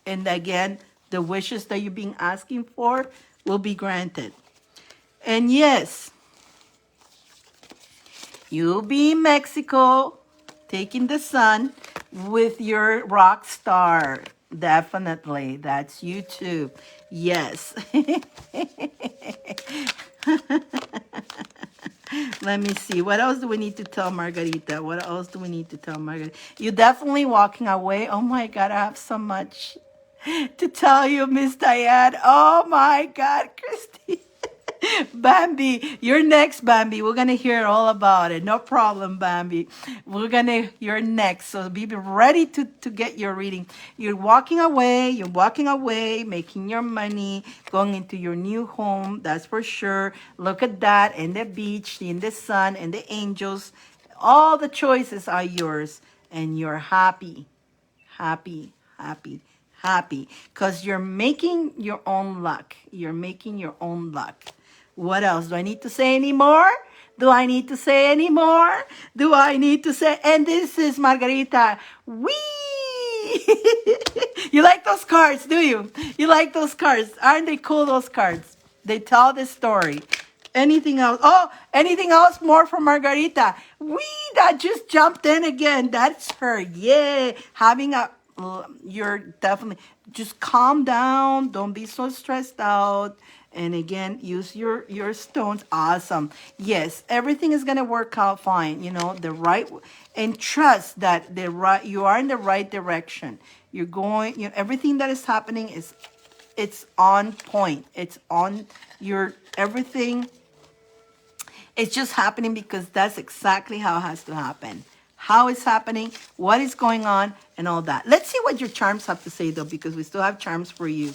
And again, the wishes that you've been asking for will be granted. And yes, you'll be in Mexico taking the sun with your rock star. Definitely. That's you too. Yes. Let me see. What else do we need to tell Margarita? What else do we need to tell Margarita? You're definitely walking away. Oh my God, I have so much to tell you, Miss Diane. Oh my God, Christy. Bambi, you're next, Bambi. We're gonna hear all about it. No problem, Bambi. You're next. So be ready to get your reading. You're walking away, making your money, going into your new home. That's for sure. Look at that, and the beach, in the sun, and the angels. All the choices are yours, and you're happy, happy, happy, happy, because you're making your own luck. You're making your own luck. What else? Do I need to say any more? Do I need to say any more? Do I need to say? And this is Margarita. Wee! You like those cards, do you? You like those cards? Aren't they cool, those cards? They tell the story. Anything else? Oh, anything else more from Margarita? Wee! That just jumped in again. That's her. Yay! You're definitely, just calm down. Don't be so stressed out. And again, use your stones. Awesome. Yes, everything is gonna work out fine. And trust that you are in the right direction. You're going. Everything that is happening it's on point. It's on your everything. It's just happening because that's exactly how it has to happen. How it's happening, what is going on, and all that. Let's see what your charms have to say, though, because we still have charms for you.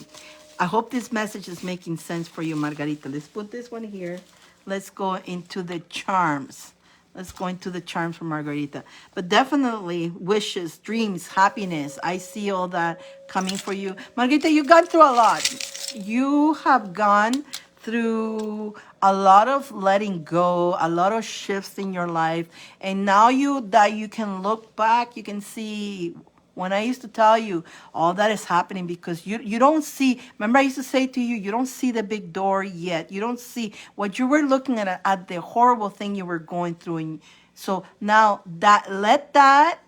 I hope this message is making sense for you, Margarita. Let's put this one here. Let's go into the charms. Let's go into the charms for Margarita. But definitely wishes, dreams, happiness. I see all that coming for you. Margarita, you've gone through a lot. You have gone through a lot of letting go, a lot of shifts in your life. And now that you can look back, you can see when I used to tell you all that is happening because you don't see, remember I used to say to you, you don't see the big door yet. You don't see what you were looking at the horrible thing you were going through. And so now let that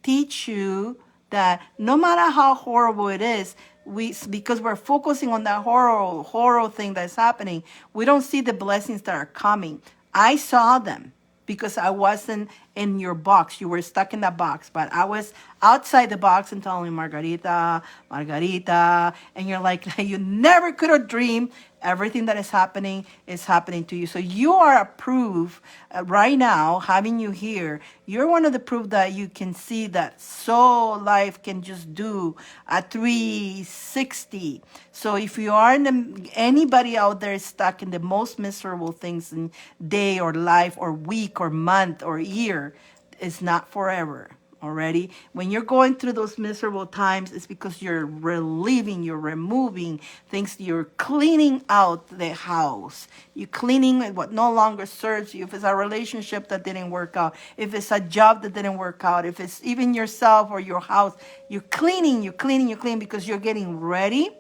teach you that no matter how horrible it is, because we're focusing on that horror thing that's happening, we don't see the blessings that are coming. I saw them because I wasn't in your box. You were stuck in that box, but I was outside the box and telling Margarita, Margarita, and you're like, you never could have dreamed everything that is happening to you. So you are a proof right now, having you here. You're one of the proof that you can see that life can just do a 360. So if you are anybody out there stuck in the most miserable things in day or life or week or month or year, it's not forever. Already, when you're going through those miserable times, it's because you're relieving, you're removing things, you're cleaning out the house. You're cleaning what no longer serves you. If it's a relationship that didn't work out, if it's a job that didn't work out, if it's even yourself or your house, you're cleaning because you're getting ready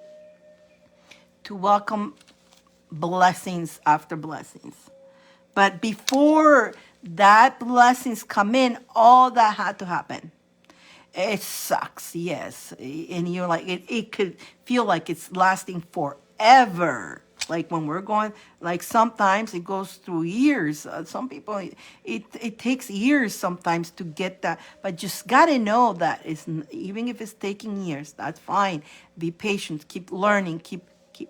to welcome blessings after blessings. But before that blessings come in, all that had to happen. It sucks, yes. And you're like, it could feel like it's lasting forever. Like when we're going, like sometimes it goes through years. Some people, it takes years sometimes to get that. But just gotta know that even if it's taking years, that's fine. Be patient. Keep learning. Keep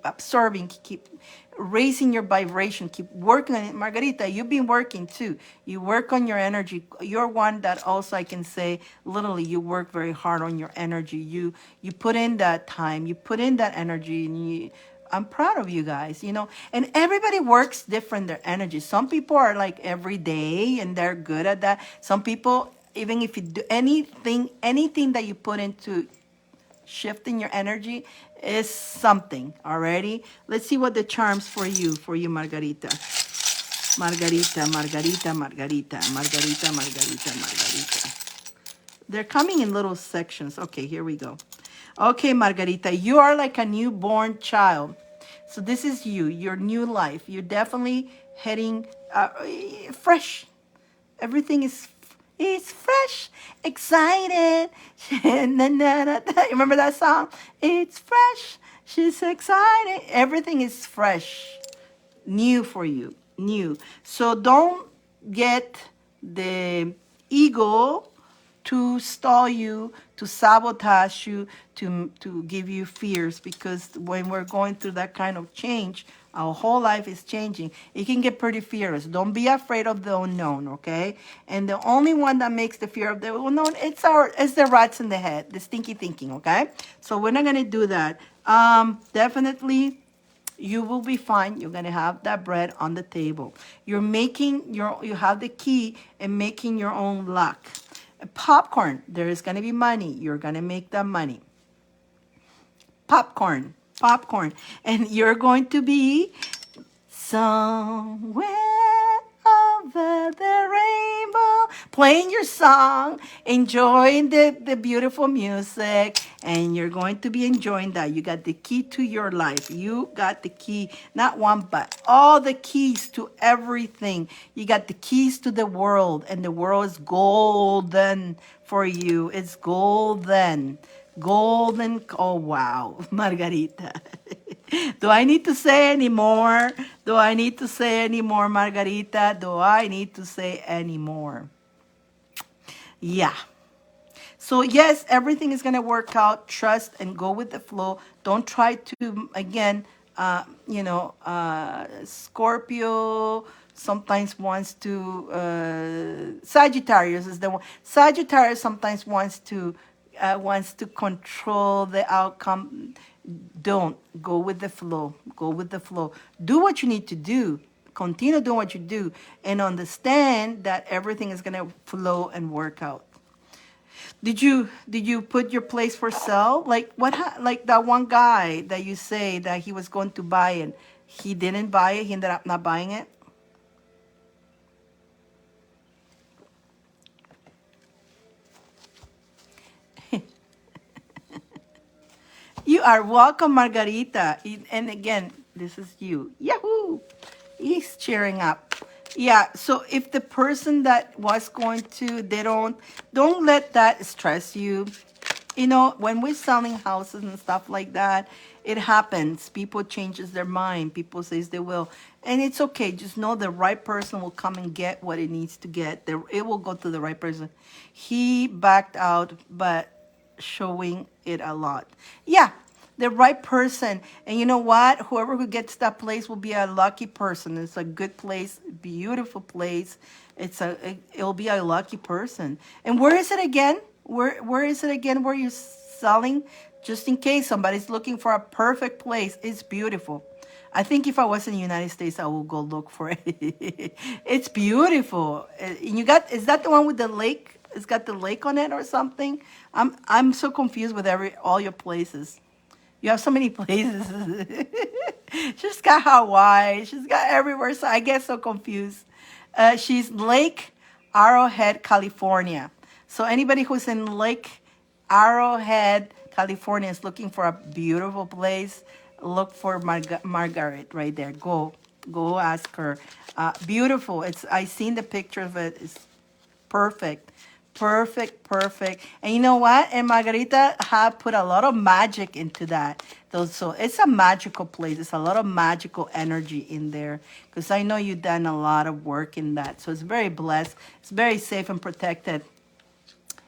absorbing. Keep raising your vibration. Keep working on it. Margarita, you've been working too. You work on your energy. You're one that also I can say literally you work very hard on your energy. You put in that time. You put in that energy, and I'm proud of you guys, and everybody works different, their energy. Some people are like every day and they're good at that. Some people, even if you do anything that you put into shifting your energy is something already. Let's see what the charms for you, Margarita. Margarita, Margarita, Margarita, Margarita, Margarita, Margarita. They're coming in little sections. Okay, here we go. Okay, Margarita, you are like a newborn child. So this is your new life. You're definitely heading fresh. Everything is fresh, excited. Na, na, na, na. Remember that song? It's fresh. She's excited. Everything is fresh, new for you, new. So don't get the ego to stall you, to sabotage you, to give you fears, because when we're going through that kind of change, our whole life is changing. It can get pretty fearless. Don't be afraid of the unknown, okay? And the only one that makes the fear of the unknown, it's the rats in the head, the stinky thinking, okay? So we're not gonna do that. Definitely you will be fine. You're gonna have that bread on the table. You have the key and making your own luck. Popcorn, there is gonna be money. You're gonna make that money. Popcorn, and you're going to be somewhere over the rainbow, playing your song, enjoying the beautiful music, and you're going to be enjoying that. You got the key to your life. You got the key, not one, but all the keys to everything. You got the keys to the world, and the world is golden for you. It's golden. Golden. Oh, wow, Margarita. Do I need to say any more? Do I need to say any more, Margarita? Do I need to say any more? Yeah. So yes, everything is going to work out. Trust and go with the flow. Don't try to, again, Scorpio sometimes wants to, Sagittarius is the one. Sagittarius sometimes wants to control the outcome. Don't go with the flow. Go with the flow. Do what you need to do. Continue doing what you do, and understand that everything is gonna flow and work out. Did you put your place for sale? Like like that one guy that you say that he was going to buy it, he didn't buy it. He ended up not buying it. You are welcome, Margarita. And again, this is you. Yahoo! He's cheering up. Yeah, so if the person that was going to, they don't let that stress you. When we're selling houses and stuff like that, it happens. People changes their mind. People says they will. And it's okay. Just know the right person will come and get what it needs to get. It will go to the right person. He backed out, but showing it a lot. Yeah, the right person. And you know what? Whoever who gets that place will be a lucky person. It's a good place, beautiful place. It'll be a lucky person. And where is it again? Where is it again where you're selling? Just in case somebody's looking for a perfect place. It's beautiful. I think if I was in the United States, I will go look for it. It's beautiful. And is that the one with the lake? It's got the lake on it or something. I'm so confused with all your places. You have so many places. She's got Hawaii. She's got everywhere. So I get so confused. She's Lake Arrowhead, California. So anybody who's in Lake Arrowhead, California is looking for a beautiful place. Look for Margaret right there. Go ask her. Beautiful. I seen the picture of it. It's perfect. Perfect, perfect. And you know what? And Margarita have put a lot of magic into that. So it's a magical place. It's a lot of magical energy in there. Because I know you've done a lot of work in that. So it's very blessed. It's very safe and protected.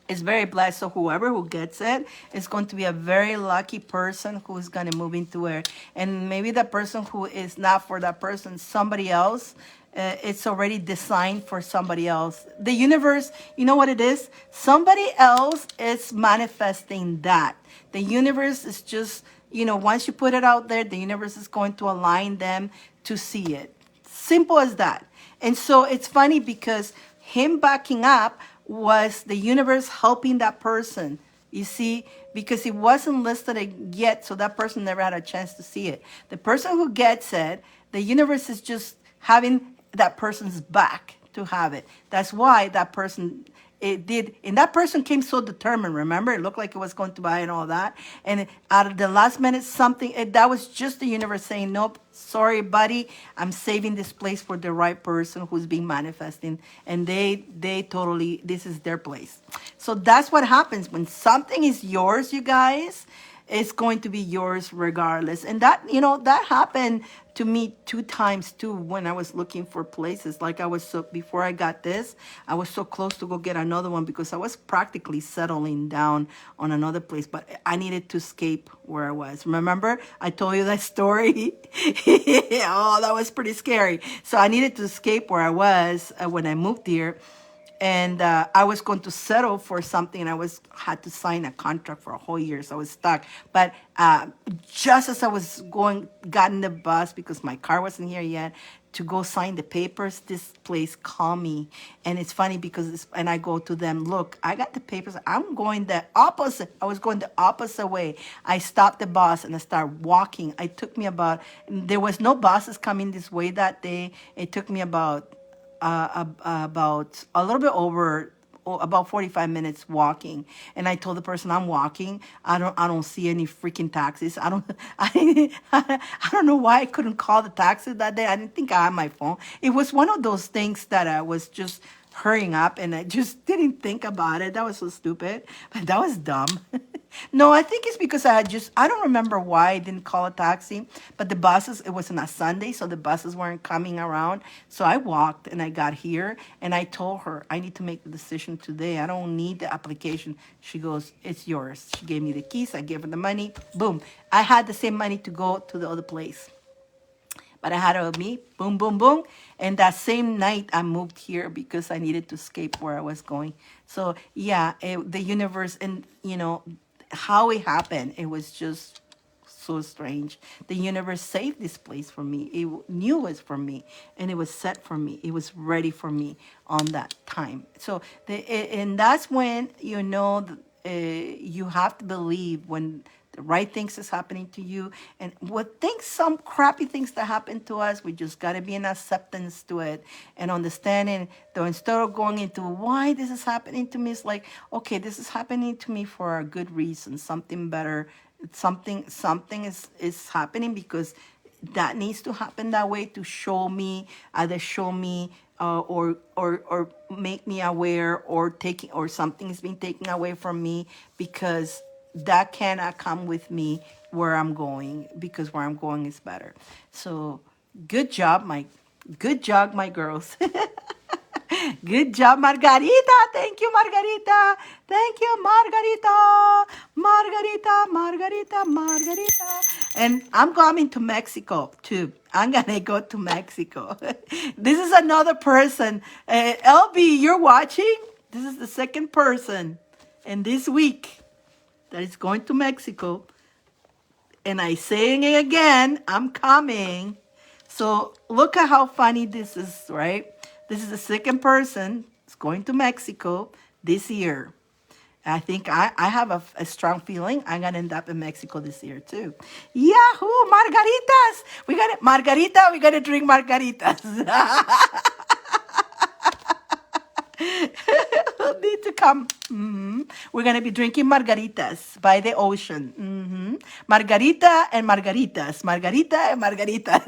It's very blessed. So whoever who gets it is going to be a very lucky person who is going to move into it. And maybe the person who is not for that person, somebody else, it's already designed for somebody else. The universe, you know what it is? Somebody else is manifesting that. The universe is just, once you put it out there, the universe is going to align them to see it. Simple as that. And so it's funny because him backing up was the universe helping that person. You see, because it wasn't listed yet, so that person never had a chance to see it. The person who gets it, the universe is just having that person's back to have it. That's why that person it did, and that person came so determined. Remember, it looked like it was going to buy and all that, and out of the last minute, that was just the universe saying, "Nope, sorry, buddy, I'm saving this place for the right person who's being manifesting," and they totally, this is their place. So that's what happens when something is yours, you guys. It's going to be yours regardless. And that happened to me 2 times too when I was looking for places. Like before I got this, I was so close to go get another one because I was practically settling down on another place, but I needed to escape where I was. Remember, I told you that story? Oh, that was pretty scary. So I needed to escape where I was when I moved here. And I was going to settle for something, and had to sign a contract for a whole year, so I was stuck. But just as I was got in the bus because my car wasn't here yet to go sign the papers, this place called me, and it's funny because and I go to them, look, I got the papers. I'm going the opposite. I was going the opposite way. I stopped the bus and I started walking. There was no buses coming this way that day. It took me about a little bit over about 45 minutes walking, and I told the person I'm walking. I don't see any freaking taxis. I don't know why I couldn't call the taxi that day. I didn't think I had my phone. It was one of those things that I was just hurrying up and I just didn't think about it. That was so stupid, but that was dumb. No, I think it's because I don't remember why I didn't call a taxi, but the buses, it was on a Sunday, so the buses weren't coming around. So I walked and I got here and I told her, I need to make the decision today. I don't need the application. She goes, it's yours. She gave me the keys. I gave her the money. Boom. I had the same money to go to the other place. But I had it with me, boom, boom, boom. And that same night, I moved here because I needed to escape where I was going. So, yeah, the universe, and, how it happened, it was just so strange. The universe saved this place for me. It knew it was for me, and it was set for me. It was ready for me on that time. So, and that's when, you have to believe when the right things is happening to you. And some crappy things that happen to us, we just got to be in acceptance to it and understanding, though, instead of going into why this is happening to me, it's like, okay, this is happening to me for a good reason, something better, something is happening because that needs to happen that way to either show me or make me aware, or something is being taken away from me, because that cannot come with me where I'm going, because where I'm going is better. So good job, my girls. Good job, Margarita. Thank you, Margarita. Thank you, Margarita. Margarita. And I'm coming to Mexico too. I'm gonna go to Mexico. This is another person. LB, you're watching? This is the second person in this week that is going to Mexico. And I saying it again, I'm coming. So look at how funny this is, right? This is the second person that's going to Mexico this year. I think I have a strong feeling I'm going to end up in Mexico this year too. Yahoo! Margaritas! We got to drink margaritas. Need to come. We're going to be drinking margaritas by the ocean. Margarita and margaritas. Margarita and margaritas.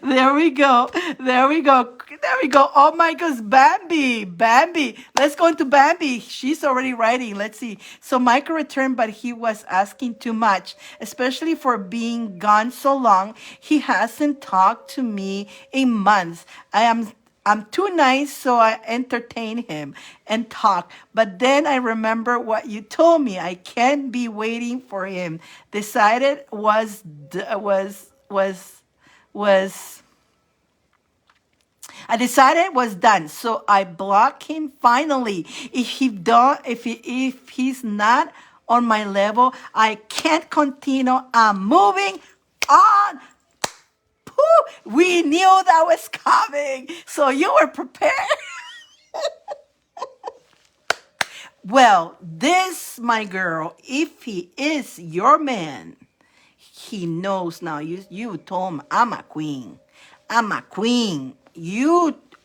There we go. There we go. Oh my gosh, Bambi. Bambi. Let's go into Bambi. She's already writing. Let's see. So Michael returned, but he was asking too much, especially for being gone so long. He hasn't talked to me in months. I'm too nice, so I entertain him and talk. But then I remember what you told me. I can't be waiting for him. Decided was I decided it was done, so I block him finally. If he's not on my level, I can't continue. I'm moving on. Pooh, we knew that was coming, so you were prepared. Well, this, my girl, if he is your man, he knows now. You told him I'm a queen. I'm a queen.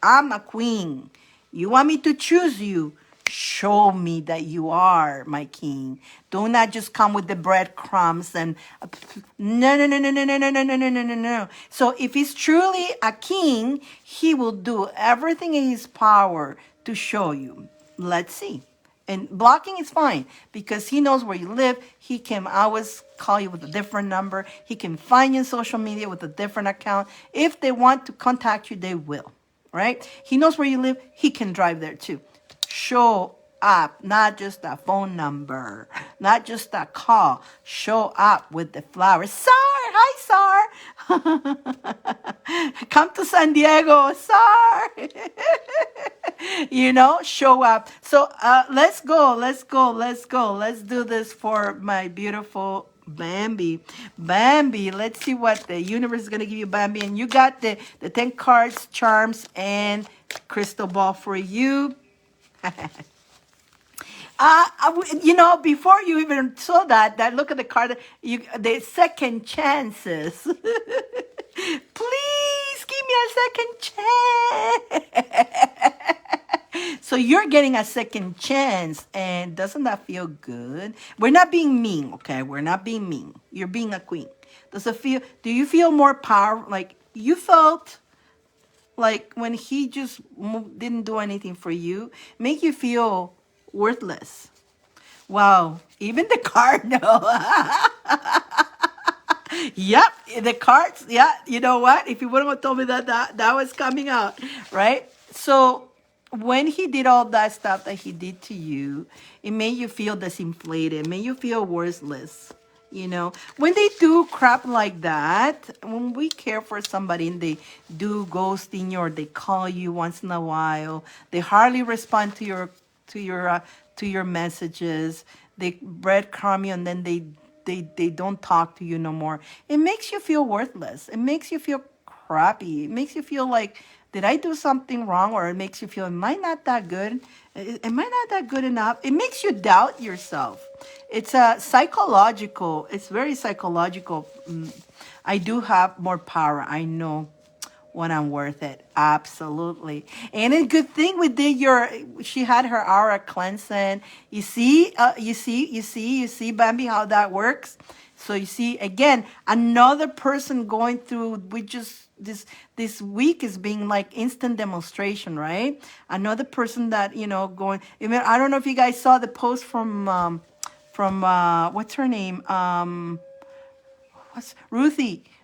I'm a queen. You want me to choose you? Show me that you are my king. Do not just come with the breadcrumbs and no, no, no, no, no, no, no, no, no, no, no, no, no. So if he's truly a king, he will do everything in his power to show you. Let's see. And blocking is fine because he knows where you live. He can always call you with a different number. He can find you on social media with a different account. If they want to contact you, they will, right? He knows where you live. He can drive there too. Show up, not just a phone number, not just a call. Show up with the flowers. Sar, hi, Sar. Come to San Diego, Sar. Show up. So let's go. Let's do this for my beautiful Bambi. Bambi, let's see what the universe is going to give you, Bambi. And you got the 10 cards, charms, and crystal ball for you. Before you even saw that look at the card, the second chances. Please give me a second chance. So you're getting a second chance, and doesn't that feel good? We're not being mean, okay? We're not being mean. You're being a queen. Do you feel more power? Like you felt like when he just didn't do anything for you, make you feel worthless. Wow, even the card, no. Yep, the cards, yeah, you know what? If you wouldn't have told me that was coming out, right? So when he did all that stuff that he did to you, it made you feel disinflated, made you feel worthless. When they do crap like that, when we care for somebody and they do ghosting you or they call you once in a while, they hardly respond to your messages, they breadcrumb you, and then they don't talk to you no more. It makes you feel worthless. It makes you feel crappy. It makes you feel like, did I do something wrong? Or it makes you feel, am I not that good? Am I not that good enough? It makes you doubt yourself. It's psychological. It's very psychological. I do have more power. I know when I'm worth it. Absolutely. And a good thing we did she had her aura cleansing. You see, Bambi, how that works? So you see, again, another person going through, this week is being like instant demonstration, right? Another person that, going, I don't know if you guys saw the post from what's her name? What's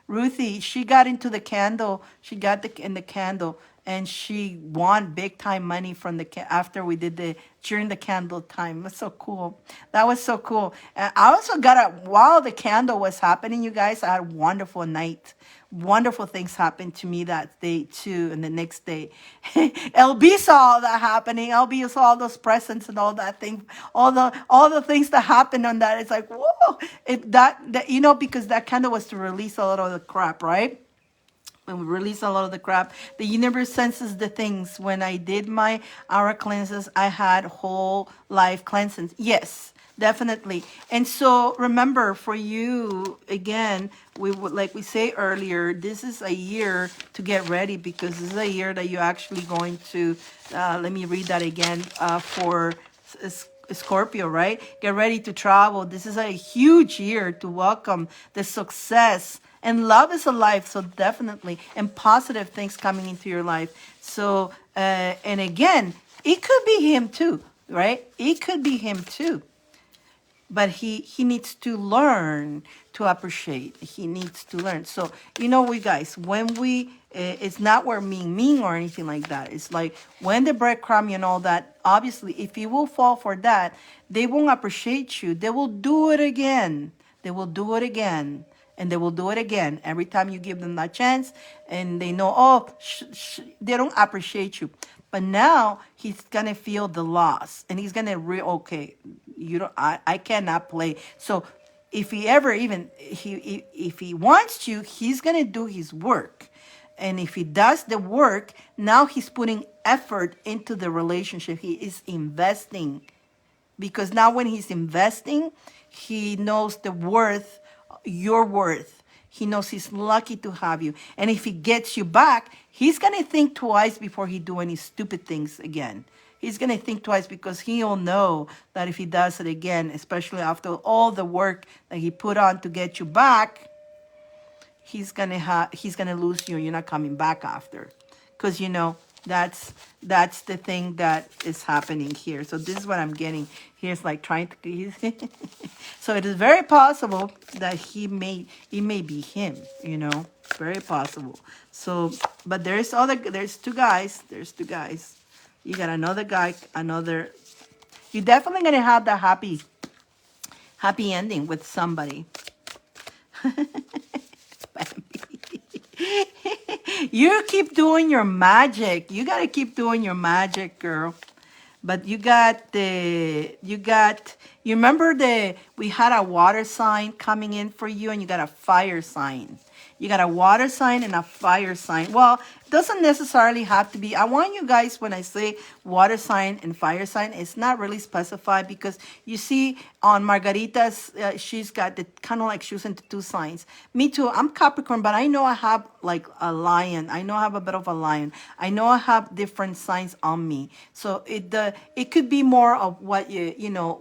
Ruthie, she got into the candle. She got in the candle, and she won big time money from after we did during the candle time. That's so cool. That was so cool. And I also while the candle was happening, you guys, I had a wonderful night. Wonderful things happened to me that day too, and the next day, LB saw all that happening. LB saw all those presents and all that thing, all the things that happened on that. It's like, whoa! Because that candle was to release a lot of the crap, right? When we release a lot of the crap, the universe senses the things. When I did my aura cleanses, I had whole life cleansings. Yes, definitely. And so remember, for you, again, like we say earlier, this is a year to get ready, because this is a year that you're actually going to, let me read that again, for Scorpio, right? Get ready to travel. This is a huge year to welcome the success And love is alive, so definitely, and positive things coming into your life. So, and again, it could be him too, right? It could be him too, but he needs to learn to appreciate. He needs to learn. So we guys, when we it's not we're mean or anything like that. It's like when the breadcrumb and all that, obviously if you will fall for that, they won't appreciate you. They will do it again. They will do it again, and they will do it again every time you give them that chance. And they know, oh, they don't appreciate you. But now he's gonna feel the loss, and he's gonna okay, you don't. I cannot play. So if he ever even if he wants you, he's gonna do his work, and if he does the work, now he's putting effort into the relationship. He is investing, because now when he's investing, he knows the worth, your worth. He knows he's lucky to have you. And if he gets you back, he's going to think twice before he do any stupid things again. He's going to think twice, because he'll know that if he does it again, especially after all the work that he put on to get you back, he's gonna lose you, and you're not coming back after, because that's the thing that is happening here. So this is what I'm getting here. It's like trying to so it is very possible that it may be him, very possible. So, but there's two guys. You got another guy, you're definitely gonna have the happy ending with somebody. You keep doing your magic. You got to keep doing your magic, girl. But you remember we had a water sign coming in for you, and you got a fire sign. You got a water sign and a fire sign. Well, it doesn't necessarily have to be. I want you guys, when I say water sign and fire sign, it's not really specified, because you see on Margarita's, she's got the kind of like she was into two signs. Me too. I'm Capricorn, but I know I have like a lion. I know I have a bit of a lion. I know I have different signs on me. So it could be more of what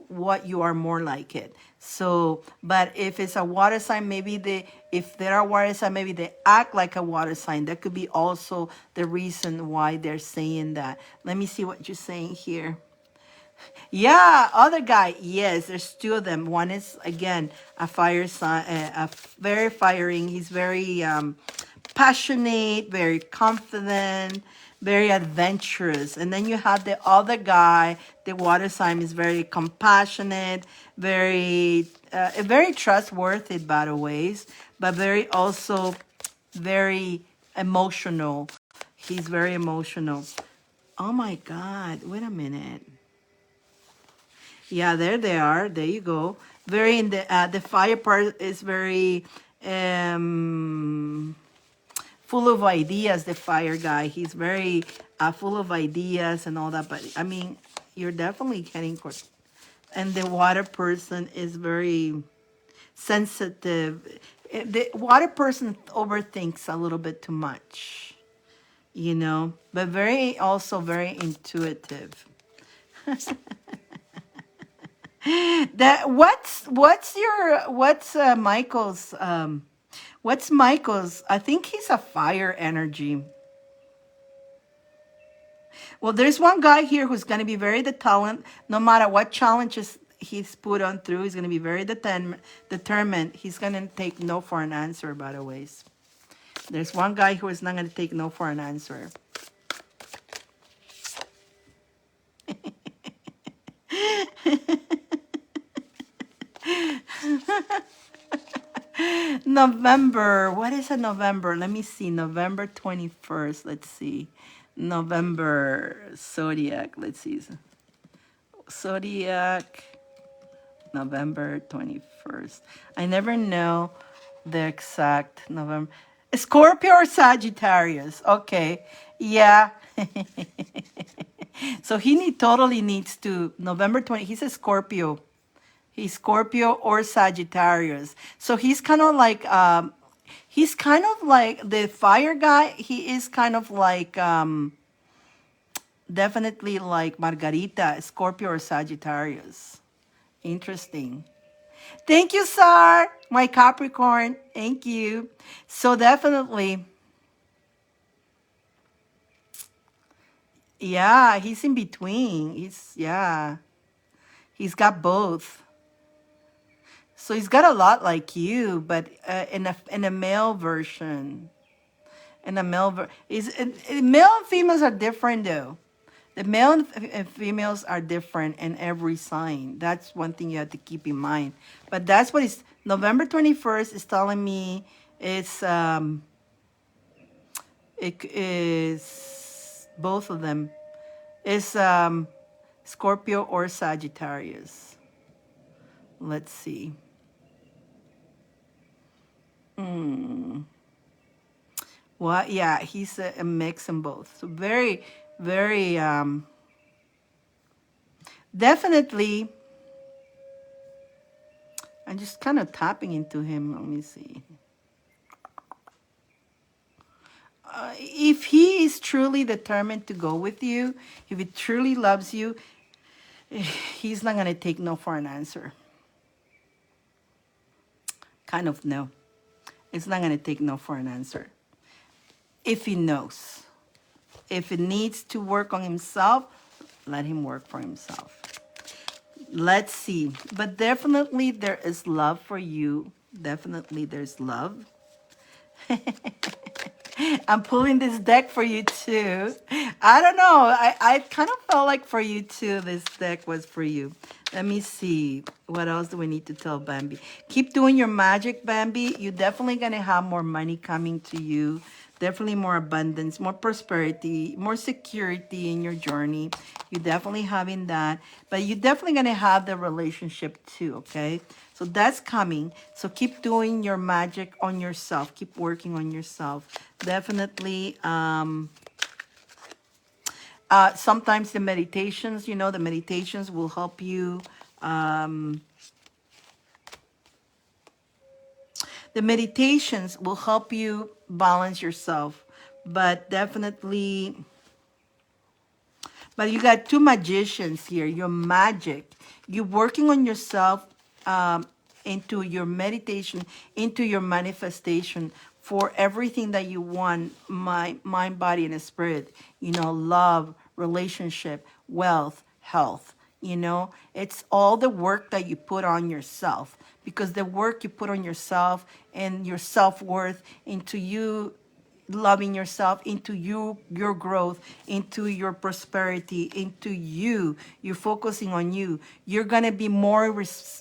what you are more like it. So, but if it's a water sign, if there are water signs, maybe they act like a water sign. That could be also the reason why they're saying that. Let me see what you're saying here. Yeah, other guy. Yes, there's two of them. One is, again, a fire sign, very firing. He's very passionate, very confident, very adventurous. And then you have the other guy, the water sign, is very compassionate, very trustworthy, by the ways, but very emotional. He's very emotional. Oh my God! Wait a minute. Yeah, there they are. There you go. Very in the fire part is very full of ideas. The fire guy, he's very full of ideas and all that. But I mean, you're definitely getting caught. And the water person is very sensitive. The water person overthinks a little bit too much, but also very intuitive. That what's Michael's? I think he's a fire energy. Well, there's one guy here who's going to be very determined. No matter what challenges he's put on through, he's going to be very determined. He's going to take no for an answer, by the ways. There's one guy who is not going to take no for an answer. November. What is a November? Let me see. November 21st. Let's see. November zodiac. Let's see. Zodiac. November 21st. I never know the exact November. Scorpio or Sagittarius? Okay. Yeah. So totally needs to November 20. He's a Scorpio. He's Scorpio or Sagittarius. So he's kind of like the fire guy. He is kind of like definitely like Margarita, Scorpio or Sagittarius. Interesting. Thank you, Sar, my Capricorn. Thank you. So definitely, yeah, he's in between. He's got both. So he's got a lot like you, but in a male version. In a male male and females are different though. The male and females are different in every sign. That's one thing you have to keep in mind. But that's what is November 21st is telling me. It's it is both of them. It's Scorpio or Sagittarius. Let's see. Well, yeah, he's a mix in both. So very, very definitely. I'm just kind of tapping into him. Let me see. If he is truly determined to go with you, if he truly loves you, he's not gonna take no for an answer. Kind of no. It's not gonna take no for an answer. If he knows. If he needs to work on himself, let him work for himself. Let's see. But definitely there is love for you. Definitely there's love. I'm pulling this deck for you too. I don't know. I kind of felt like for you too, this deck was for you. Let me see. What else do we need to tell Bambi? Keep doing your magic, Bambi. You're definitely going to have more money coming to you. Definitely more abundance, more prosperity, more security in your journey. You're definitely having that. But you're definitely going to have the relationship too, okay? So that's coming. So keep doing your magic on yourself. Keep working on yourself. Definitely. Sometimes the meditations, the meditations will help you. The meditations will help you balance yourself. But definitely, but you got two magicians here. Your magic. You're working on yourself into your meditation, into your manifestation for everything that you want, mind, body, and spirit. Love, relationship, wealth, health. It's all the work that you put on yourself, because the work you put on yourself and your self-worth into you loving yourself, into your growth, into your prosperity, into you're focusing on you, you're going to be more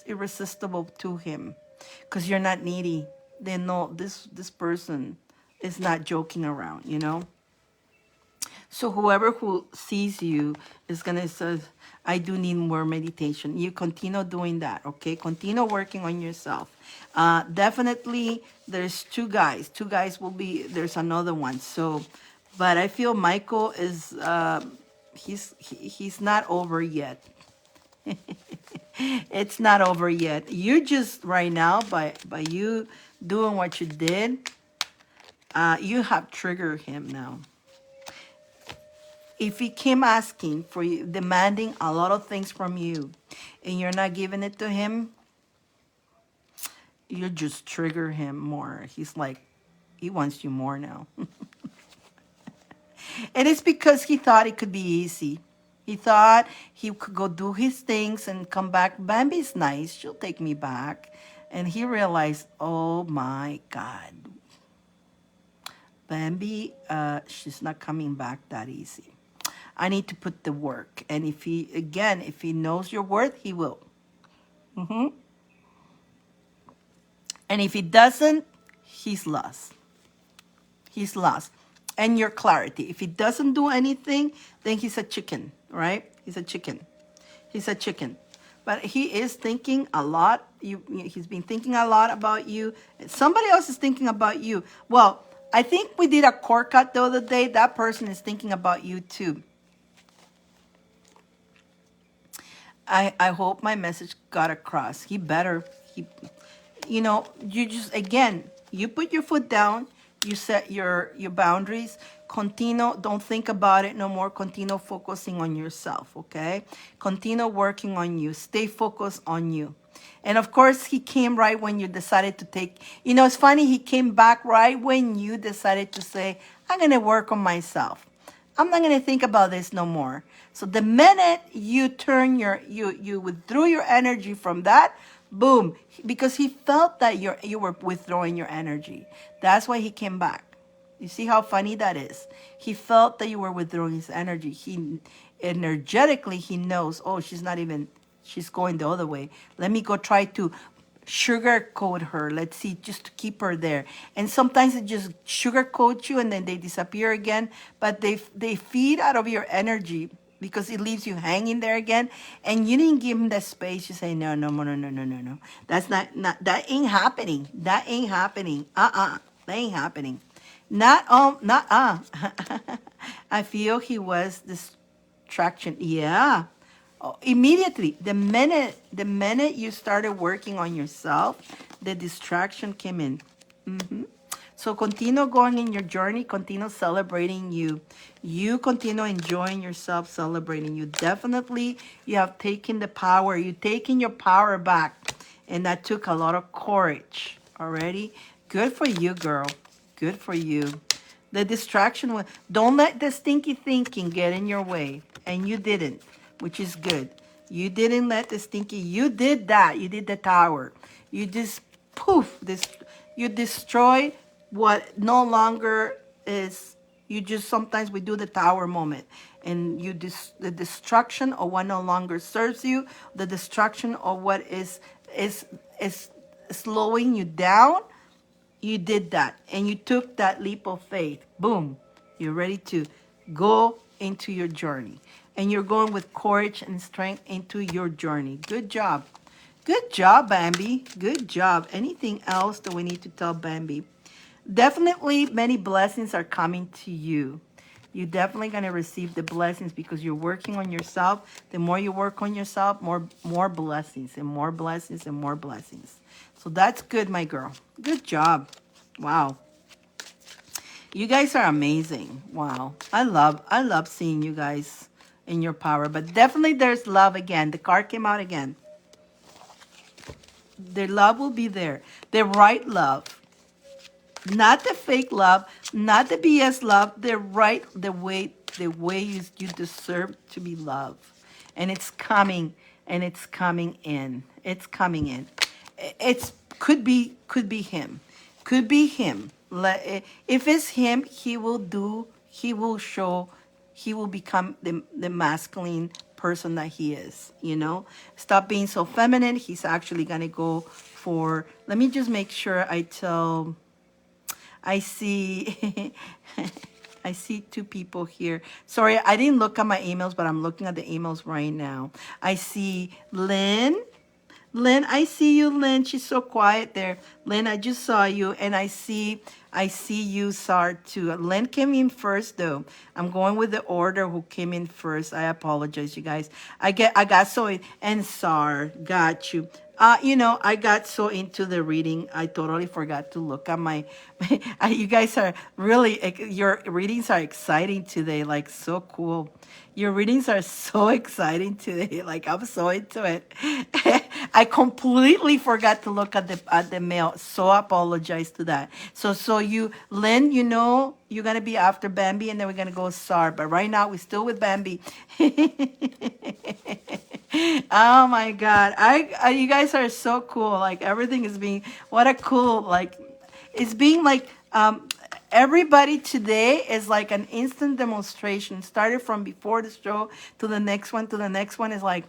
irresistible to him, because you're not needy. They know this person is not joking around. So whoever who sees you is going to say, I do need more meditation. You continue doing that, okay? Continue working on yourself. Definitely, there's two guys. Two guys will be, there's another one. So, but I feel Michael is, he's not over yet. It's not over yet. You just right now, by you doing what you did, you have triggered him now. If he came asking for you, demanding a lot of things from you, and you're not giving it to him, you just trigger him more. He's like, he wants you more now. And it's because he thought it could be easy. He thought he could go do his things and come back. Bambi's nice. She'll take me back. And he realized, oh my God. Bambi, she's not coming back that easy. I need to put the work. And if he knows your worth, he will. And if he doesn't, he's lost. He's lost. And your clarity. If he doesn't do anything, then he's a chicken, right? He's a chicken. He's a chicken. But he is thinking a lot. He's been thinking a lot about you. Somebody else is thinking about you. Well, I think we did a cord cut the other day. That person is thinking about you too. I hope my message got across. He better. You just, again, you put your foot down. You set your boundaries. Continue, don't think about it no more. Continue focusing on yourself, okay? Continue working on you. Stay focused on you. And of course, he came right when you decided to take, you know, it's funny, he came back right when you decided to say, I'm going to work on myself. I'm not going to think about this no more. So the minute you turn you withdrew your energy from that, boom, because he felt that you were withdrawing your energy. That's why he came back. You see how funny that is? He felt that you were withdrawing his energy. He energetically, he knows, oh, she's going the other way. Let me go try to sugarcoat her. Let's see, just to keep her there. And sometimes it just sugarcoat you and then they disappear again. But they feed out of your energy because it leaves you hanging there again. And you didn't give him that space. You say, no, no, no, no, no, no, no, no. That's not that ain't happening. That ain't happening. That ain't happening. Not I feel he was distraction. Yeah. Oh, immediately, the minute you started working on yourself, the distraction came in. So continue going in your journey, continue celebrating you. You continue enjoying yourself, celebrating you. Definitely, you have taken the power. You've taken your power back. And that took a lot of courage already. Good for you, girl. Good for you. The distraction was, don't let the stinky thinking get in your way. And you didn't, which is good. You didn't let the stinky, you did that. You did the tower. You just, poof, you destroyed what no longer is. You just, sometimes we do the tower moment. And the destruction of what no longer serves you, the destruction of what is slowing you down, you did that and you took that leap of faith. Boom. You're ready to go into your journey. And you're going with courage and strength into your journey. Good job. Good job, Bambi. Good job. Anything else that we need to tell Bambi? Definitely many blessings are coming to you. You're definitely going to receive the blessings because you're working on yourself. The more you work on yourself, more blessings and more blessings and more blessings. So that's good, my girl. Good job. Wow. You guys are amazing. Wow. I love seeing you guys in your power. But definitely there's love again. The card came out again. The love will be there. The right love. Not the fake love, not the BS love, the way you deserve to be loved. And it's coming, and it's coming in. It's coming in. It's could be him. Could be him. If it's him, he will show, he will become the masculine person that he is, you know. Stop being so feminine. He's actually gonna go for, let me just make sure I see I see two people here. Sorry, I didn't look at my emails, but I'm looking at the emails right now. I see Lynn. Lynn, I see you, Lynn. She's so quiet there. Lynn, I just saw you, and I see you, Sar, too. Lynn came in first, though. I'm going with the order who came in first. I apologize, you guys. I got so, and Sar, got you. You know, I got so into the reading, I totally forgot to look at you guys are really, your readings are exciting today, like so cool. Your readings are so exciting today, like I'm so into it. I completely forgot to look at the mail, so I apologize to that. So you, Lynn, you know, you're going to be after Bambi, and then we're going to go Sar, but right now we're still with Bambi. Oh my God. You guys are so cool. Like everything is being, what a cool, like, it's being like, everybody today is like an instant demonstration. Started from before the show to the next one, is like,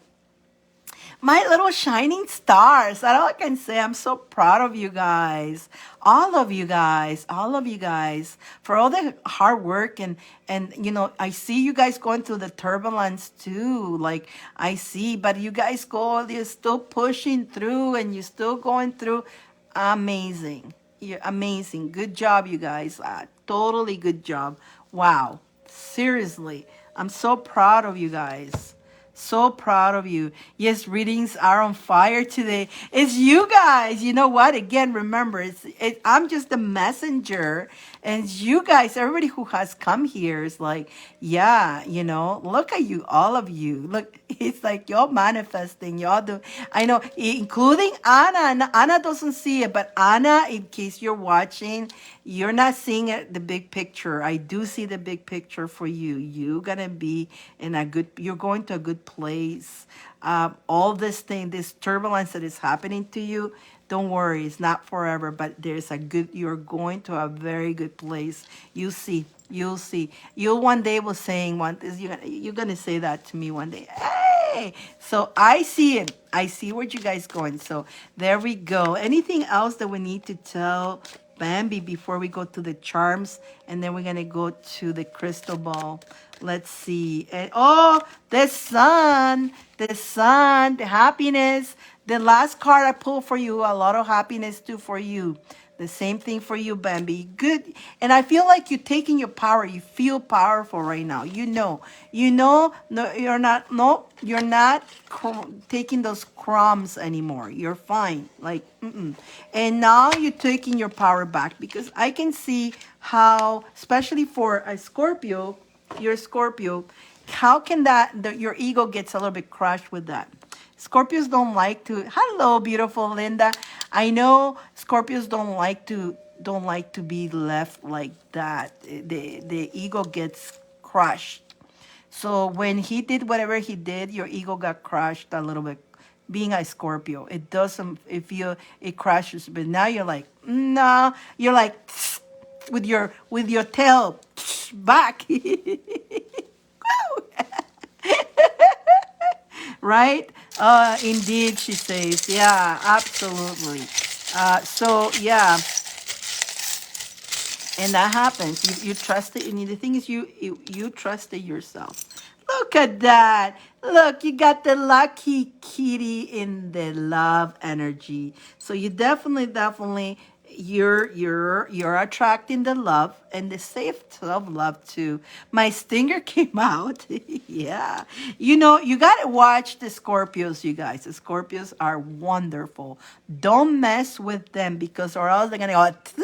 my little shining stars. That's all I can say. I'm so proud of you guys. All of you guys, for all the hard work and you know, I see you guys going through the turbulence too. Like I see, but you guys you're still pushing through and you're still going through. Amazing. You're amazing. Good job, you guys. Totally good job. Wow. Seriously. I'm so proud of you guys. So proud of you. Yes, readings are on fire today. It's you guys. You know what? Again, remember, I'm just the messenger. And you guys, everybody who has come here is like, yeah, look at you, all of you. Look, it's like y'all manifesting. Y'all do. I know, including Anna. And Anna doesn't see it, but Anna, in case you're watching, you're not seeing it, the big picture. I do see the big picture for you. You're gonna be you're going to a good place. All this thing, this turbulence that is happening to you, don't worry, it's not forever, but you're going to a very good place. You'll see. You'll one day will saying one is you're gonna say that to me one day. Hey, so I see it. I see where you guys going. So there we go. Anything else that we need to tell Bambi before we go to the charms, and then we're gonna go to the crystal ball. Let's see. And the sun, the happiness. The last card I pulled for you, a lot of happiness too for you. The same thing for you, Bambi. Good. And I feel like you're taking your power. You feel powerful right now. No, you're not. No, you're not taking those crumbs anymore. You're fine. Like, and now you're taking your power back, because I can see how, especially for a Scorpio, you're a Scorpio, how can your ego gets a little bit crushed with that. Scorpios don't like to. Hello, beautiful Linda. I know Scorpios don't like to be left like that. The ego gets crushed. So when he did whatever he did, your ego got crushed a little bit. Being a Scorpio, it doesn't. It crashes, but now you're like, no. You're like with your tail back. Right? Indeed, she says. Yeah, absolutely. So, yeah, and that happens. You trust it. And the thing is, you trusted yourself. Look at that. Look, you got the lucky kitty in the love energy. So you definitely, you're attracting the love and the safe self-love too. My stinger came out. Yeah. You got to watch the Scorpios, you guys. The Scorpios are wonderful. Don't mess with them, because or else they're going to go,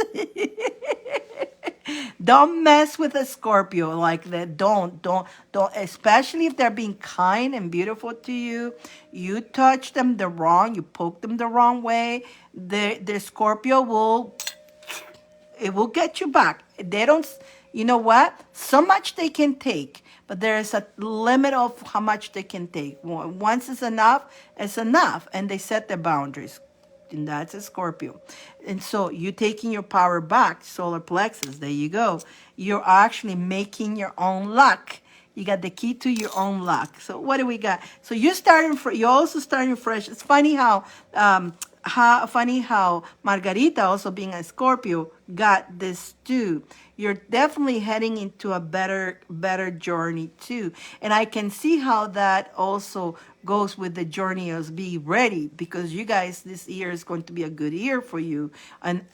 don't mess with a Scorpio like that. Don't, especially if they're being kind and beautiful to you. You touch them you poke them the wrong way. The Scorpio will get you back. They don't, you know what? So much they can take, but there is a limit of how much they can take. Once it's enough, and they set their boundaries. And that's a Scorpio. And so you're taking your power back, solar plexus. There you go. You're actually making your own luck. You got the key to your own luck. So what do we got? So you're also starting fresh. It's funny how Margarita, also being a Scorpio, got this too. You're definitely heading into a better journey too. And I can see how that also goes with the journey of be ready, because you guys, this year is going to be a good year for you. And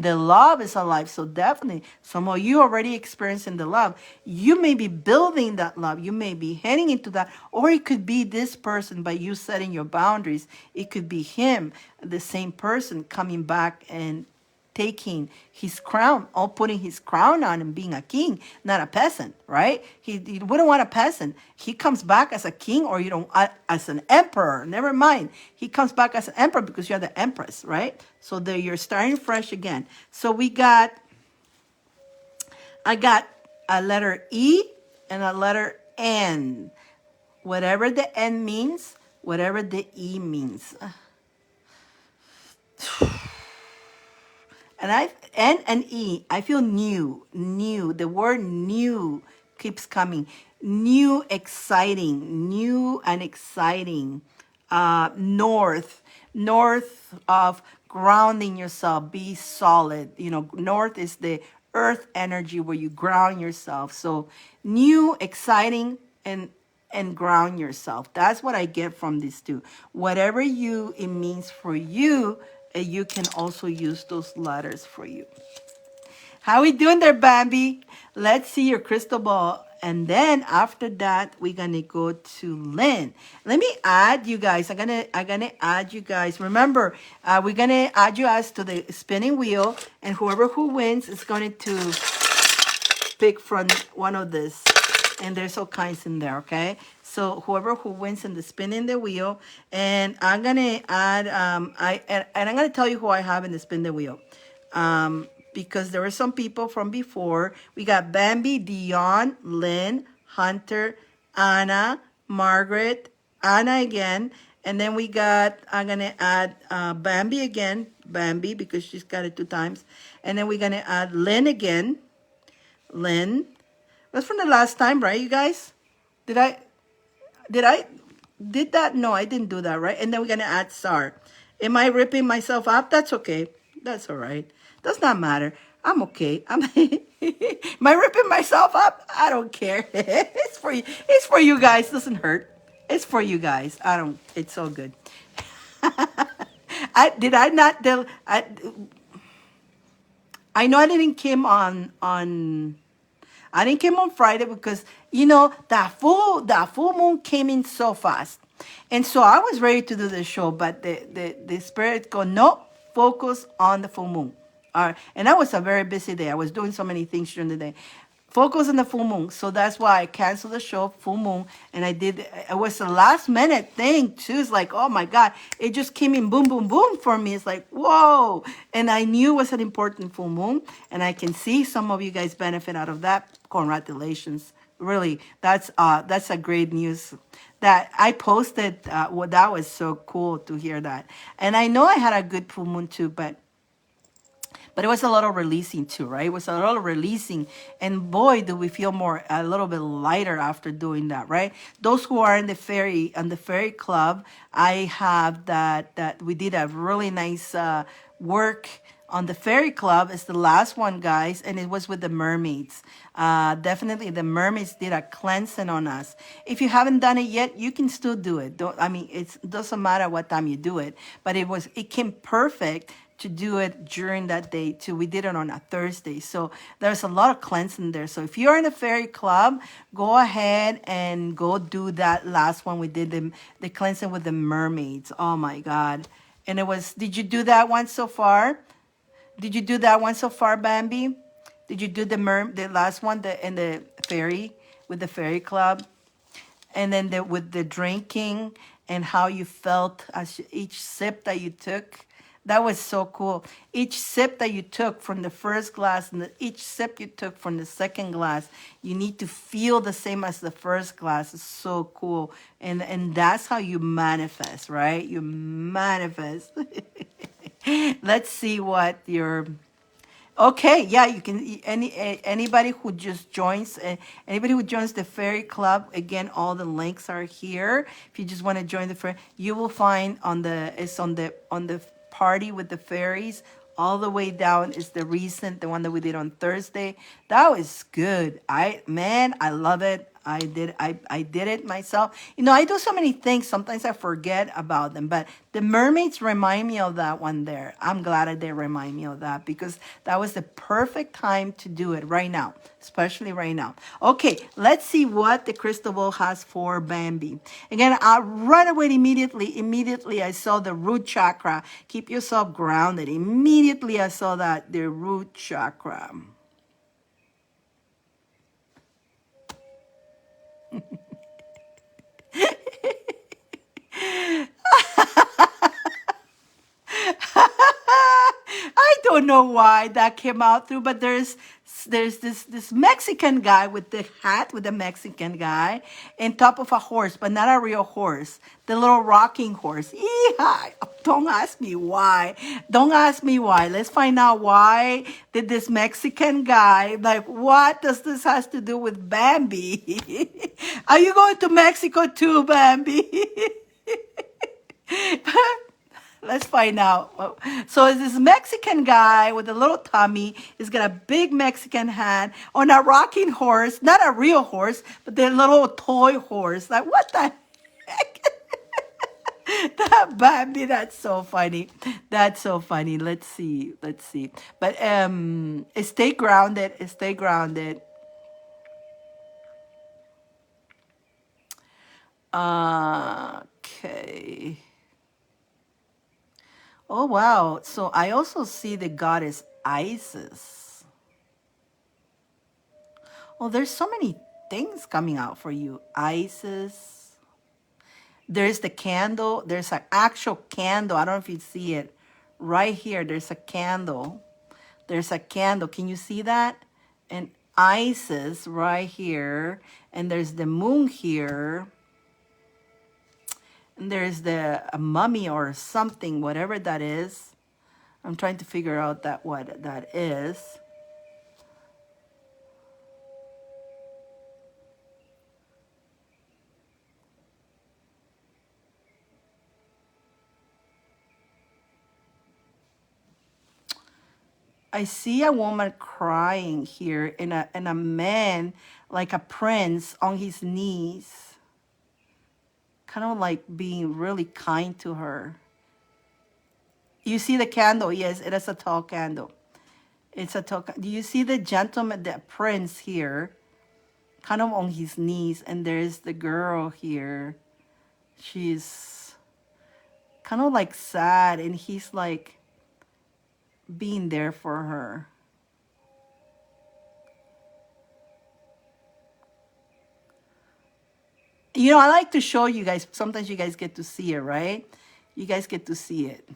the love is alive. So definitely, some of you already experiencing the love. You may be building that love. You may be heading into that. Or it could be this person, by you setting your boundaries. It could be him, the same person, coming back and taking his crown, or putting his crown on and being a king, not a peasant, right? He wouldn't want a peasant. He comes back as a king, or as an emperor. Never mind. He comes back as an emperor because you're the empress, right? So there, you're starting fresh again. So I got a letter E and a letter N. Whatever the N means, whatever the E means. And N and E, I feel new. The word new keeps coming. New, exciting, new and exciting. North of grounding yourself, be solid. North is the earth energy where you ground yourself. So new, exciting, and ground yourself. That's what I get from these two. Whatever it means for you, you can also use those letters for you. How we doing there, Bambi? Let's see your crystal ball And then after that, we're gonna go to Lynn. Let me add you guys. I'm gonna add you guys. Remember, we're gonna add you guys to the spinning wheel, and whoever who wins is going to pick from one of this. And there's all kinds in there, okay? So whoever who wins in the spinning the wheel, and I'm gonna add and I'm gonna tell you who I have in the spin the wheel. Because there were some people from before. We got Bambi, Dion, Lynn, Hunter, Anna, Margaret, Anna again, and then we got, I'm gonna add Bambi again, Bambi, because she's got it 2 times, and then we're gonna add Lynn again, Lynn. That's from the last time, right, you guys? Did I did I did that? No, I didn't do that, right? And then we're gonna add Sar. Am I ripping myself up? That's okay. That's all right. Does not matter. I'm okay. Am I ripping myself up? I don't care. It's for you. It's for you guys. Doesn't hurt. It's for you guys. I don't. It's all good. I did. I not. I know I didn't came on. I didn't come on Friday because that full moon came in so fast, and so I was ready to do the show, but the spirit go no, focus on the full moon. All right, and that was a very busy day. I was doing so many things during the day. Focus on the full moon, so that's why I canceled the show full moon, and I did. It was a last minute thing too. It's like, oh my god, it just came in boom, boom, boom for me. It's like whoa, and I knew it was an important full moon, and I can see some of you guys benefit out of that. Congratulations, really, that's a great news that I posted. Well, that was so cool to hear that, and I know I had a good full moon too, but it was a lot of releasing too, right? It was a lot of releasing, and boy, do we feel a little bit lighter after doing that, right? Those who are in the fairy club, I have that we did a really nice work on the fairy club. It's the last one, guys, and it was with the mermaids. Definitely, the mermaids did a cleansing on us. If you haven't done it yet, you can still do it. It doesn't matter what time you do it, but it came perfect to do it during that day too. We did it on a Thursday, so there's a lot of cleansing there. So if you're in a fairy club, go ahead and go do that last one. We did the cleansing with the mermaids. Oh my god. And it was, did you do that one so far? Did you do that one so far, Bambi? Did you do the last one, in the fairy, with the fairy club? And then with the drinking and how you felt as each sip that you took? That was so cool. Each sip that you took from the first glass and each sip you took from the second glass, you need to feel the same as the first glass. It's so cool. And that's how you manifest, right? You manifest. Let's see what your... Okay, yeah, you can, anybody who just joins, anybody who joins the fairy club, again, all the links are here. If you just want to join the fairy, you will find it's on the party with the fairies. All the way down is the one that we did on Thursday. That was good. I love it. I did it myself. I do so many things. Sometimes I forget about them, but the mermaids remind me of that one there. I'm glad that they remind me of that because that was the perfect time to do it right now, especially right now. Okay, let's see what the crystal ball has for Bambi. Again, right away, immediately I saw the root chakra. Keep yourself grounded. Immediately I saw the root chakra. I don't know why that came out through, but there's this Mexican guy with the hat, with the Mexican guy, on top of a horse, but not a real horse, the little rocking horse. Yeehaw! Don't ask me why. Don't ask me why. Let's find out why did this Mexican guy, like, what does this has to do with Bambi? Are you going to Mexico too, Bambi? Let's find out. So it's this Mexican guy with a little tummy. He's got a big Mexican hat on a rocking horse, not a real horse, but the little toy horse. Like, what the heck? That Bambi, that's so funny. That's so funny. Let's see. But stay grounded. Stay grounded. Okay. Oh, wow. So I also see the goddess Isis. Oh, there's so many things coming out for you. Isis. There's the candle. There's an actual candle. I don't know if you see it. Right here, there's a candle. There's a candle. Can you see that? And Isis right here. And there's the moon here. And there's the a mummy or something, whatever that is. I'm trying to figure out that what that is. I see a woman crying here and a man like a prince on his knees, kind of like being really kind to her. You see the candle? Yes, it is a tall candle. It's a tall. Do you see the gentleman, the prince here, kind of on his knees, and there's the girl here. She's kind of like sad, and he's like being there for her. You know, I like to show you guys. Sometimes you guys get to see it, right? You guys get to see it.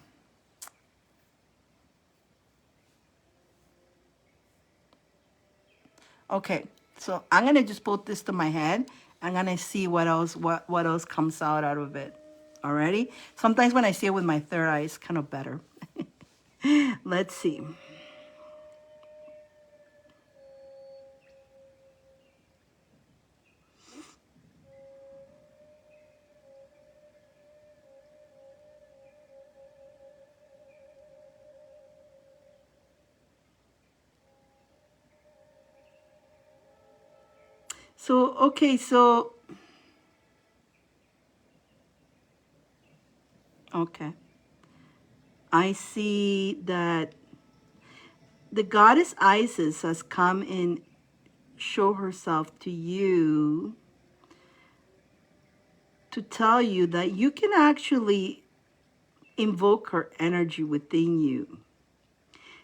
Okay, so I'm gonna just put this to my head. I'm gonna see what else comes out of it. Alrighty. Sometimes when I see it with my third eye, it's kind of better. Let's see. So okay, so okay, I see that the goddess Isis has come and show herself to you to tell you that you can actually invoke her energy within you.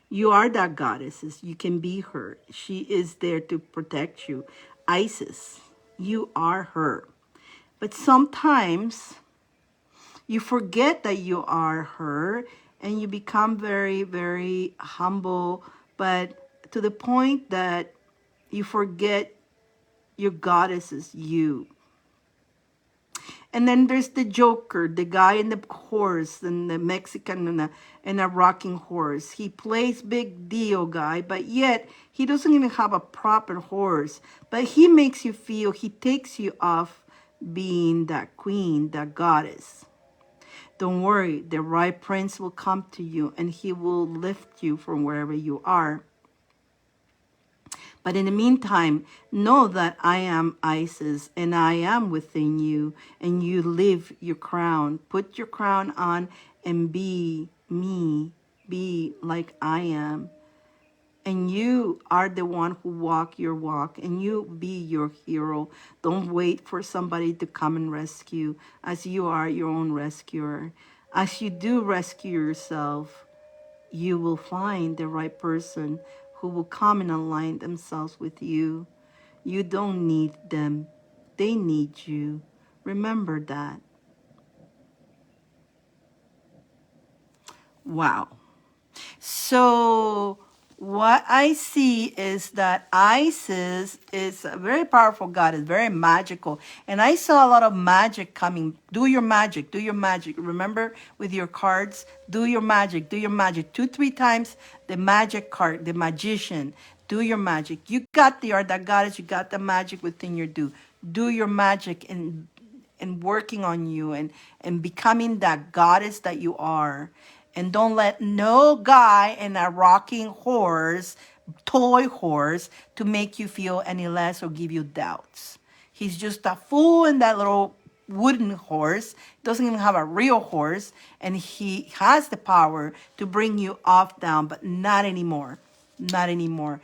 You are that goddess. You can be her. She is there to protect you. Isis, you are her. But sometimes you forget that you are her and you become very, very humble, but to the point that you forget your goddess is you. And then there's the Joker, the guy in the horse, and the Mexican and a rocking horse. He plays big deal guy, but yet he doesn't even have a proper horse. But he makes you feel, he takes you off being that queen, that goddess. Don't worry, the right prince will come to you and he will lift you from wherever you are. But in the meantime, know that I am Isis and I am within you, and you live your crown. Put your crown on and be me, be like I am. And you are the one who walk your walk, and you be your hero. Don't wait for somebody to come and rescue, as you are your own rescuer. As you do rescue yourself, you will find the right person who will come and align themselves with you. You don't need them, they need you. Remember that. Wow. So what I see is that Isis is a very powerful goddess, very magical. And I saw a lot of magic coming. Do your magic, do your magic. Remember with your cards, do your magic, do your magic. 2, 3 times the magic card, the magician. Do your magic. You got the art, that goddess, you got the magic within your do. Do your magic and working on you and becoming that goddess that you are. And don't let no guy in a rocking horse, toy horse, to make you feel any less or give you doubts. He's just a fool in that little wooden horse. Doesn't even have a real horse. And he has the power to bring you off down, but not anymore. Not anymore.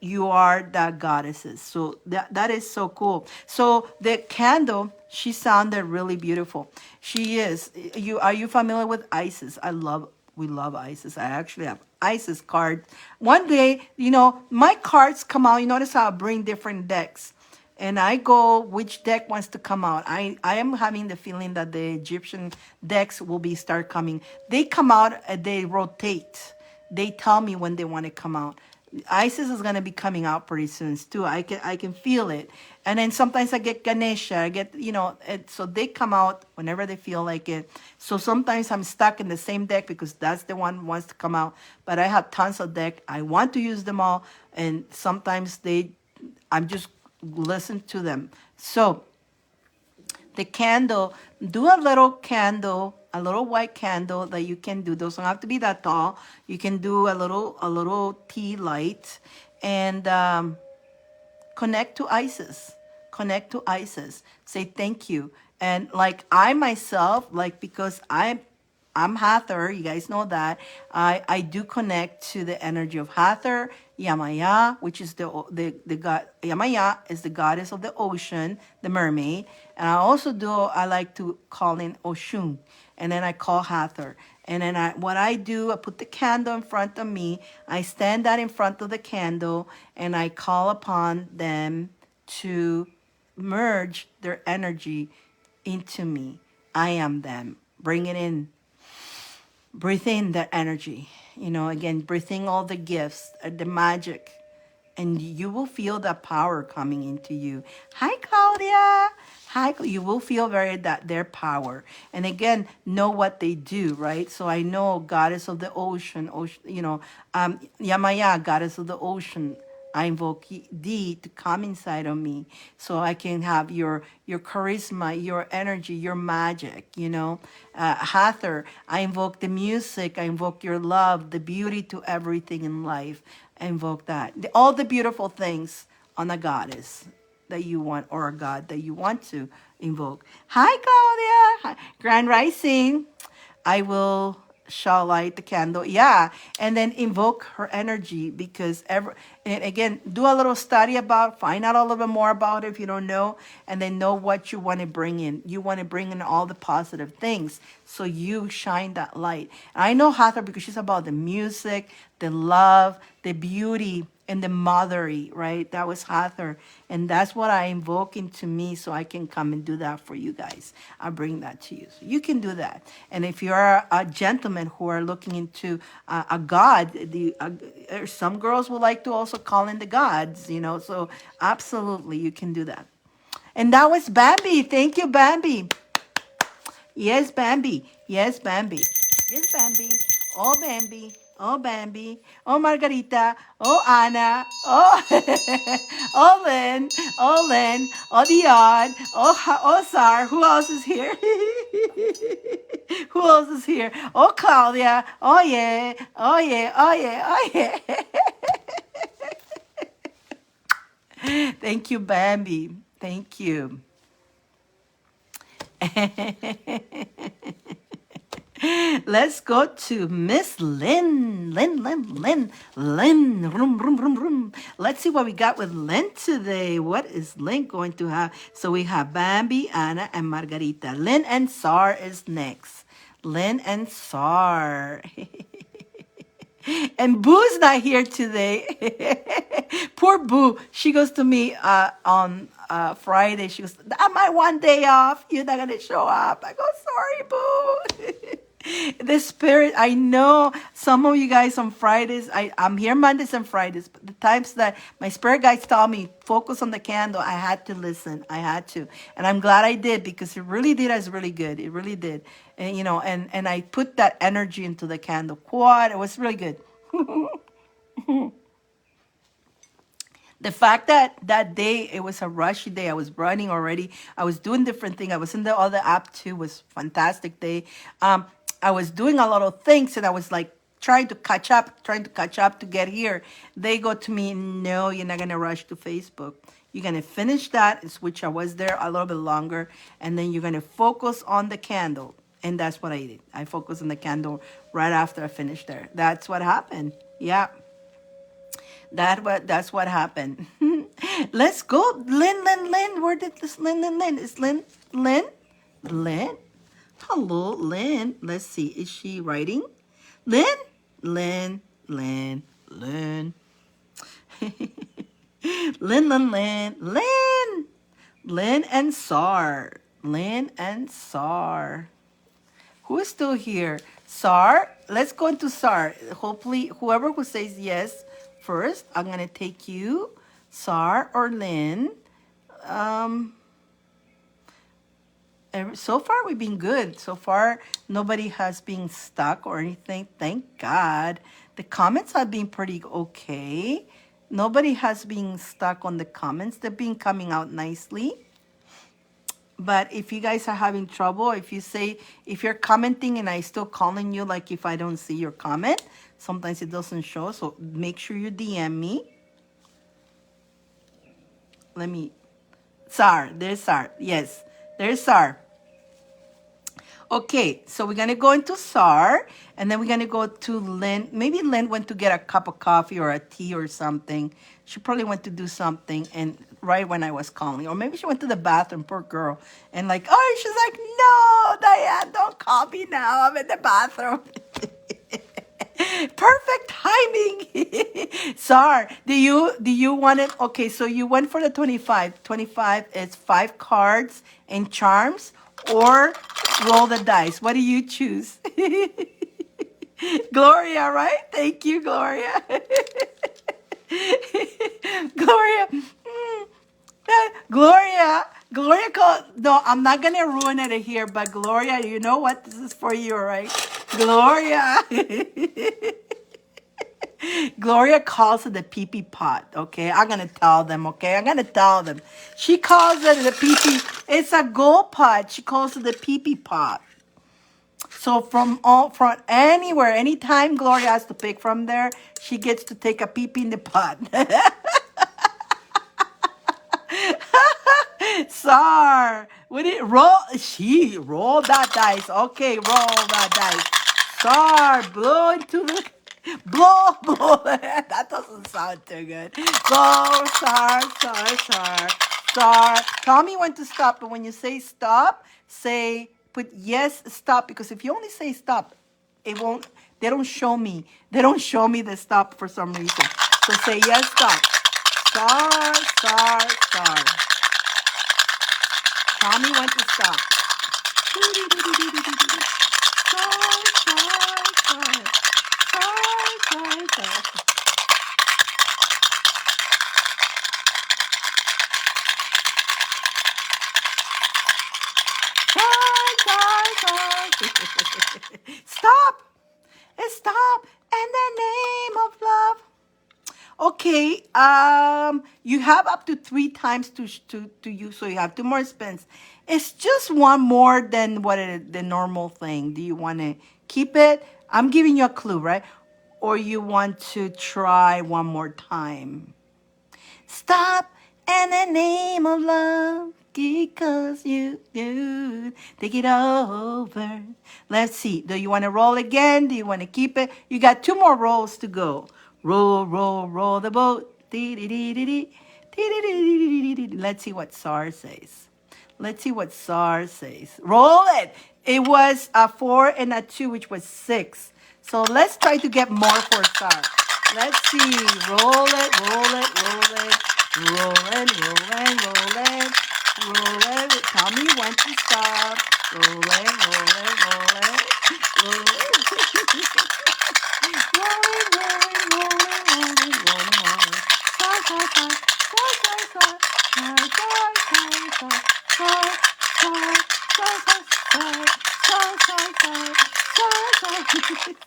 you are the goddesses. So that is so cool. So the candle, she sounded really beautiful. She is. Are you familiar with Isis? We love Isis. I actually have Isis card. One day, my cards come out. You notice how I bring different decks. And I go, which deck wants to come out? I am having the feeling that the Egyptian decks will be start coming. They come out, they rotate. They tell me when they want to come out. Isis is gonna be coming out pretty soon too. I can feel it. And then sometimes I get Ganesha. I get so they come out whenever they feel like it. So sometimes I'm stuck in the same deck because that's the one who wants to come out. But I have tons of deck. I want to use them all, and sometimes I'm just listen to them. So the candle, do a little candle, a little white candle that you can do. Those don't have to be that tall. You can do a little tea light, and connect to Isis. Connect to Isis. Say thank you. And like I myself, like because I'm Hathor, you guys know that. I do connect to the energy of Hathor, Yamaya, which is the god. Yamaya is the goddess of the ocean, the mermaid. And I like to call in Oshun. And then I call Hathor. And then what I do, I put the candle in front of me. I stand that in front of the candle, and I call upon them to merge their energy into me. I am them. Bring it in. Breathe in that energy. Again, breathe in all the gifts, the magic, and you will feel that power coming into you. Hi, Claudia. Hi, you will feel that their power. And again, know what they do, right? So I know goddess of the ocean, Yamaya, goddess of the ocean. I invoke thee to come inside of me so I can have your charisma, your energy, your magic, Hathor, I invoke the music, I invoke your love, the beauty to everything in life. I invoke that. All the beautiful things on a goddess that you want, or a god that you want to invoke. Hi, Claudia. Hi. Grand Rising. I will shall light the candle. Yeah. And then invoke her energy, because and again, do a little study find out a little bit more about it if you don't know, and then know what you want to bring in. You want to bring in all the positive things. So you shine that light. And I know Hathor because she's about the music, the love, the beauty, and the mothery, right? That was Hathor. And that's what I invoke into me, so I can come and do that for you guys. I bring that to you. So you can do that. And if you're a gentleman who are looking into a god, some girls would like to also call in the gods, so absolutely you can do that. And that was Bambi. Thank you, Bambi. Yes, Bambi. Yes, Bambi. Yes, Bambi. Oh, Bambi. Oh, Bambi. Oh, Margarita. Oh, Anna. Oh, oh, Lynn. Oh, Lynn. Oh, Dion. Oh, Sar. Who else is here? Who else is here? Oh, Claudia. Oh, yeah. Oh, yeah. Oh, yeah. Oh, yeah. Thank you, Bambi. Thank you. Let's go to Miss Lynn. Lynn. Vroom, vroom, vroom, vroom. Let's see what we got with Lynn today. What is Lynn going to have? So we have Bambi, Anna, and Margarita. Lynn and Sar is next. Lynn and Sar. And Boo's not here today. Poor Boo. She goes to me on Friday. She goes, "I'm my one day off. You're not going to show up." I go, "Sorry, Boo." The spirit, I know some of you guys on Fridays, I'm here Mondays and Fridays, but the times that my spirit guides tell me, focus on the candle, I had to listen. I had to. And I'm glad I did, because it really did us really good. It really did. And, and I put that energy into the candle. It was really good. The fact that day, it was a rushy day. I was running already. I was doing different things. I was in the other app too. It was a fantastic day. I was doing a lot of things, and I was like trying to catch up to get here. They go to me, "No, you're not going to rush to Facebook. You're going to finish that," which I was there a little bit longer, and then you're going to focus on the candle. And that's what I did. I focused on the candle right after I finished there. That's what happened. Yeah. That's what happened. Let's go. Lynn. Where did this Lynn? Is Lynn? Hello, Lynn. Let's see. Is she writing? Lynn? Lynn. Lynn and Sar. Lynn and Sar. Who is still here? Sar? Let's go into Sar. Hopefully, whoever who says yes first, I'm going to take you. Sar or Lynn. So far, we've been good. So far, nobody has been stuck or anything. Thank God. The comments have been pretty okay. Nobody has been stuck on the comments. They've been coming out nicely. But if you guys are having trouble, if you're commenting and I still calling you, like if I don't see your comment, sometimes it doesn't show. So make sure you DM me. Sar, there's Sar. Yes, there's Sar. Okay, so we're going to go into Sar, and then we're going to go to Lynn. Maybe Lynn went to get a cup of coffee or a tea or something. She probably went to do something, and right when I was calling. Or maybe she went to the bathroom, poor girl. And like, oh, she's like, no, Diane, don't call me now. I'm in the bathroom. Perfect timing. Sar, do you want it? Okay, so you went for the 25. 25 is 5 cards and charms, or roll the dice. What do you choose? Gloria, right? Thank you, Gloria. Gloria. Gloria called. No, I'm not going to ruin it here, but Gloria, you know what? This is for you, right? Gloria. Gloria calls it the pee-pee pot, okay? I'm going to tell them, okay? I'm going to tell them. She calls it the pee-pee. It's a gold pot. She calls it the pee-pee pot. So from anywhere, anytime Gloria has to pick from there, she gets to take a pee-pee in the pot. Sar, roll that dice. Okay, roll that dice. Sar, blow. That doesn't sound too good. Go, Sar. Tell me when to stop, but when you say stop, put yes, stop, because if you only say stop, they don't show me the stop for some reason. So say yes, stop. Sar. Tell me when to stop. Stop in the name of love. Okay, you have up to 3 times to use, so you have 2 more spins. It's just one more than the normal thing. Do you want to keep it? I'm giving you a clue, right? Or you want to try one more time? Stop in the name of love, because you do. Take it over. Let's see. Do you want to roll again? Do you want to keep it? You got 2 more rolls to go. Roll the boat. Let's see what Sar says. Roll it. It was a 4 and a 2, which was 6. So let's try to get more for Sar. Let's see. Roll it. Tell me when to stop. Roll it.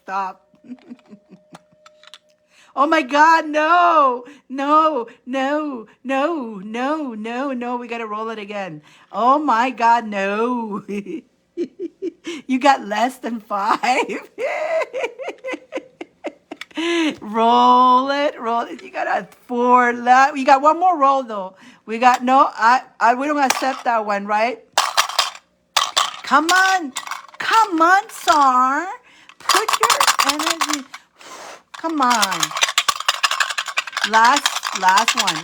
Stop. Oh my God, no. We got to roll it again. Oh my God, no. You got less than 5. Roll it. You got a 4 left. You got one more roll though. We don't accept that one, right? Come on, Sar. Put your energy. Come on. Last one.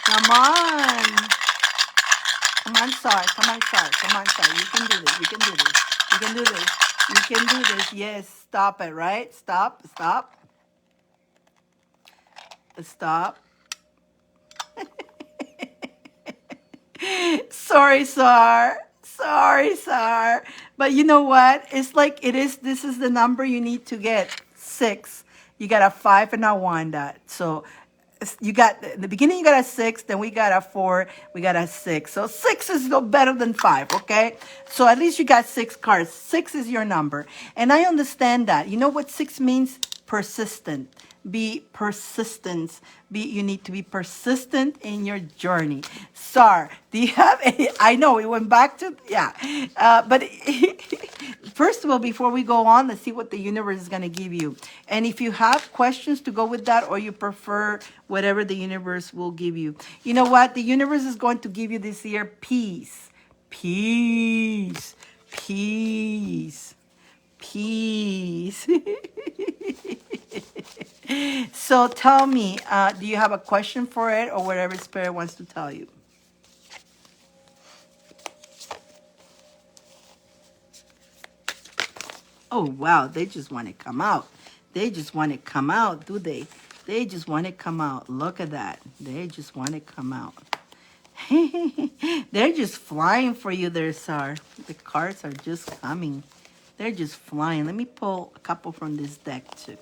Come on. Come on, Sar. Come on, Sar. Come on, Sar. You can do this. You can do this. You can do this. You can do this. Yes. Stop it, right? Stop. Stop. Stop. Sorry, Sar. Sorry, Sar. But you know what? It's like it is. This is the number you need to get. 6. You got a 5 and a 1. So you got in the beginning. You got a 6. Then we got a 4. We got a 6. So 6 is no better than 5. Okay. So at least you got 6 cards. 6 is your number, and I understand that. You know what 6 means? Persistent. Be persistent. You need to be persistent in your journey. Sar, do you have any? I know we went back to, yeah. But first of all, before we go on, let's see what the universe is going to give you. And if you have questions to go with that, or you prefer whatever the universe will give you, you know what? The universe is going to give you this year peace, peace, peace, peace. So tell me, do you have a question for it, or whatever Spirit wants to tell you? Oh, wow. They just want to come out. They just want to come out, do they? They just want to come out. Look at that. They just want to come out. They're just flying for you there, Sar. The cards are just coming. They're just flying. Let me pull a couple from this deck, too.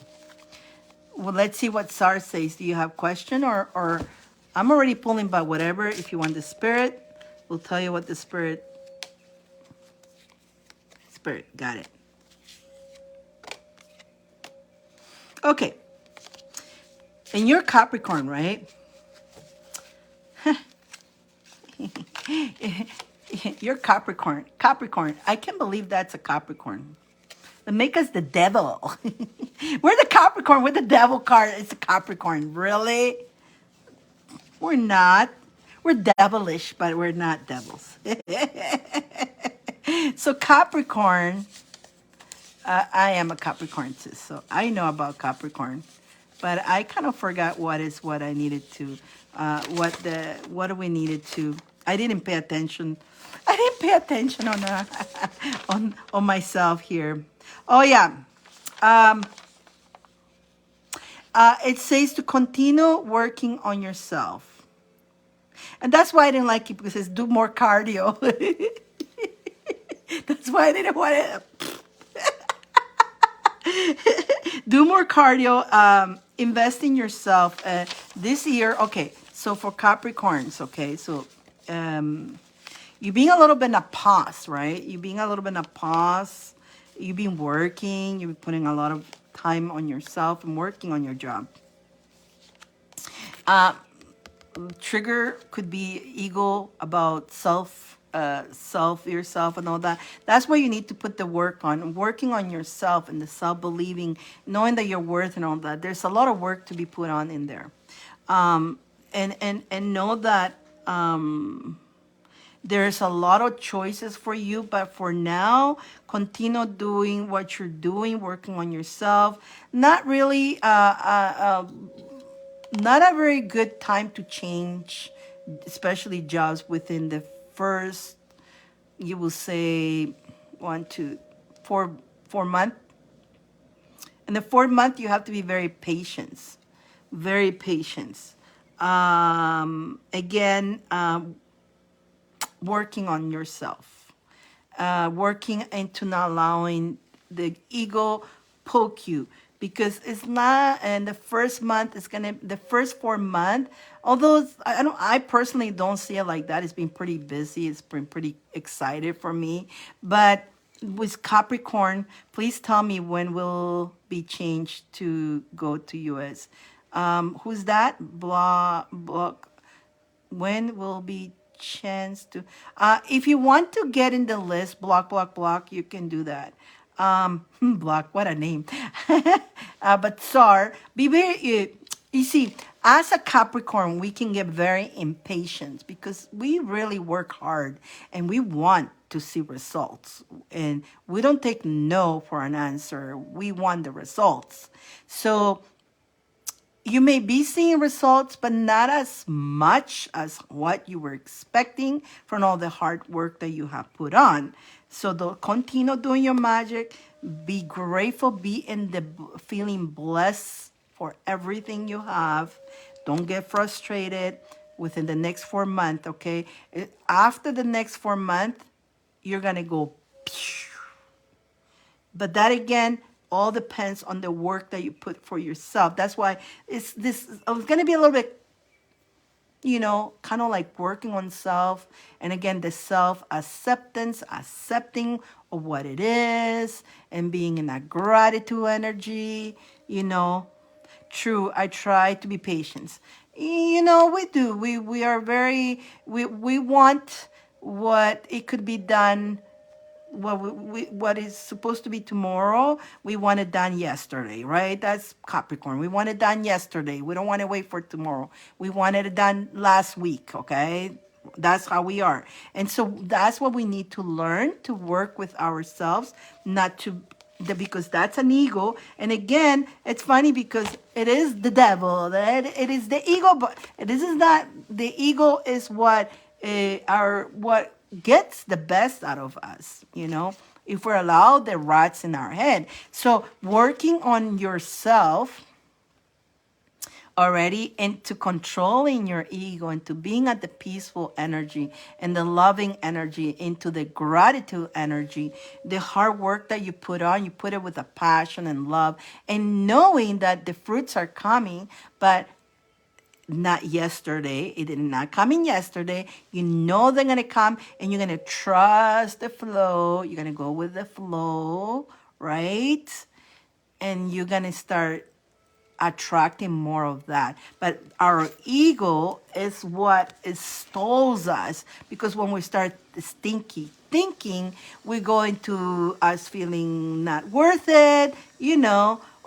Well, let's see what Sar says. Do you have question, or I'm already pulling, but whatever. If you want the Spirit, we'll tell you what the Spirit got it. Okay. And you're Capricorn, right? You're Capricorn. Capricorn. I can't believe that's a Capricorn. They make us the devil. We're the Capricorn with the devil card. It's a Capricorn. Really? We're not. We're devilish, but we're not devils. So Capricorn, I am a Capricorn too, so I know about Capricorn, but I kind of forgot what I needed to, what do we needed to. I didn't pay attention. I didn't pay attention on on myself here. Oh yeah. It says to continue working on yourself. And that's why I didn't like it, because it says do more cardio. That's why I didn't want to do more cardio. Invest in yourself this year. Okay, so for Capricorns, okay, so you being a little bit in a pause, right? You being a little bit in a pause. You've been working. You've been putting a lot of time on yourself and working on your job. Trigger could be ego about yourself and all that. That's where you need to put the work on, working on yourself and the self-believing, knowing that you're worth and all that. There's a lot of work to be put on in there. And know that there's a lot of choices for you, but for now, continue doing what you're doing, working on yourself. Not really not a very good time to change, especially jobs within the first, you will say, 4 month. In the 4th month, you have to be very patient, very patient. Again, working on yourself, working into not allowing the ego poke you, because it's not. And the first month is the first 4 month, although I personally don't see it like that. It's been pretty busy. It's been pretty excited for me. But with Capricorn, please tell me when will be changed to go to US. Who's that? Block. When will be chance to, if you want to get in the list, block, you can do that. Block, what a name. But Sar, be very, you see, as a Capricorn, we can get very impatient because we really work hard and we want to see results. And we don't take no for an answer. We want the results. So you may be seeing results, but not as much as what you were expecting from all the hard work that you have put on. So continue doing your magic. Be grateful. Be in the feeling blessed for everything you have. Don't get frustrated within the next 4 months, okay? After the next 4 months, you're going to go pew. But that again, all depends on the work that you put for yourself. That's why it's going to be a little bit, kind of like working on self. And again, the self-acceptance, accepting of what it is, and being in that gratitude energy, True, I try to be patient. We do. We are very, we want what it could be done, what is supposed to be tomorrow, we want it done yesterday, right? That's Capricorn. We want it done yesterday. We don't want to wait for tomorrow. We wanted it done last week, okay? That's how we are. And so that's what we need to learn to work with ourselves, not to because that's an ego. And again, it's funny because it is the devil. It is the ego, but this is not the ego. Is what what gets the best out of us, if we're allowed the rats in our head. So working on yourself already into controlling your ego, into being at the peaceful energy and the loving energy, into the gratitude energy, the hard work that you put on, you put it with a passion and love, and knowing that the fruits are coming, but not yesterday. It did not come in yesterday. You know they're going to come, and you're going to trust the flow. You're going to go with the flow, right? And you're going to start attracting more of that. But our ego is what stalls us, because when we start thinking, we go into us feeling not worth it,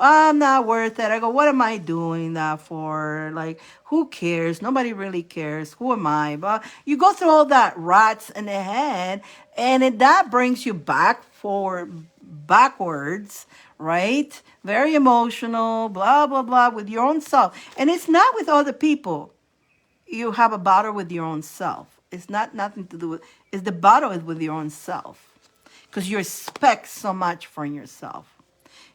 I'm not worth it. I go, what am I doing that for? Like, who cares? Nobody really cares. Who am I? But you go through all that rats in the head, and that brings you backwards, right? Very emotional, blah, blah, blah, with your own self. And it's not with other people. You have a battle with your own self. It's not nothing to do with, it's the battle is with your own self. Because you expect so much from yourself.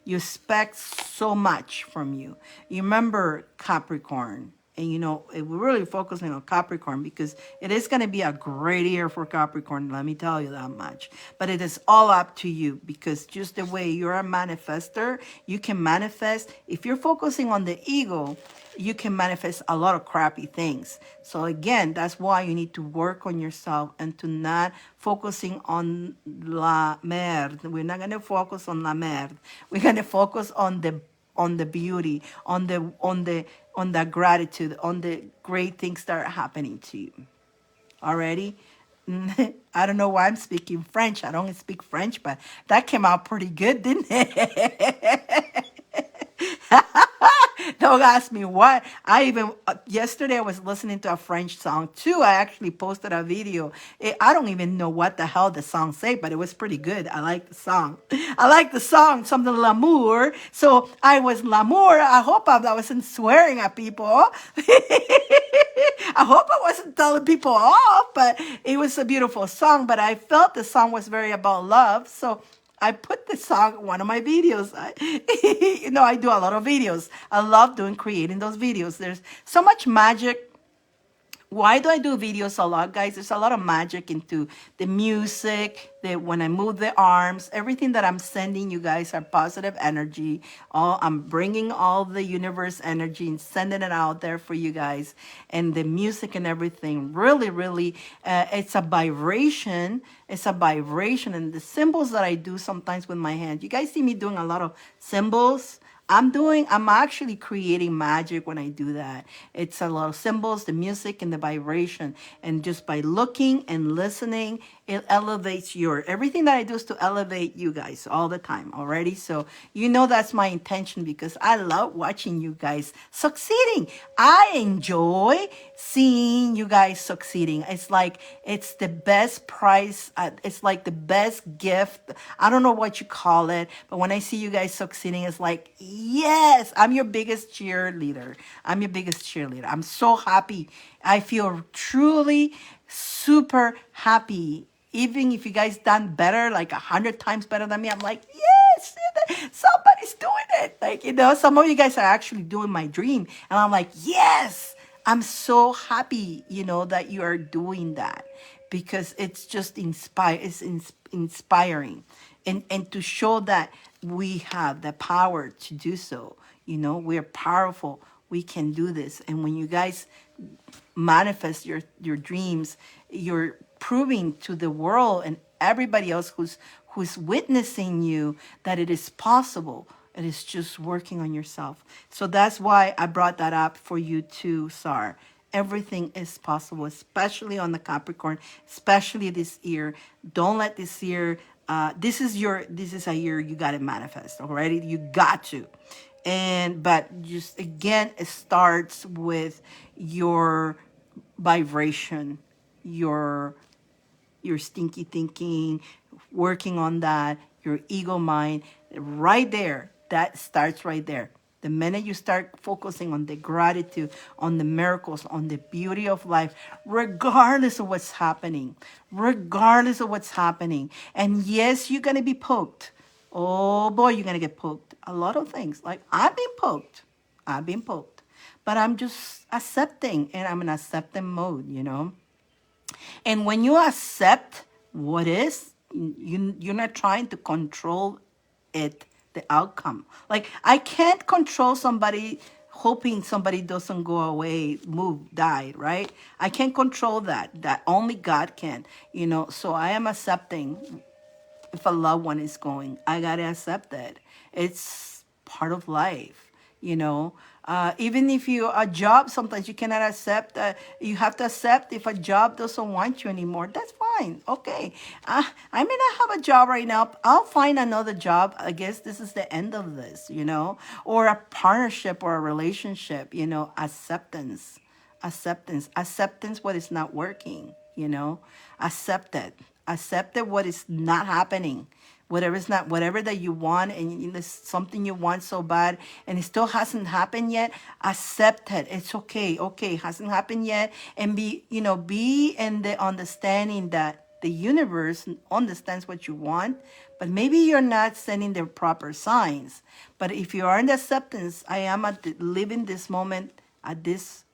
You expect so much from you. You remember Capricorn. And, we're really focusing on Capricorn because it is going to be a great year for Capricorn. Let me tell you that much. But it is all up to you, because just the way you're a manifester, you can manifest. If you're focusing on the ego, you can manifest a lot of crappy things. So again, that's why you need to work on yourself and to not focusing on la merde. We're not going to focus on la merde. We're going to focus on the beauty, on the gratitude, on the great things that are happening to you. Already? I don't know why I'm speaking French. I don't speak French, but that came out pretty good, didn't it? Don't ask me what. Yesterday I was listening to a French song too. I actually posted a video. I don't even know what the hell the song say, but it was pretty good. I like the song. Something l'amour. So I was l'amour. I hope I wasn't swearing at people. I hope I wasn't telling people off, but it was a beautiful song. But I felt the song was very about love. So I put the song in one of my videos. I do a lot of videos. I love creating those videos. There's so much magic. Why do I do videos a lot, guys? There's a lot of magic into the music, when I move the arms, everything that I'm sending you guys are positive energy. I'm bringing all the universe energy and sending it out there for you guys. And the music and everything, really, really, it's a vibration. It's a vibration. And the symbols that I do sometimes with my hand, you guys see me doing a lot of symbols. I'm actually creating magic when I do that. It's a lot of symbols, the music, and the vibration. And just by looking and listening It elevates everything that I do is to elevate you guys all the time already. So you know that's my intention because I love watching you guys succeeding. I enjoy seeing you guys succeeding. It's like it's the best prize. It's like the best gift. I don't know what you call it, but when I see you guys succeeding, it's like, yes, I'm your biggest cheerleader. I'm your biggest cheerleader. I'm so happy. I feel truly super happy. Even if you guys done better, like 100 times better than me, I'm like, yes, somebody's doing it. Like, some of you guys are actually doing my dream. And I'm like, yes, I'm so happy, that you are doing that because it's just inspiring. And to show that we have the power to do so, we're powerful. We can do this. And when you guys manifest your dreams, you're proving to the world and everybody else who's witnessing you that it is possible. It is just working on yourself. So that's why I brought that up for you too, Sar. Everything is possible, especially on the Capricorn, especially this year. Don't let this year, this is a year you got to manifest already. You got to. But just again, it starts with your vibration, your stinky thinking, working on that, your ego mind, right there. That starts right there. The minute you start focusing on the gratitude, on the miracles, on the beauty of life, regardless of what's happening, And yes, you're going to be poked. Oh boy, you're going to get poked. A lot of things. Like I've been poked. But I'm just accepting, and I'm in accepting mode. And when you accept what is, you're not trying to control it, the outcome. Like I can't control somebody hoping somebody doesn't go away, move, die, right? I can't control that. That only God can. So I am accepting if a loved one is going. I gotta accept that. It's part of life. Even if a job, sometimes you cannot accept. You have to accept if a job doesn't want you anymore. That's fine. Okay. I may not have a job right now. I'll find another job. I guess this is the end of this. Or a partnership or a relationship. Acceptance what is not working. Accept it. Accept it what is not happening. Whatever that you want, and it's something you want so bad and it still hasn't happened yet, accept it. It's okay. It hasn't happened yet. And be in the understanding that the universe understands what you want, but maybe you're not sending the proper signs. But if you are in the acceptance, I am living this moment at this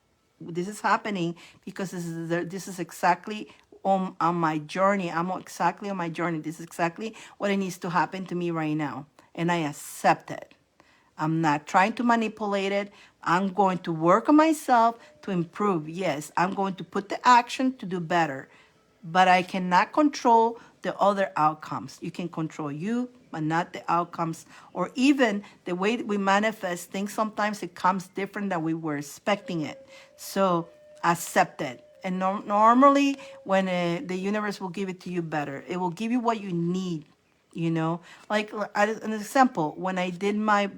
is happening because this is exactly on my journey. I'm exactly on my journey. This is exactly what it needs to happen to me right now. And I accept it. I'm not trying to manipulate it. I'm going to work on myself to improve. Yes, I'm going to put the action to do better. But I cannot control the other outcomes. You can control you, but not the outcomes. Or even the way that we manifest things, sometimes it comes different than we were expecting it. So accept it. And normally when the universe will give it to you better, it will give you what you need. Like an example, when I did my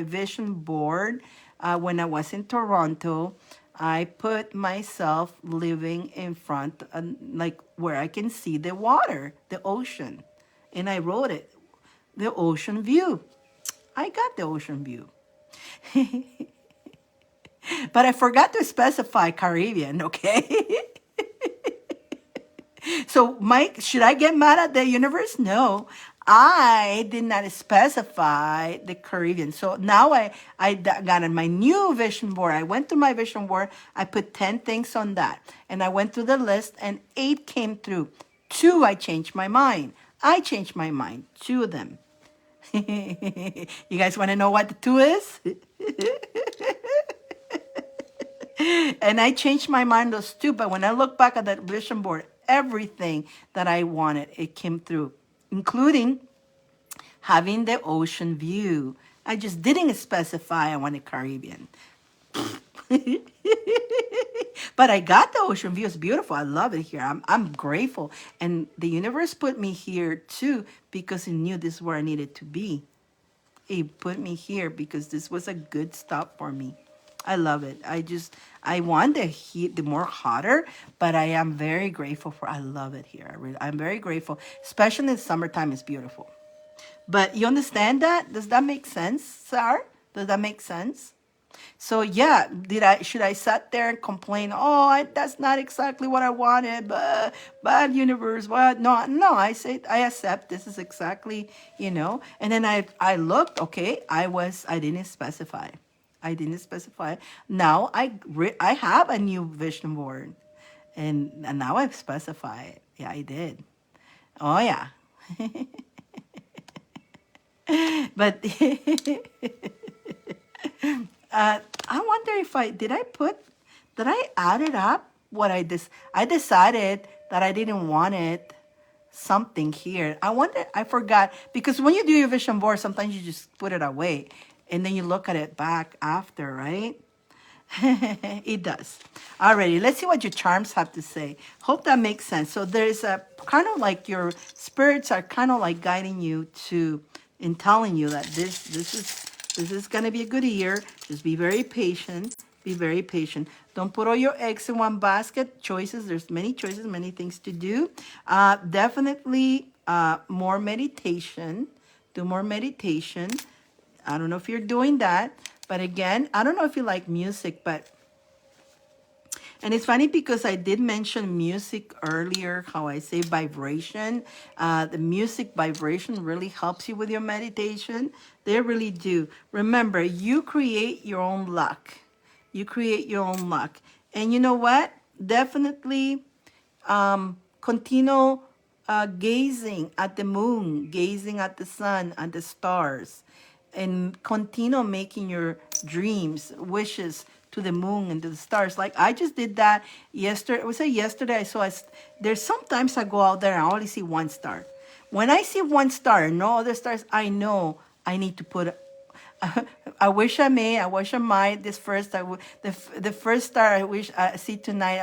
vision board, when I was in Toronto, I put myself living in front, like where I can see the water, the ocean. And I wrote it, the ocean view. I got the ocean view. But I forgot to specify Caribbean, okay? So, Mike, should I get mad at the universe? No, I did not specify the Caribbean. So now I got on my new vision board. I went to my vision board. I put 10 things on that. And I went through the list and 8 came through. 2, I changed my mind. I changed my mind. 2 of them. You guys want to know what the 2 is? And I changed my mind those 2. But when I look back at that vision board, everything that I wanted, it came through, including having the ocean view. I just didn't specify I wanted Caribbean. But But I got the ocean view. It's beautiful. I love it here. I'm grateful. And the universe put me here too because it knew this is where I needed to be. It put me here because this was a good stop for me. I love it. I want the heat, the more hotter, but I am very grateful for. I love it here. I'm very grateful, especially in the summertime. It's beautiful. But you understand that? Does that make sense, sir? Does that make sense? So yeah, should I sit there and complain? Oh, that's not exactly what I wanted, but bad universe. What? No, no. I say I accept. This is exactly, And then I looked. Okay, I didn't specify. I didn't specify. Now I have a new vision board, and now I've specified. Yeah, I did. Oh yeah, but I wonder if did I add it up? I decided that I didn't want it something here. I forgot because when you do your vision board, sometimes you just put it away and then you look at it back after, right? It does. Alrighty, let's see what your charms have to say. Hope that makes sense. So there's a kind of like your spirits are kind of like guiding you to and telling you that this is gonna be a good year. Just be very patient. Be very patient. Don't put all your eggs in one basket. Choices. There's many choices, many things to do. Definitely more meditation. Do more meditation. I don't know if you're doing that, but again, I don't know if you like music, and it's funny because I did mention music earlier, how I say vibration. The music vibration really helps you with your meditation. They really do. Remember, you create your own luck. You create your own luck. And you know what? Definitely continue gazing at the moon, gazing at the sun and the stars, and continue making your dreams, wishes to the moon and to the stars. Like I just did that yesterday. Was it yesterday? I saw. There's sometimes I go out there and I only see one star. When I see one star, no other stars, I know I need to put I wish I may. I wish I might. This first, the first star. I wish I see tonight.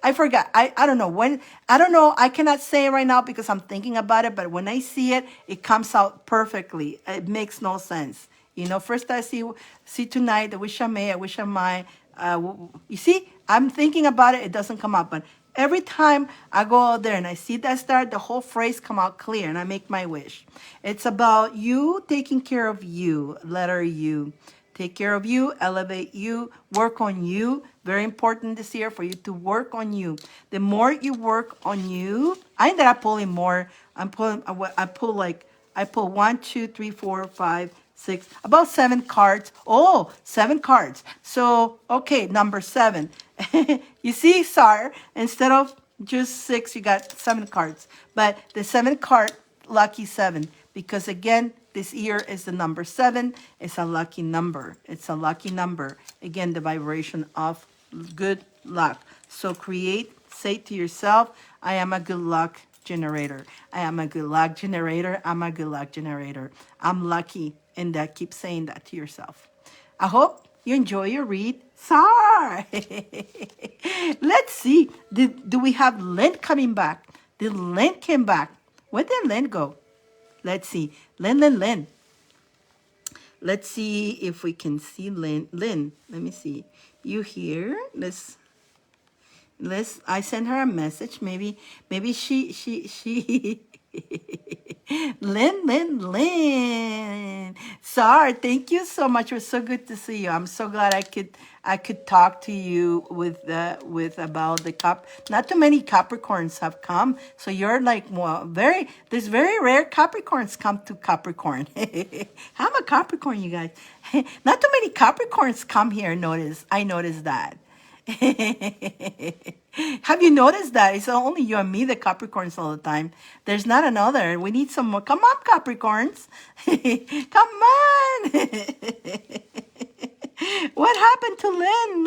I forgot. I don't know when. I don't know. I cannot say it right now because I'm thinking about it. But when I see it, it comes out perfectly. It makes no sense. First I see tonight. I wish I may. I wish I might. You see, I'm thinking about it. It doesn't come out, but every time I go out there and I see that star, the whole phrase come out clear and I make my wish. It's about you taking care of you, letter U. Take care of you, elevate you, work on you. Very important this year for you to work on you. The more you work on you, I ended up pulling more. I pull 1, 2, 3, 4, 5, 6, about 7 cards. Oh, 7 cards. So, okay, number 7. You see, Sar, instead of just 6, you got 7 cards. But the 7 card, lucky 7. Because again, this year is the number 7. It's a lucky number. It's a lucky number. Again, the vibration of good luck. So say to yourself, I am a good luck generator. I am a good luck generator. I'm a good luck generator. I'm lucky. And keep saying that to yourself. I hope you enjoy your read. Sar! Let's see. Do we have Lynn coming back? Did Lynn come back? Where did Lynn go? Let's see. Lynn. Let's see if we can see Lynn. Lynn, let me see. You here? I sent her a message. Maybe she Lynn. Sar, thank you so much. It was so good to see you. I'm so glad I could talk to you with about the not too many Capricorns have come. So you're like there's very rare Capricorns come to Capricorn. I'm a Capricorn, you guys. Not too many Capricorns come here. I noticed that. Have you noticed that? It's only you and me, the Capricorns, all the time. There's not another. We need some more. Come on, Capricorns. Come on. What happened to Lynn?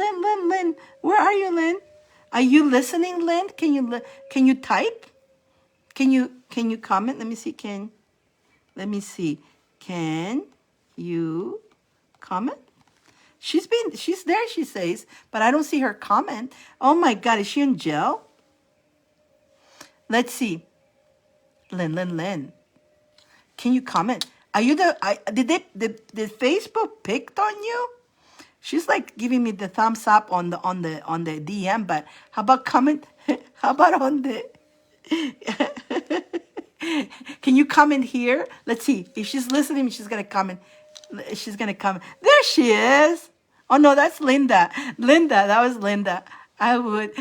Lynn. Where are you, Lynn? Are you listening, Lynn? Can you type? Can you comment? Let me see. Can you comment? She's there, she says, but I don't see her comment. Oh my God, is she in jail? Let's see. Lynn. Can you comment? Are you did Facebook picked on you? She's like giving me the thumbs up on the DM, but how about comment? How about on the Can you comment here? Let's see. If she's listening, she's gonna comment. She's gonna comment. There she is. Oh no, that's Linda. That was Linda. I would.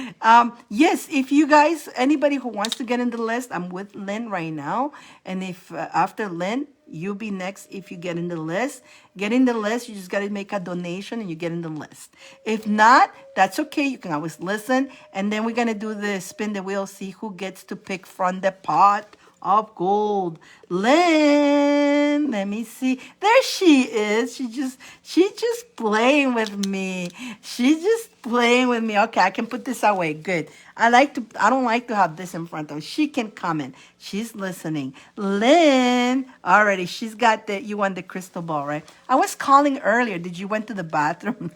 Yes, if you guys, anybody who wants to get in the list, I'm with Lynn right now. And if after Lynn, you'll be next if you get in the list. Get in the list, you just got to make a donation and you get in the list. If not, that's okay. You can always listen. And then we're going to do the spin the wheel, see who gets to pick from the pot of gold. Lynn, let me see. There she is. She just playing with me. She's just playing with me. Okay, I can put this away. Good. I don't like to have this in front of her. She can comment. She's listening. Lynn, already she's got you won the crystal ball, right? I was calling earlier. Did you went to the bathroom?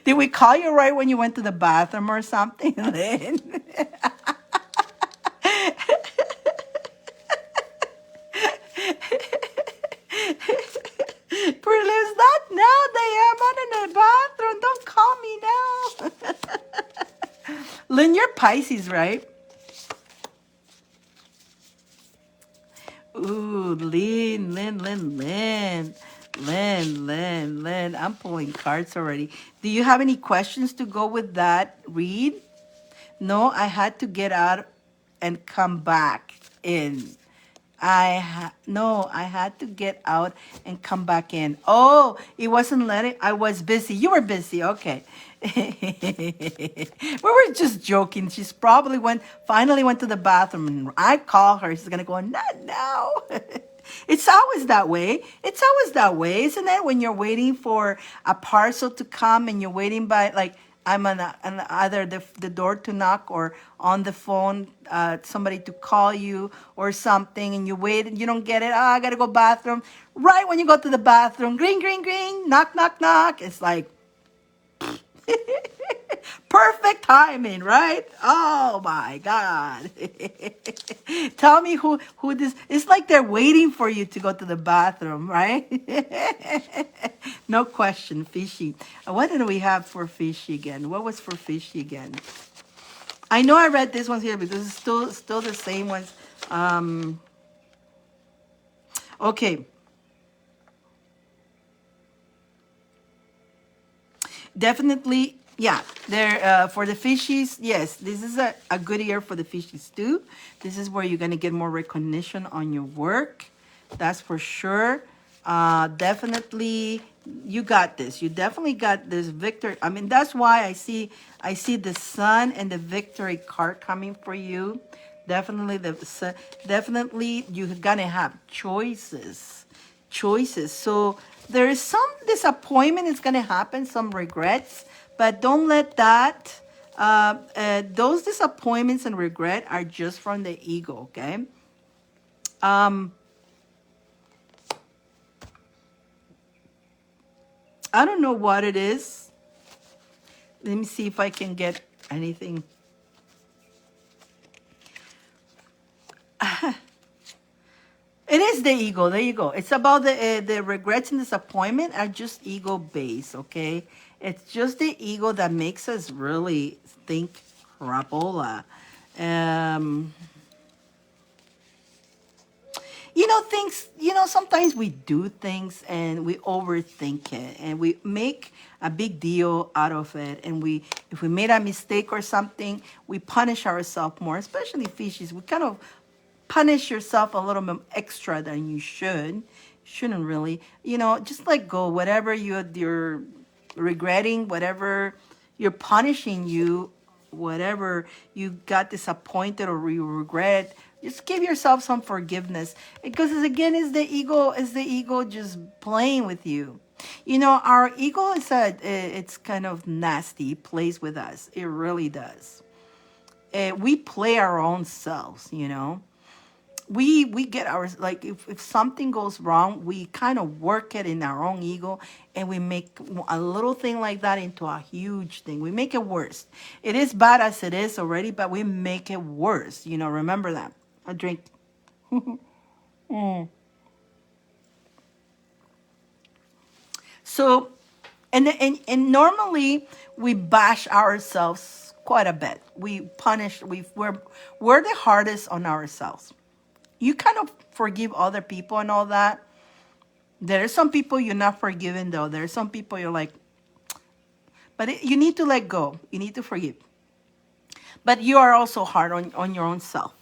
Did we call you right when you went to the bathroom or something, Lynn? Prelims, not now, Diane. I'm in the bathroom. Don't call me now. Lynn, you're Pisces, right? Ooh, Lynn. I'm pulling cards already. Do you have any questions to go with that read? No, I had to get out and come back in. No, I had to get out and come back in. Oh, it wasn't letting. I was busy. You were busy. Okay. We were just joking. She's probably finally went to the bathroom, and I call her. She's gonna go, not now. It's always that way. It's always that way, isn't it? When you're waiting for a parcel to come and you're waiting by, like, I'm on either the door to knock or on the phone, somebody to call you or something, and you wait and you don't get it. Oh, I gotta go bathroom. Right when you go to the bathroom, green, knock, knock, knock. It's like perfect timing, right? Oh my God. Tell me who this, it's like they're waiting for you to go to the bathroom, right? No question, fishy. What did we have for fishy again? What was for fishy again? I know I read this one here because it's still the same ones. Okay. Definitely, yeah. There for the fishies, yes, this is a good year for the fishies too. This is where you're gonna get more recognition on your work. That's for sure. Definitely, you got this. You definitely got this victory. I mean, that's why I see the sun and the victory card coming for you. Definitely definitely you're gonna have choices. So there is some disappointment is gonna happen, some regrets, but don't let that. Those disappointments and regret are just from the ego. Okay. I don't know what it is. Let me see if I can get anything. It is the ego. There you go. It's about the regrets and disappointment are just ego based, okay? It's just the ego that makes us really think crapola. Sometimes we do things and we overthink it and we make a big deal out of it. And if we made a mistake or something, we punish ourselves more, especially fishes. We kind of punish yourself a little bit extra than you should. Shouldn't really. Just let go. Whatever you're regretting, whatever you're punishing you, whatever you got disappointed or you regret, just give yourself some forgiveness. Because again, is the ego just playing with you. Our ego it's kind of nasty. It plays with us. It really does. We play our own selves. we get our, like, if something goes wrong, we kind of work it in our own ego, and we make a little thing like that into a huge thing. We make it worse. It is bad as it is already, but we make it worse. Remember that. A drink. So, and normally we bash ourselves quite a bit. We punish. We're the hardest on ourselves. You kind of forgive other people and all that. There are some people you're not forgiving, though. There are some people you're like, but you need to let go. You need to forgive. But you are also hard on your own self,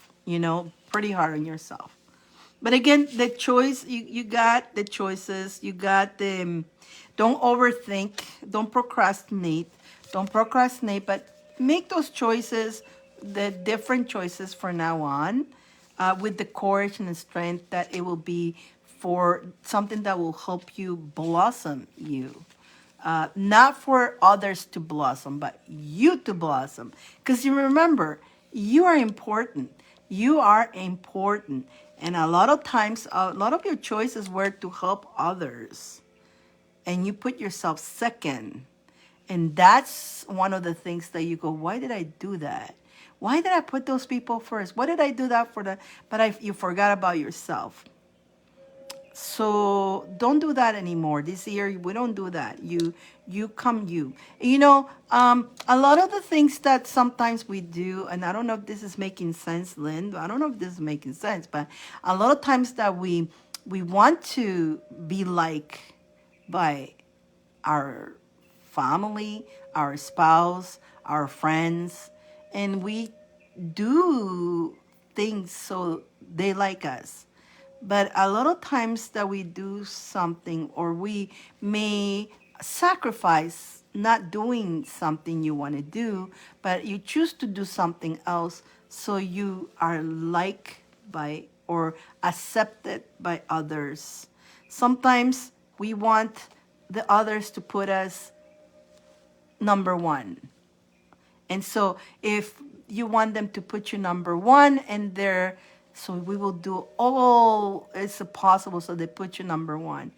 pretty hard on yourself. But again, the choice, you got the choices, you got the, don't overthink, don't procrastinate, but make those choices, the different choices for now on, with the courage and the strength that it will be for something that will help you blossom you. Not for others to blossom, but you to blossom. Because you remember, you are important. You are important. And a lot of times, a lot of your choices were to help others. And you put yourself second. And that's one of the things that you go, why did I do that? Why did I put those people first? Why did I do that for the, but you forgot about yourself. So don't do that anymore. This year we don't do that. You come you. A lot of the things that sometimes we do, and I don't know if this is making sense, Lynn. I don't know if this is making sense, but a lot of times that we want to be like by our family, our spouse, our friends, and we do things so they like us. But a lot of times that we do something, or we may sacrifice not doing something you want to do, but you choose to do something else so you are liked by or accepted by others. Sometimes we want the others to put us number one. And so if you want them to put you number one, and so we will do all it's possible so they put you number one.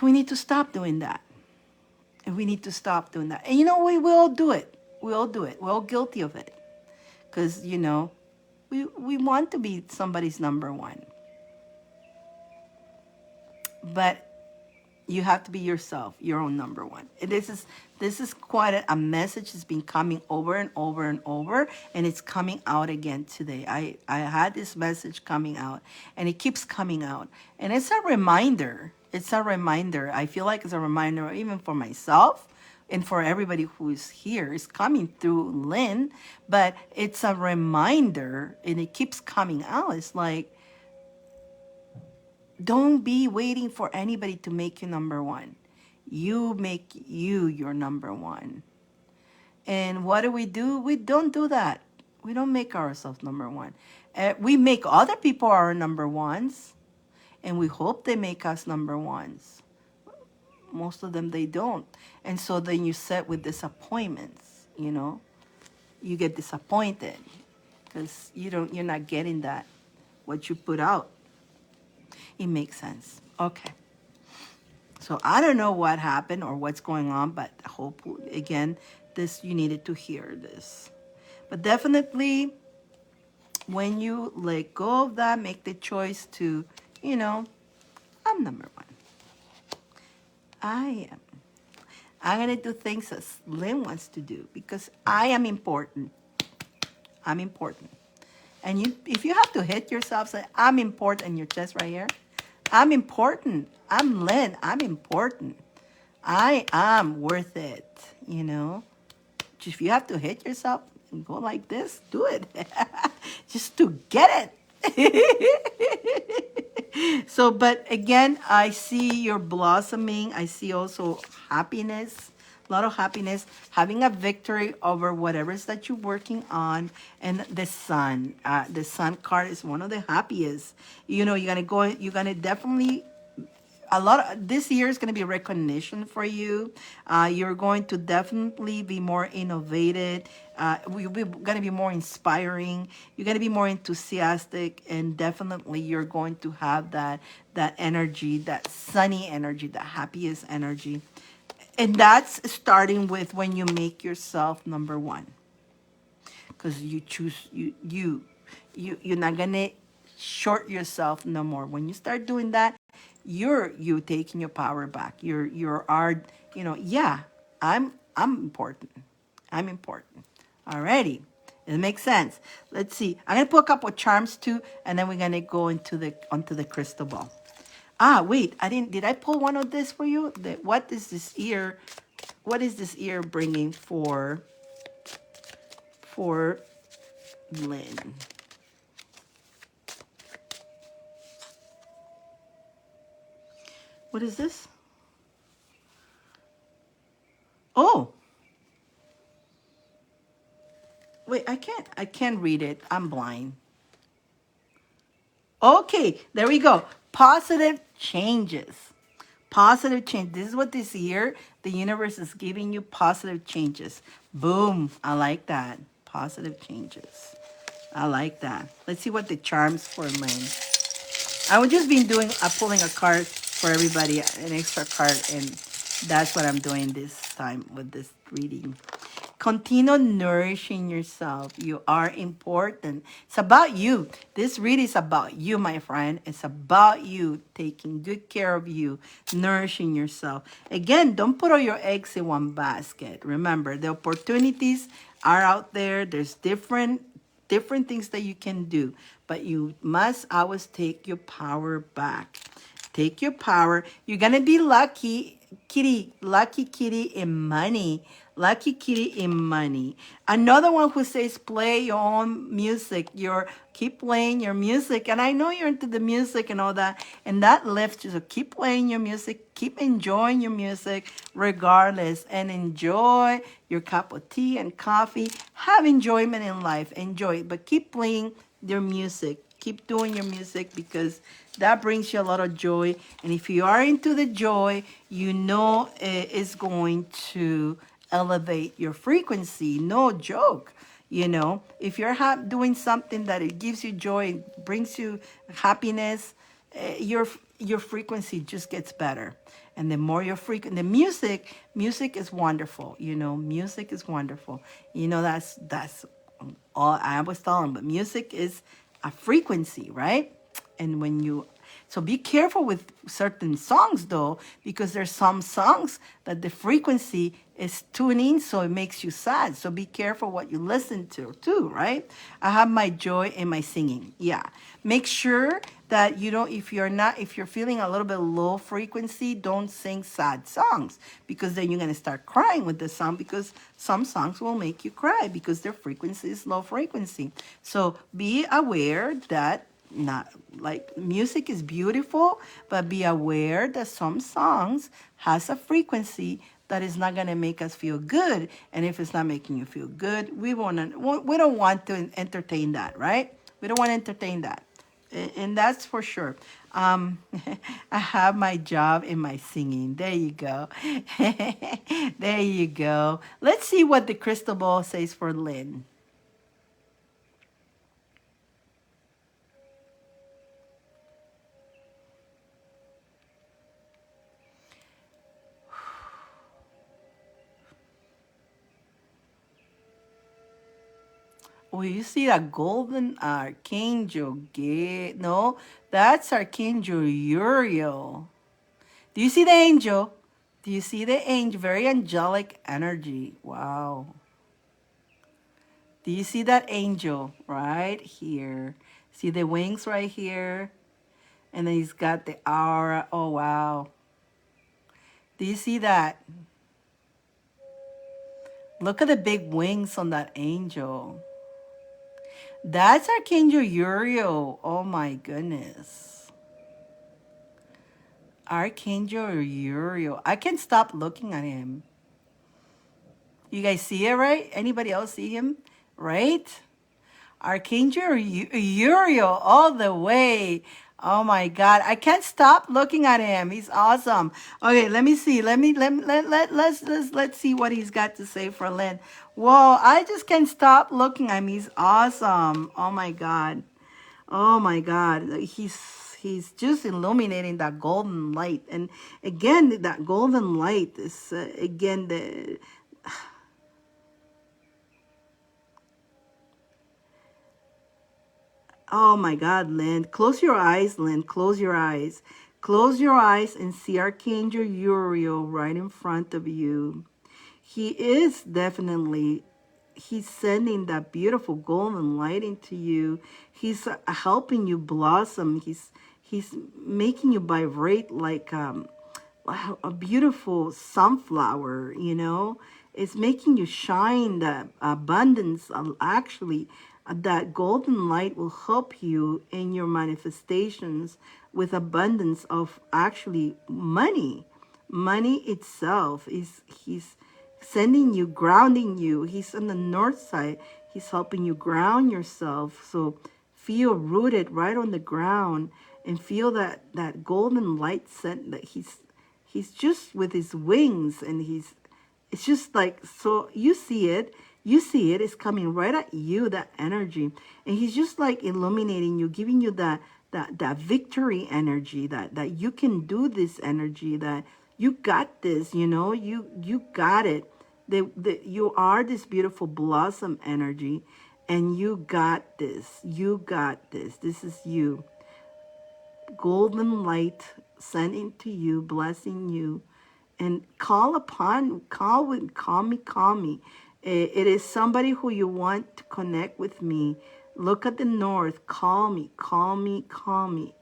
We need to stop doing that. And we need to stop doing that. And we will do it. We all do it. We're all guilty of it. Because, we want to be somebody's number one. But you have to be yourself, your own number one. And this is quite a message that's been coming over and over and over, and it's coming out again today. I had this message coming out, and it keeps coming out. And it's a reminder. It's a reminder. I feel like it's a reminder even for myself and for everybody who is here. It's coming through Lynn, but it's a reminder, and it keeps coming out. It's like, don't be waiting for anybody to make you number one. You make you your number one. And what do? We don't do that. We don't make ourselves number one. We make other people our number ones, and we hope they make us number ones. Most of them, they don't. And so then you set with disappointments, You get disappointed because you're not getting that, what you put out. It makes sense. Okay. So I don't know what happened or what's going on, but I hope, again, you needed to hear this. But definitely, when you let go of that, make the choice to, I'm number one. I am. I'm going to do things as Lynn wants to do because I am important. I'm important. And if you have to hit yourself, say, I'm important in your chest right here. I'm important. I'm Lynn. I'm important. I am worth it, If you have to hit yourself and go like this, do it. Just to get it. So, but again, I see you're blossoming. I see also happiness. A lot of happiness, having a victory over whatever it is that you're working on. And the sun card is one of the happiest. You're gonna definitely a lot of this year is going to be recognition for you. You're going to definitely be more innovative. We're going to be more inspiring. You're going to be more enthusiastic, and definitely you're going to have that energy, that sunny energy, that happiest energy. And that's starting with when you make yourself number one, because you choose you're not gonna short yourself no more. When you start doing that, you taking your power back. You're are yeah, I'm important. I'm important. Alrighty. It makes sense. Let's see. I'm gonna put a couple of charms too, and then we're gonna go into the onto the crystal ball. Ah, wait, I didn't. Did I pull one of this for you? What is this ear? What is this ear bringing for Lynn? What is this? Oh, wait, I can't read it. I'm blind. Okay, there we go. Positive changes. Positive change. This is what this year the universe is giving you, positive changes. Boom. I like that. Positive changes. I like that. Let's see what the charms for Lynn. I would just been doing pulling a card for everybody, an extra card, and that's what I'm doing this time with this reading. Continue nourishing yourself. You are important. It's about you. This reading is about you, my friend. It's about you taking good care of you, nourishing yourself. Again, don't put all your eggs in one basket. Remember, the opportunities are out there. There's different things that you can do, but you must always take your power back. Take your power. You're gonna be lucky kitty in money. Lucky kitty in money. Another one who says play your own music. Keep playing your music. And I know you're into the music and all that. And that lifts you. So keep playing your music. Keep enjoying your music regardless. And enjoy your cup of tea and coffee. Have enjoyment in life. Enjoy it. But keep playing your music. Keep doing your music because that brings you a lot of joy. And if you are into the joy, you know it's going to elevate your frequency. No joke. If you're doing something that it gives you joy, brings you happiness, your frequency just gets better. And the more your frequency, the music is wonderful. Music is wonderful. That's all I was telling. But music is a frequency, right? And so be careful with certain songs though, because there's some songs that the frequency is tuning, so it makes you sad. So be careful what you listen to too, right? I have my joy in my singing. Yeah. Make sure that you don't, if you're feeling a little bit low frequency, don't sing sad songs, because then you're going to start crying with the song, because some songs will make you cry because their frequency is low frequency. So be aware that not like music is beautiful, but be aware that some songs has a frequency that is not going to make us feel good. And if it's not making you feel good, we don't want to entertain that, right? We don't want to entertain that. And that's for sure. I have my job in my singing. There you go. There you go. Let's see what the crystal ball says for Lynn. Oh, you see that golden archangel? No, that's Archangel Uriel. Do you see the angel? Do you see the angel? Very angelic energy. Wow. Do you see that angel right here? See the wings right here? And then he's got the aura. Oh, wow. Do you see that? Look at the big wings on that angel. That's Archangel Uriel. Oh my goodness. Archangel Uriel. I can't stop looking at him. You guys see it, right? Anybody else see him? Right? Archangel Uriel all the way. Oh my God. I can't stop looking at him. He's awesome. Okay, let me see. Let's see what he's got to say for Lynn. Whoa, I just can't stop looking at him. He's awesome. Oh my God. Oh my God. He's just illuminating that golden light. And again, that golden light is again the oh my God, Lynn. Close your eyes, Lynn. Close your eyes. Close your eyes and see Archangel Uriel right in front of you. He is definitely, he's sending that beautiful golden light into you. He's helping you blossom. He's making you vibrate like a beautiful sunflower, you know. It's making you shine. The abundance, actually, that golden light will help you in your manifestations with abundance of actually money. Money itself is, he's sending you, grounding you. He's on the north side. He's helping you ground yourself. So feel rooted right on the ground and feel that golden light scent that he's just with his wings, and it's just like, so you see it is coming right at you, that energy, and he's just like illuminating you, giving you that victory energy, that you can do this energy, that you got this, you know, you got it. You are this beautiful blossom energy, and you got this. You got this. This is you. Golden light sent into you, blessing you, and call me. It is somebody who you want to connect with me. Look at the north. Call me, call me, call me,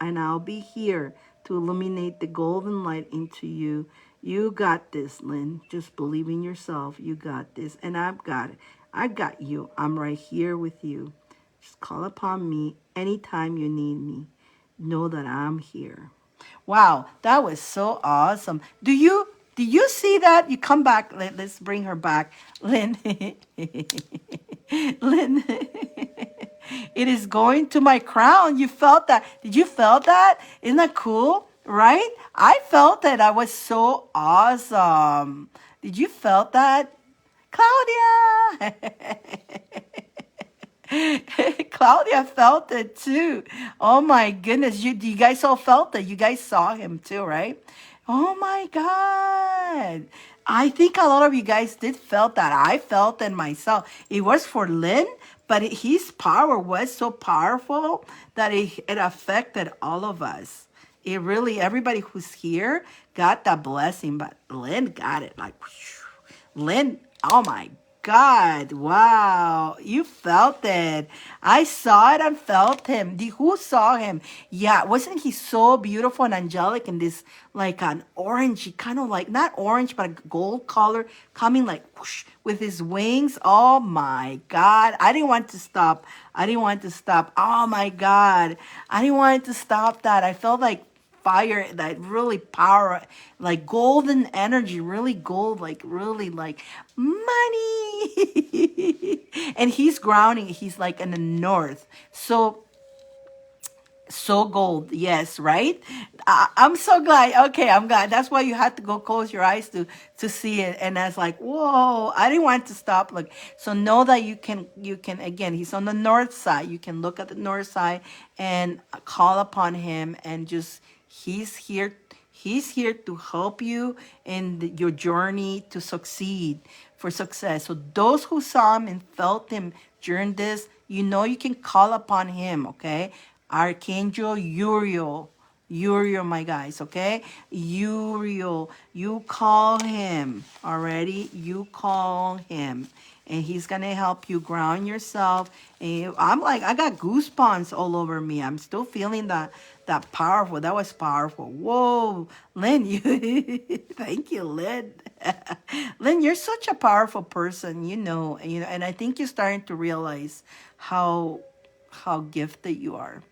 and I'll be here to illuminate the golden light into you. You got this, Lynn. Just believe in yourself. You got this, and I've got it. I got you. I'm right here with you. Just call upon me anytime you need me. Know that I'm here. Wow, that was so awesome. Do you see that? You come back. Let's bring her back, Lynn. Lynn, it is going to my crown. You felt that? Did you felt that? Isn't that cool? Right? I felt that. I was so awesome. Did you felt that, Claudia? Claudia felt it too. Oh my goodness. You guys all felt it. You guys saw him too, right? Oh my God. I think a lot of you guys did felt that. I felt it myself. It was for Lynn, but his power was so powerful that it affected all of us. It really, everybody who's here got that blessing, but Lynn got it. Like, Lynn, oh my God, wow, you felt it. I saw it and felt him. Who saw him? Yeah, wasn't he so beautiful and angelic in this, like an orangey, kind of like, not orange, but a gold color, coming like whoosh, with his wings? Oh my God, I didn't want to stop. I didn't want to stop. Oh my God, I didn't want to stop that. I felt like fire, that really power, like golden energy, really gold, like really like money. And he's grounding, he's like in the north. So gold, yes, right. I'm so glad. Okay, I'm glad. That's why you had to go close your eyes to see it. And I was like, whoa, I didn't want to stop. Look, so know that you can again. He's on the north side. You can look at the north side and call upon him, and just he's here. He's here to help you in your journey to succeed, for success. So those who saw him and felt him during this, you know you can call upon him, okay? Archangel Uriel. Uriel, my guys, okay? Uriel. You call him, already? You call him. And he's going to help you ground yourself. And I'm like, I got goosebumps all over me. I'm still feeling that powerful. That was powerful. Whoa, Lynn, you thank you, Lynn. Lynn, you're such a powerful person, and I think you're starting to realize how gifted you are.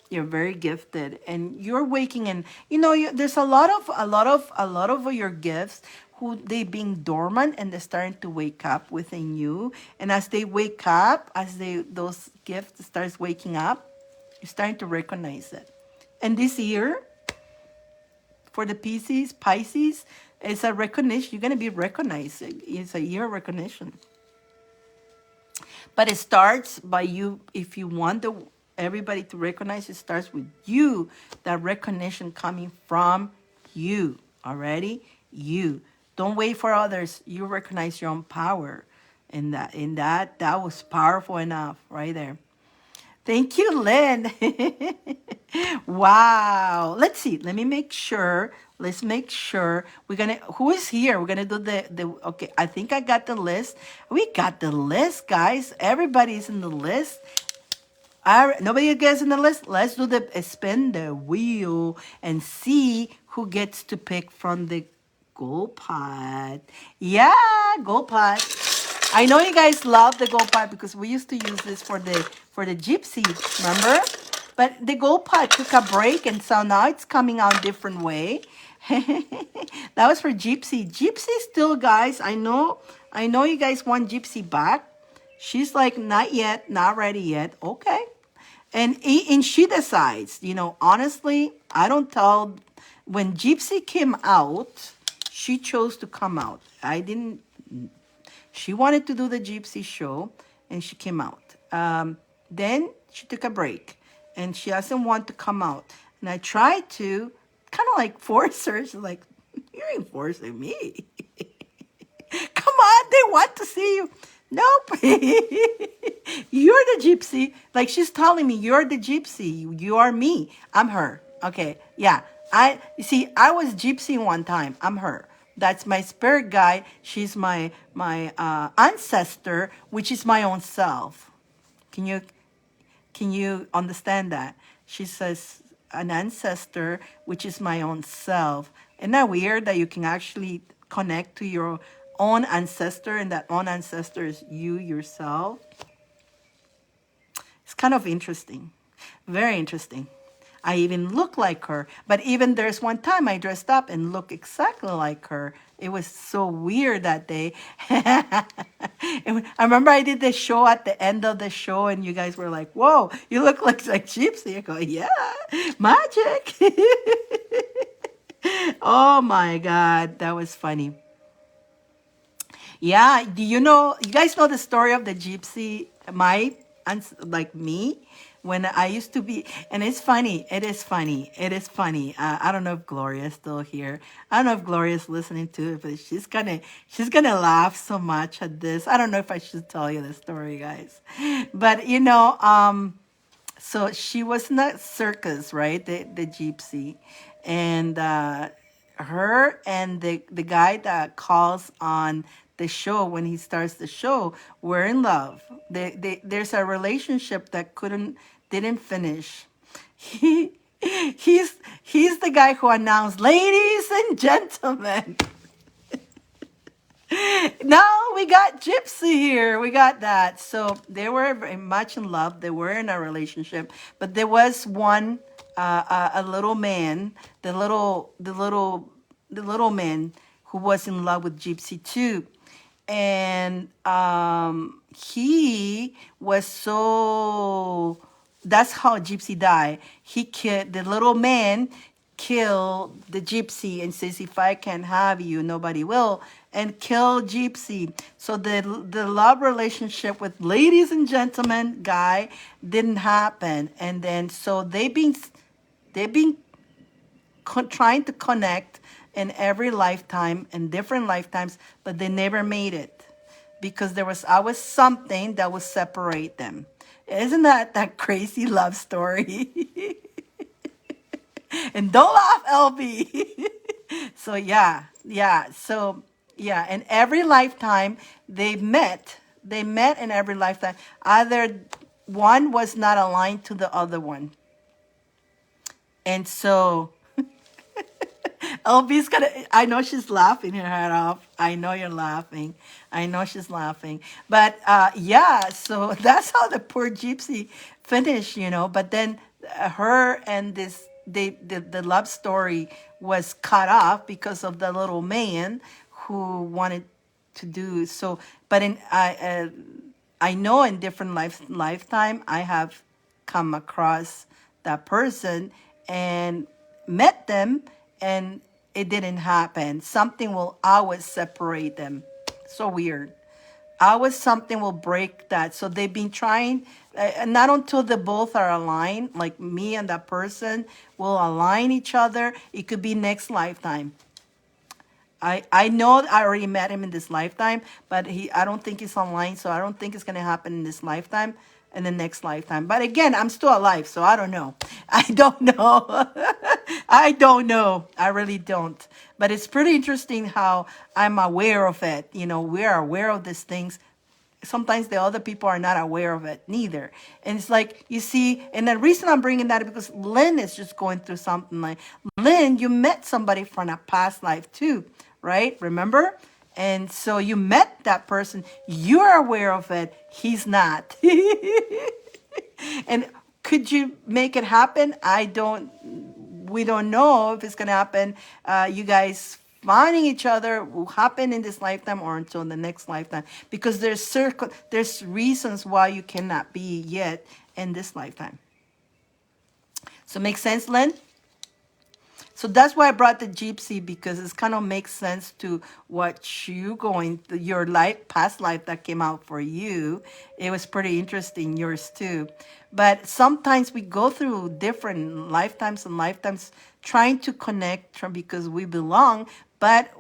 You're very gifted, and you're waking, and there's a lot of your gifts who they being dormant, and they're starting to wake up within you. And as they wake up, as those gifts starts waking up, You're starting to recognize it. And this year, for the Pisces, it's a recognition. You're going to be recognized. It's a year of recognition. But it starts by you. If you want everybody to recognize, it starts with you. That recognition coming from you. Already, you. Don't wait for others. You recognize your own power. That was powerful enough right there. Thank you, Lynn. Wow. Let's see. Let me make sure. Let's make sure who is here? We're gonna do okay. I think I got the list. We got the list, guys. Everybody's in the list. Nobody gets in the list. Let's do the spin the wheel and see who gets to pick from the gold pot. Yeah, gold pot. I know you guys love the gold pot because we used to use this for the gypsy, remember? But the gold pot took a break, and so now it's coming out different way. That was for gypsy. Gypsy still, guys. I know you guys want gypsy back. She's like, not yet, not ready yet. Okay. And she decides, honestly, I don't tell. When gypsy came out, she chose to come out. I didn't. She wanted to do the gypsy show, and she came out. Then she took a break, and she doesn't want to come out. And I tried to kind of like force her. She's like, you ain't forcing me. Come on, they want to see you. Nope. You're the gypsy. Like she's telling me, you're the gypsy. You are me. I'm her. Okay. Yeah. You see, I was gypsy one time. I'm her. That's my spirit guide. She's my ancestor, which is my own self. Can you understand that? She says an ancestor, which is my own self. Isn't that weird that you can actually connect to your own ancestor, and that own ancestor is you yourself? It's kind of interesting. Very interesting. I even look like her. But even there's one time I dressed up and looked exactly like her. It was so weird that day. I remember I did the show at the end of the show, and you guys were like, whoa, you look like gypsy. I go, yeah, magic. Oh my God, that was funny. Yeah, do you guys know the story of the gypsy, like me? When I used to be, and it's funny, it is funny, it is funny. I don't know if Gloria's still here. I don't know if Gloria's listening to it, but she's gonna laugh so much at this. I don't know if I should tell you the story, guys. But so she was in that circus, right? The gypsy, and her and the guy that calls on the show when he starts the show were in love. There's a relationship that didn't finish. He's the guy who announced, ladies and gentlemen. Now we got Gypsy here. We got that. So they were very much in love. They were in a relationship, but there was one, a little man, the little man who was in love with Gypsy too, and he was so. That's how Gypsy died. The little man killed the Gypsy and says, if I can't have you, nobody will, and kill Gypsy. So the love relationship with ladies and gentlemen guy didn't happen. And then so they've been trying to connect in every lifetime, in different lifetimes, but they never made it because there was always something that would separate them. Isn't that crazy love story? And don't laugh, LB. So yeah. So yeah, in every lifetime they met. They met in every lifetime. Either one was not aligned to the other one. And so LB's I know she's laughing her head off. I know you're laughing. I know she's laughing. But yeah, so that's how the poor Gypsy finished, But then her and the love story was cut off because of the little man who wanted to do so. But I know in different lifetime I have come across that person and met them, and it didn't happen. Something will always separate them. So weird. Always something will break that. So they've been trying, not until they both are aligned, like me and that person will align each other. It could be next lifetime. I know I already met him in this lifetime, but I don't think he's online, so I don't think it's gonna happen in this lifetime, in the next lifetime. But again, I'm still alive, so I don't know. I don't know. I don't know. I really don't. But it's pretty interesting how I'm aware of it. You know, we're aware of these things. Sometimes the other people are not aware of it neither. And it's like, you see, and the reason I'm bringing that is because Lynn is just going through something. Like, Lynn, you met somebody from a past life too, right? Remember? And so you met that person. You're aware of it. He's not. And could you make it happen? We don't know if it's going to happen. You guys finding each other will happen in this lifetime or until the next lifetime, because there's reasons why you cannot be yet in this lifetime. So make sense, Len? So that's why I brought the gypsy, because it kind of makes sense to what you going through, your life, past life that came out for you. It was pretty interesting, yours too. But sometimes we go through different lifetimes and lifetimes trying to connect because we belong, but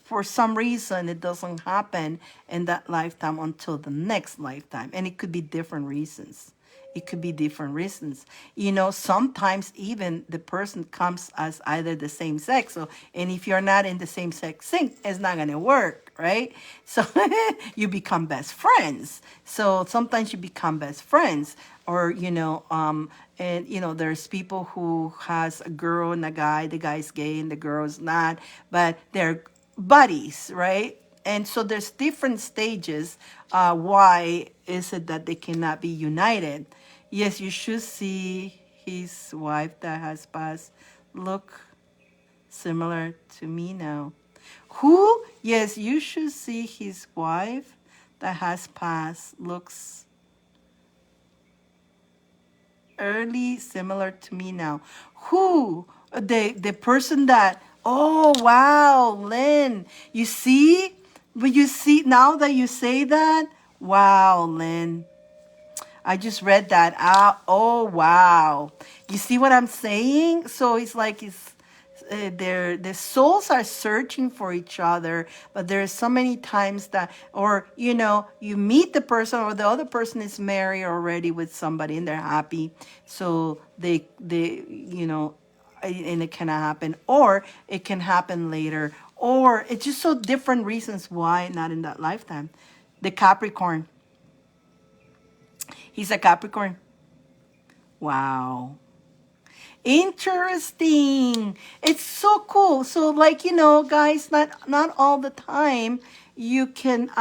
for some reason it doesn't happen in that lifetime until the next lifetime. And it could be different reasons. It could be different reasons. You know, sometimes even the person comes as either the same sex. So, and if you're not in the same sex sync, it's not going to work, right? So you become best friends. So sometimes you become best friends, or, and, there's people who has a girl and a guy, the guy's gay and the girl's not, but they're buddies, right? And so there's different stages. Why is it that they cannot be united? Yes, you should see his wife that has passed look similar to me now. Who? Yes, you should see his wife that has passed looks early similar to me now. Who? The person that, oh wow, Lynn. You see? But you see, now that you say that, wow, Lynn. I just read that out. Oh wow. You see what I'm saying? So it's like their souls are searching for each other, but there's so many times that, or you meet the person, or the other person is married already with somebody and they're happy, so and it cannot happen, or it can happen later, or it's just so different reasons why not in that lifetime. The Capricorn, he's a Capricorn. Wow. Interesting. It's so cool. So like, guys, not all the time you can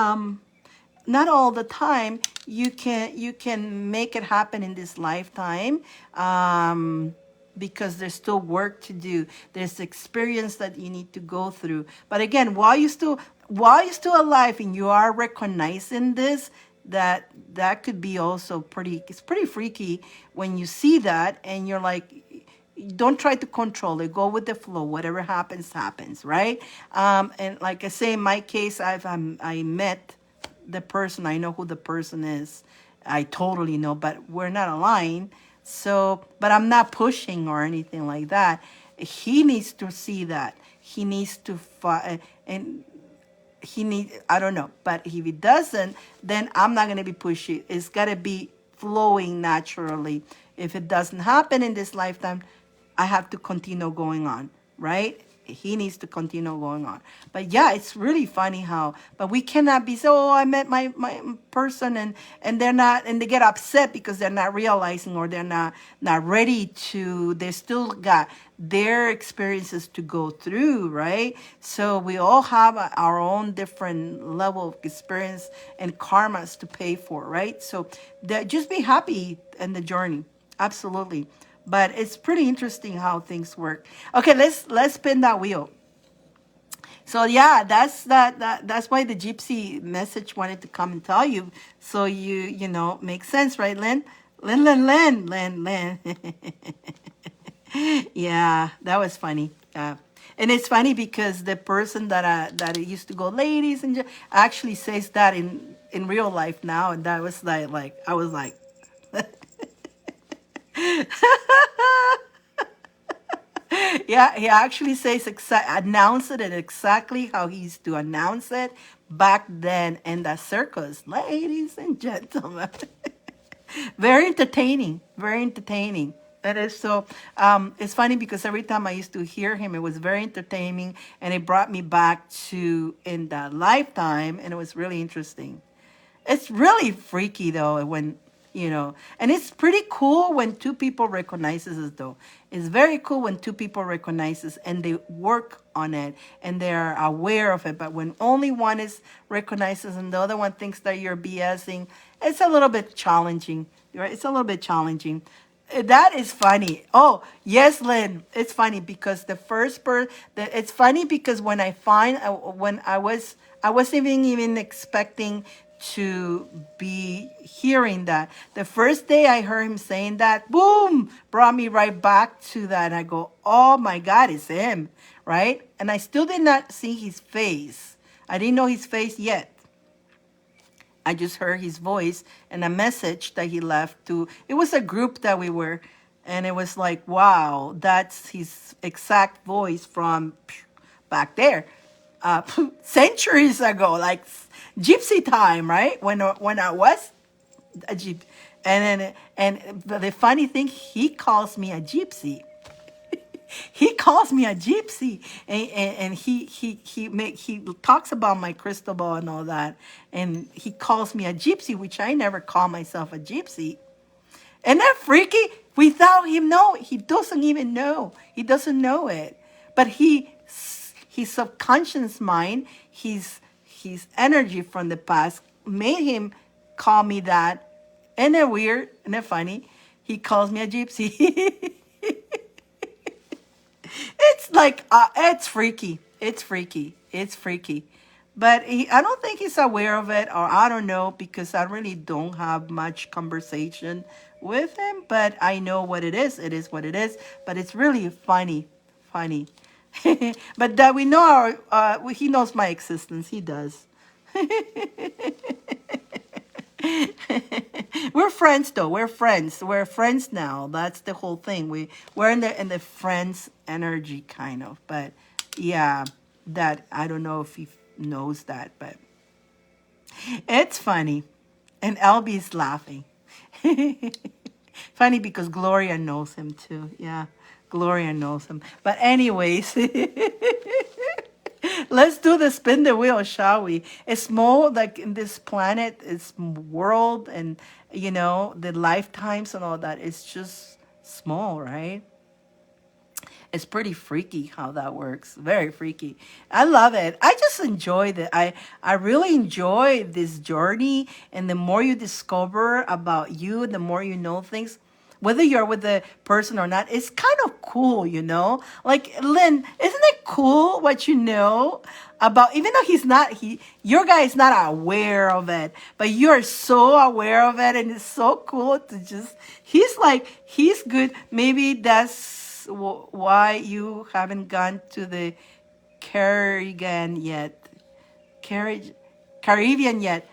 not all the time you can make it happen in this lifetime, because there's still work to do. There's experience that you need to go through. But again, while you're still alive and you are recognizing this, that could be also it's pretty freaky when you see that and you're like, don't try to control it. Go with the flow. Whatever happens, happens, right? And like I say, in my case, I met the person. I know who the person is. I totally know, but we're not aligned. So, but I'm not pushing or anything like that. He needs to see that. He needs to and I don't know, but if he doesn't, then I'm not going to be pushy. It's got to be flowing naturally. If it doesn't happen in this lifetime, I have to continue going on, right? He needs to continue going on. But yeah, it's really funny but we cannot be so, oh, I met my person and they're not, and they get upset because they're not realizing, or they're not ready to, they still got their experiences to go through, right? So we all have our own different level of experience and karmas to pay for, right? So just be happy in the journey. Absolutely. But it's pretty interesting how things work. Okay, let's spin that wheel. So yeah, that's why the gypsy message wanted to come and tell you. So makes sense, right, Lynn? Lynn. Yeah, that was funny. And it's funny because the person that it used to go, ladies and actually says that in real life now, and that was like I was like, yeah, he actually says announce it exactly how he used to announce it back then in the circus, ladies and gentlemen. Very entertaining. Very entertaining. That is so. It's funny because every time I used to hear him, it was very entertaining, and it brought me back to in the lifetime, and it was really interesting. It's really freaky though when and it's pretty cool when two people recognizes it though. It's very cool when two people recognizes and they work on it and they're aware of it. But when only one is recognizes and the other one thinks that you're BSing, it's a little bit challenging. Right? It's a little bit challenging. That is funny. Oh, yes, Lynn. It's funny because the first person. It's funny because when I find when I wasn't even expecting to be hearing that. The first day I heard him saying that, boom, brought me right back to that. And I go, oh my God, it's him, right? And I still did not see his face. I didn't know his face yet. I just heard his voice and a message that he left to, it was a group that we were, and it was like, wow, that's his exact voice from back there, centuries ago, like gypsy time, right? When I was a gypsy. And the funny thing, he calls me a gypsy. He calls me a gypsy, and he talks about my crystal ball and all that, and he calls me a gypsy, which I never call myself a gypsy. And that freaky, without him know, he doesn't even know. He doesn't know it, but his subconscious mind, his energy from the past made him call me that. And they're weird and they're funny. He calls me a gypsy. It's like it's freaky. It's freaky. It's freaky. But I don't think he's aware of it, or I don't know because I really don't have much conversation with him. But I know what it is. It is what it is. But it's really funny, funny. But that we know he knows my existence. He does. We're friends though. We're friends. We're friends now. That's the whole thing. We're in the friends energy kind of. But yeah, that I don't know if he knows that, but it's funny. And Albie's laughing. Funny because Gloria knows him too. Yeah. Gloria knows him. But anyways, let's do the spin the wheel, shall we? It's small, like in this planet, it's world, and the lifetimes and all that. It's just small, right? It's pretty freaky how that works. Very freaky. I love it. I just enjoy that. I really enjoy this journey. And the more you discover about you, the more you know things. Whether you're with the person or not, it's kind of cool, Like Lynn, isn't it cool what you know about? Even though your guy is not aware of it, but you're so aware of it, and it's so cool to just. He's good. Maybe that's why you haven't gone to the Caribbean yet. Caribbean yet.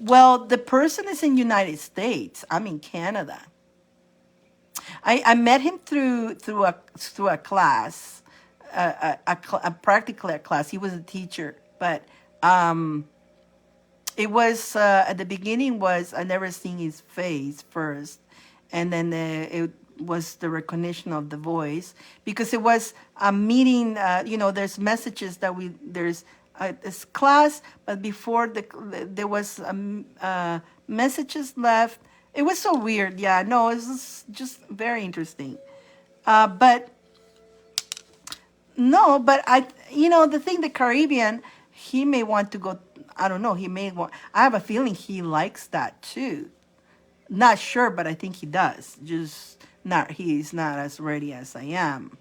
Well, the person is in United States. I'm in Canada. I met him through a class, practically a class. He was a teacher, but it was at the beginning was I never seen his face first, and then it was the recognition of the voice because it was a meeting. There's messages that there's this class, but before there was messages left. It was so weird. Yeah, no, it was just very interesting. But no, but the thing, the Caribbean, he may want to go. I don't know. He may want. I have a feeling he likes that too. Not sure, but I think he does. Just not. He's not as ready as I am.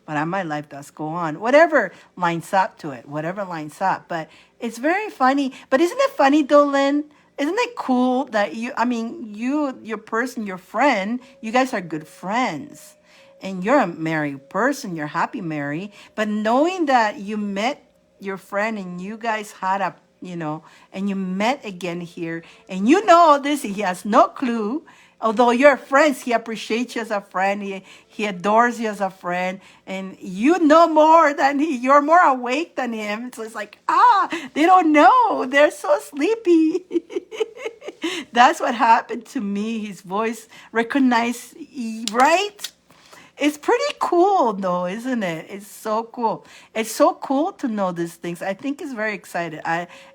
But my life does go on. Whatever lines up to it. Whatever lines up. But it's very funny. But isn't it funny though, Lynn? Isn't it cool that you, I mean, your person, your friend, you guys are good friends. And you're a married person, you're happy married. But knowing that you met your friend and you guys had a, and you met again here, and you know all this, he has no clue. Although you're friends, he appreciates you as a friend. He adores you as a friend, and you know more than he. You're more awake than him. So it's like, they don't know. They're so sleepy. That's what happened to me. His voice recognized, right? It's pretty cool, though, isn't it? It's so cool. It's so cool to know these things. I think it's very excited.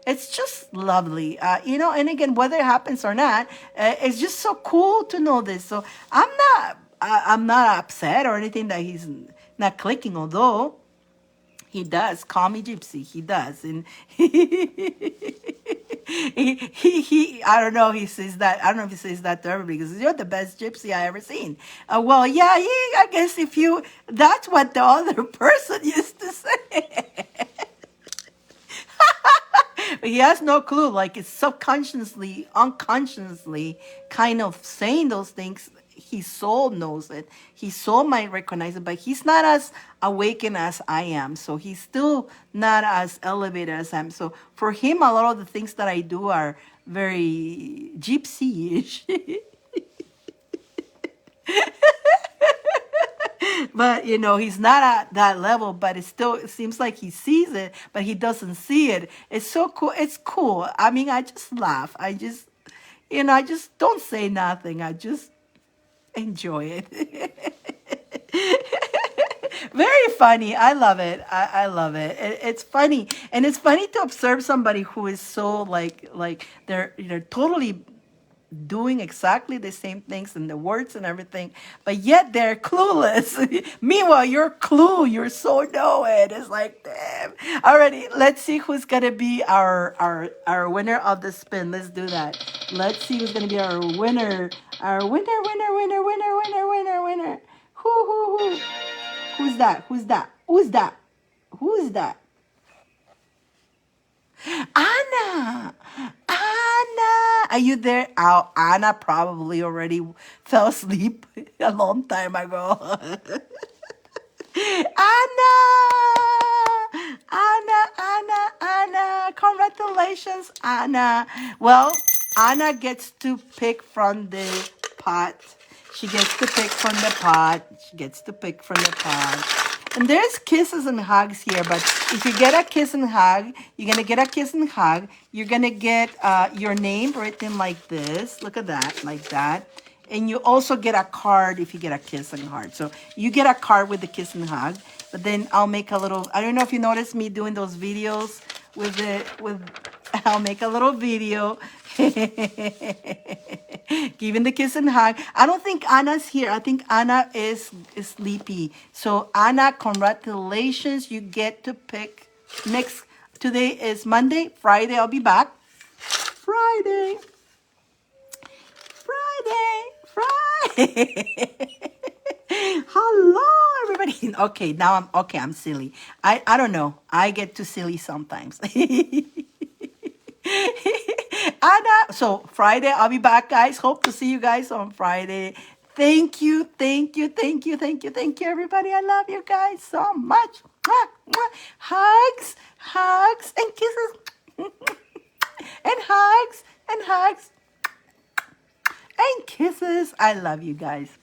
It's just lovely, And again, whether it happens or not, it's just so cool to know this. So I'm not upset or anything that he's not clicking. Although he does call me Gypsy. He does, and I don't know. He says that. I don't know if he says that to everybody because you're the best Gypsy I ever seen. Well, yeah, I guess if you, that's what the other person used to say. But he has no clue. Like it's subconsciously, unconsciously, kind of saying those things. His soul knows it. His soul might recognize it, but he's not as awakened as I am. So he's still not as elevated as I am. So for him, a lot of the things that I do are very gypsy-ish. But he's not at that level, but it seems like he sees it, but he doesn't see it. It's so cool. It's cool. I mean, I just laugh. I just don't say nothing. I just enjoy it. Very funny. I love it. I love it. It's funny, and it's funny to observe somebody who is so like they're totally doing exactly the same things and the words and everything, but yet they're clueless. Meanwhile, you're so know it. It's like, damn. Alrighty, let's see who's gonna be our winner of the spin. Let's do that. Let's see who's gonna be our winner. Our winner. Who? Who's that? Who's that? Anna! Anna! Are you there? Oh, Anna probably already fell asleep a long time ago. Anna! Anna! Congratulations, Anna. Well, Anna gets to pick from the pot. She gets to pick from the pot. And there's kisses and hugs here, but if you get a kiss and hug, you're going to get a kiss and hug. You're going to get your name written like this. Look at that, like that. And you also get a card if you get a kiss and hug. So you get a card with the kiss and hug, but then I'll make a little, I don't know if you noticed me doing those videos I'll make a little video giving the kiss and hug. I don't think Anna's here. I think Anna is sleepy. So Anna, congratulations. You get to pick next. Today is Monday. Friday, I'll be back. Friday. Hello, everybody. Okay, now I'm silly. I don't know. I get too silly sometimes. Anna, so Friday, I'll be back, guys. Hope to see you guys on Friday. Thank you, everybody. I love you guys so much. Mwah, mwah. Hugs, and kisses. And hugs, and kisses. I love you guys.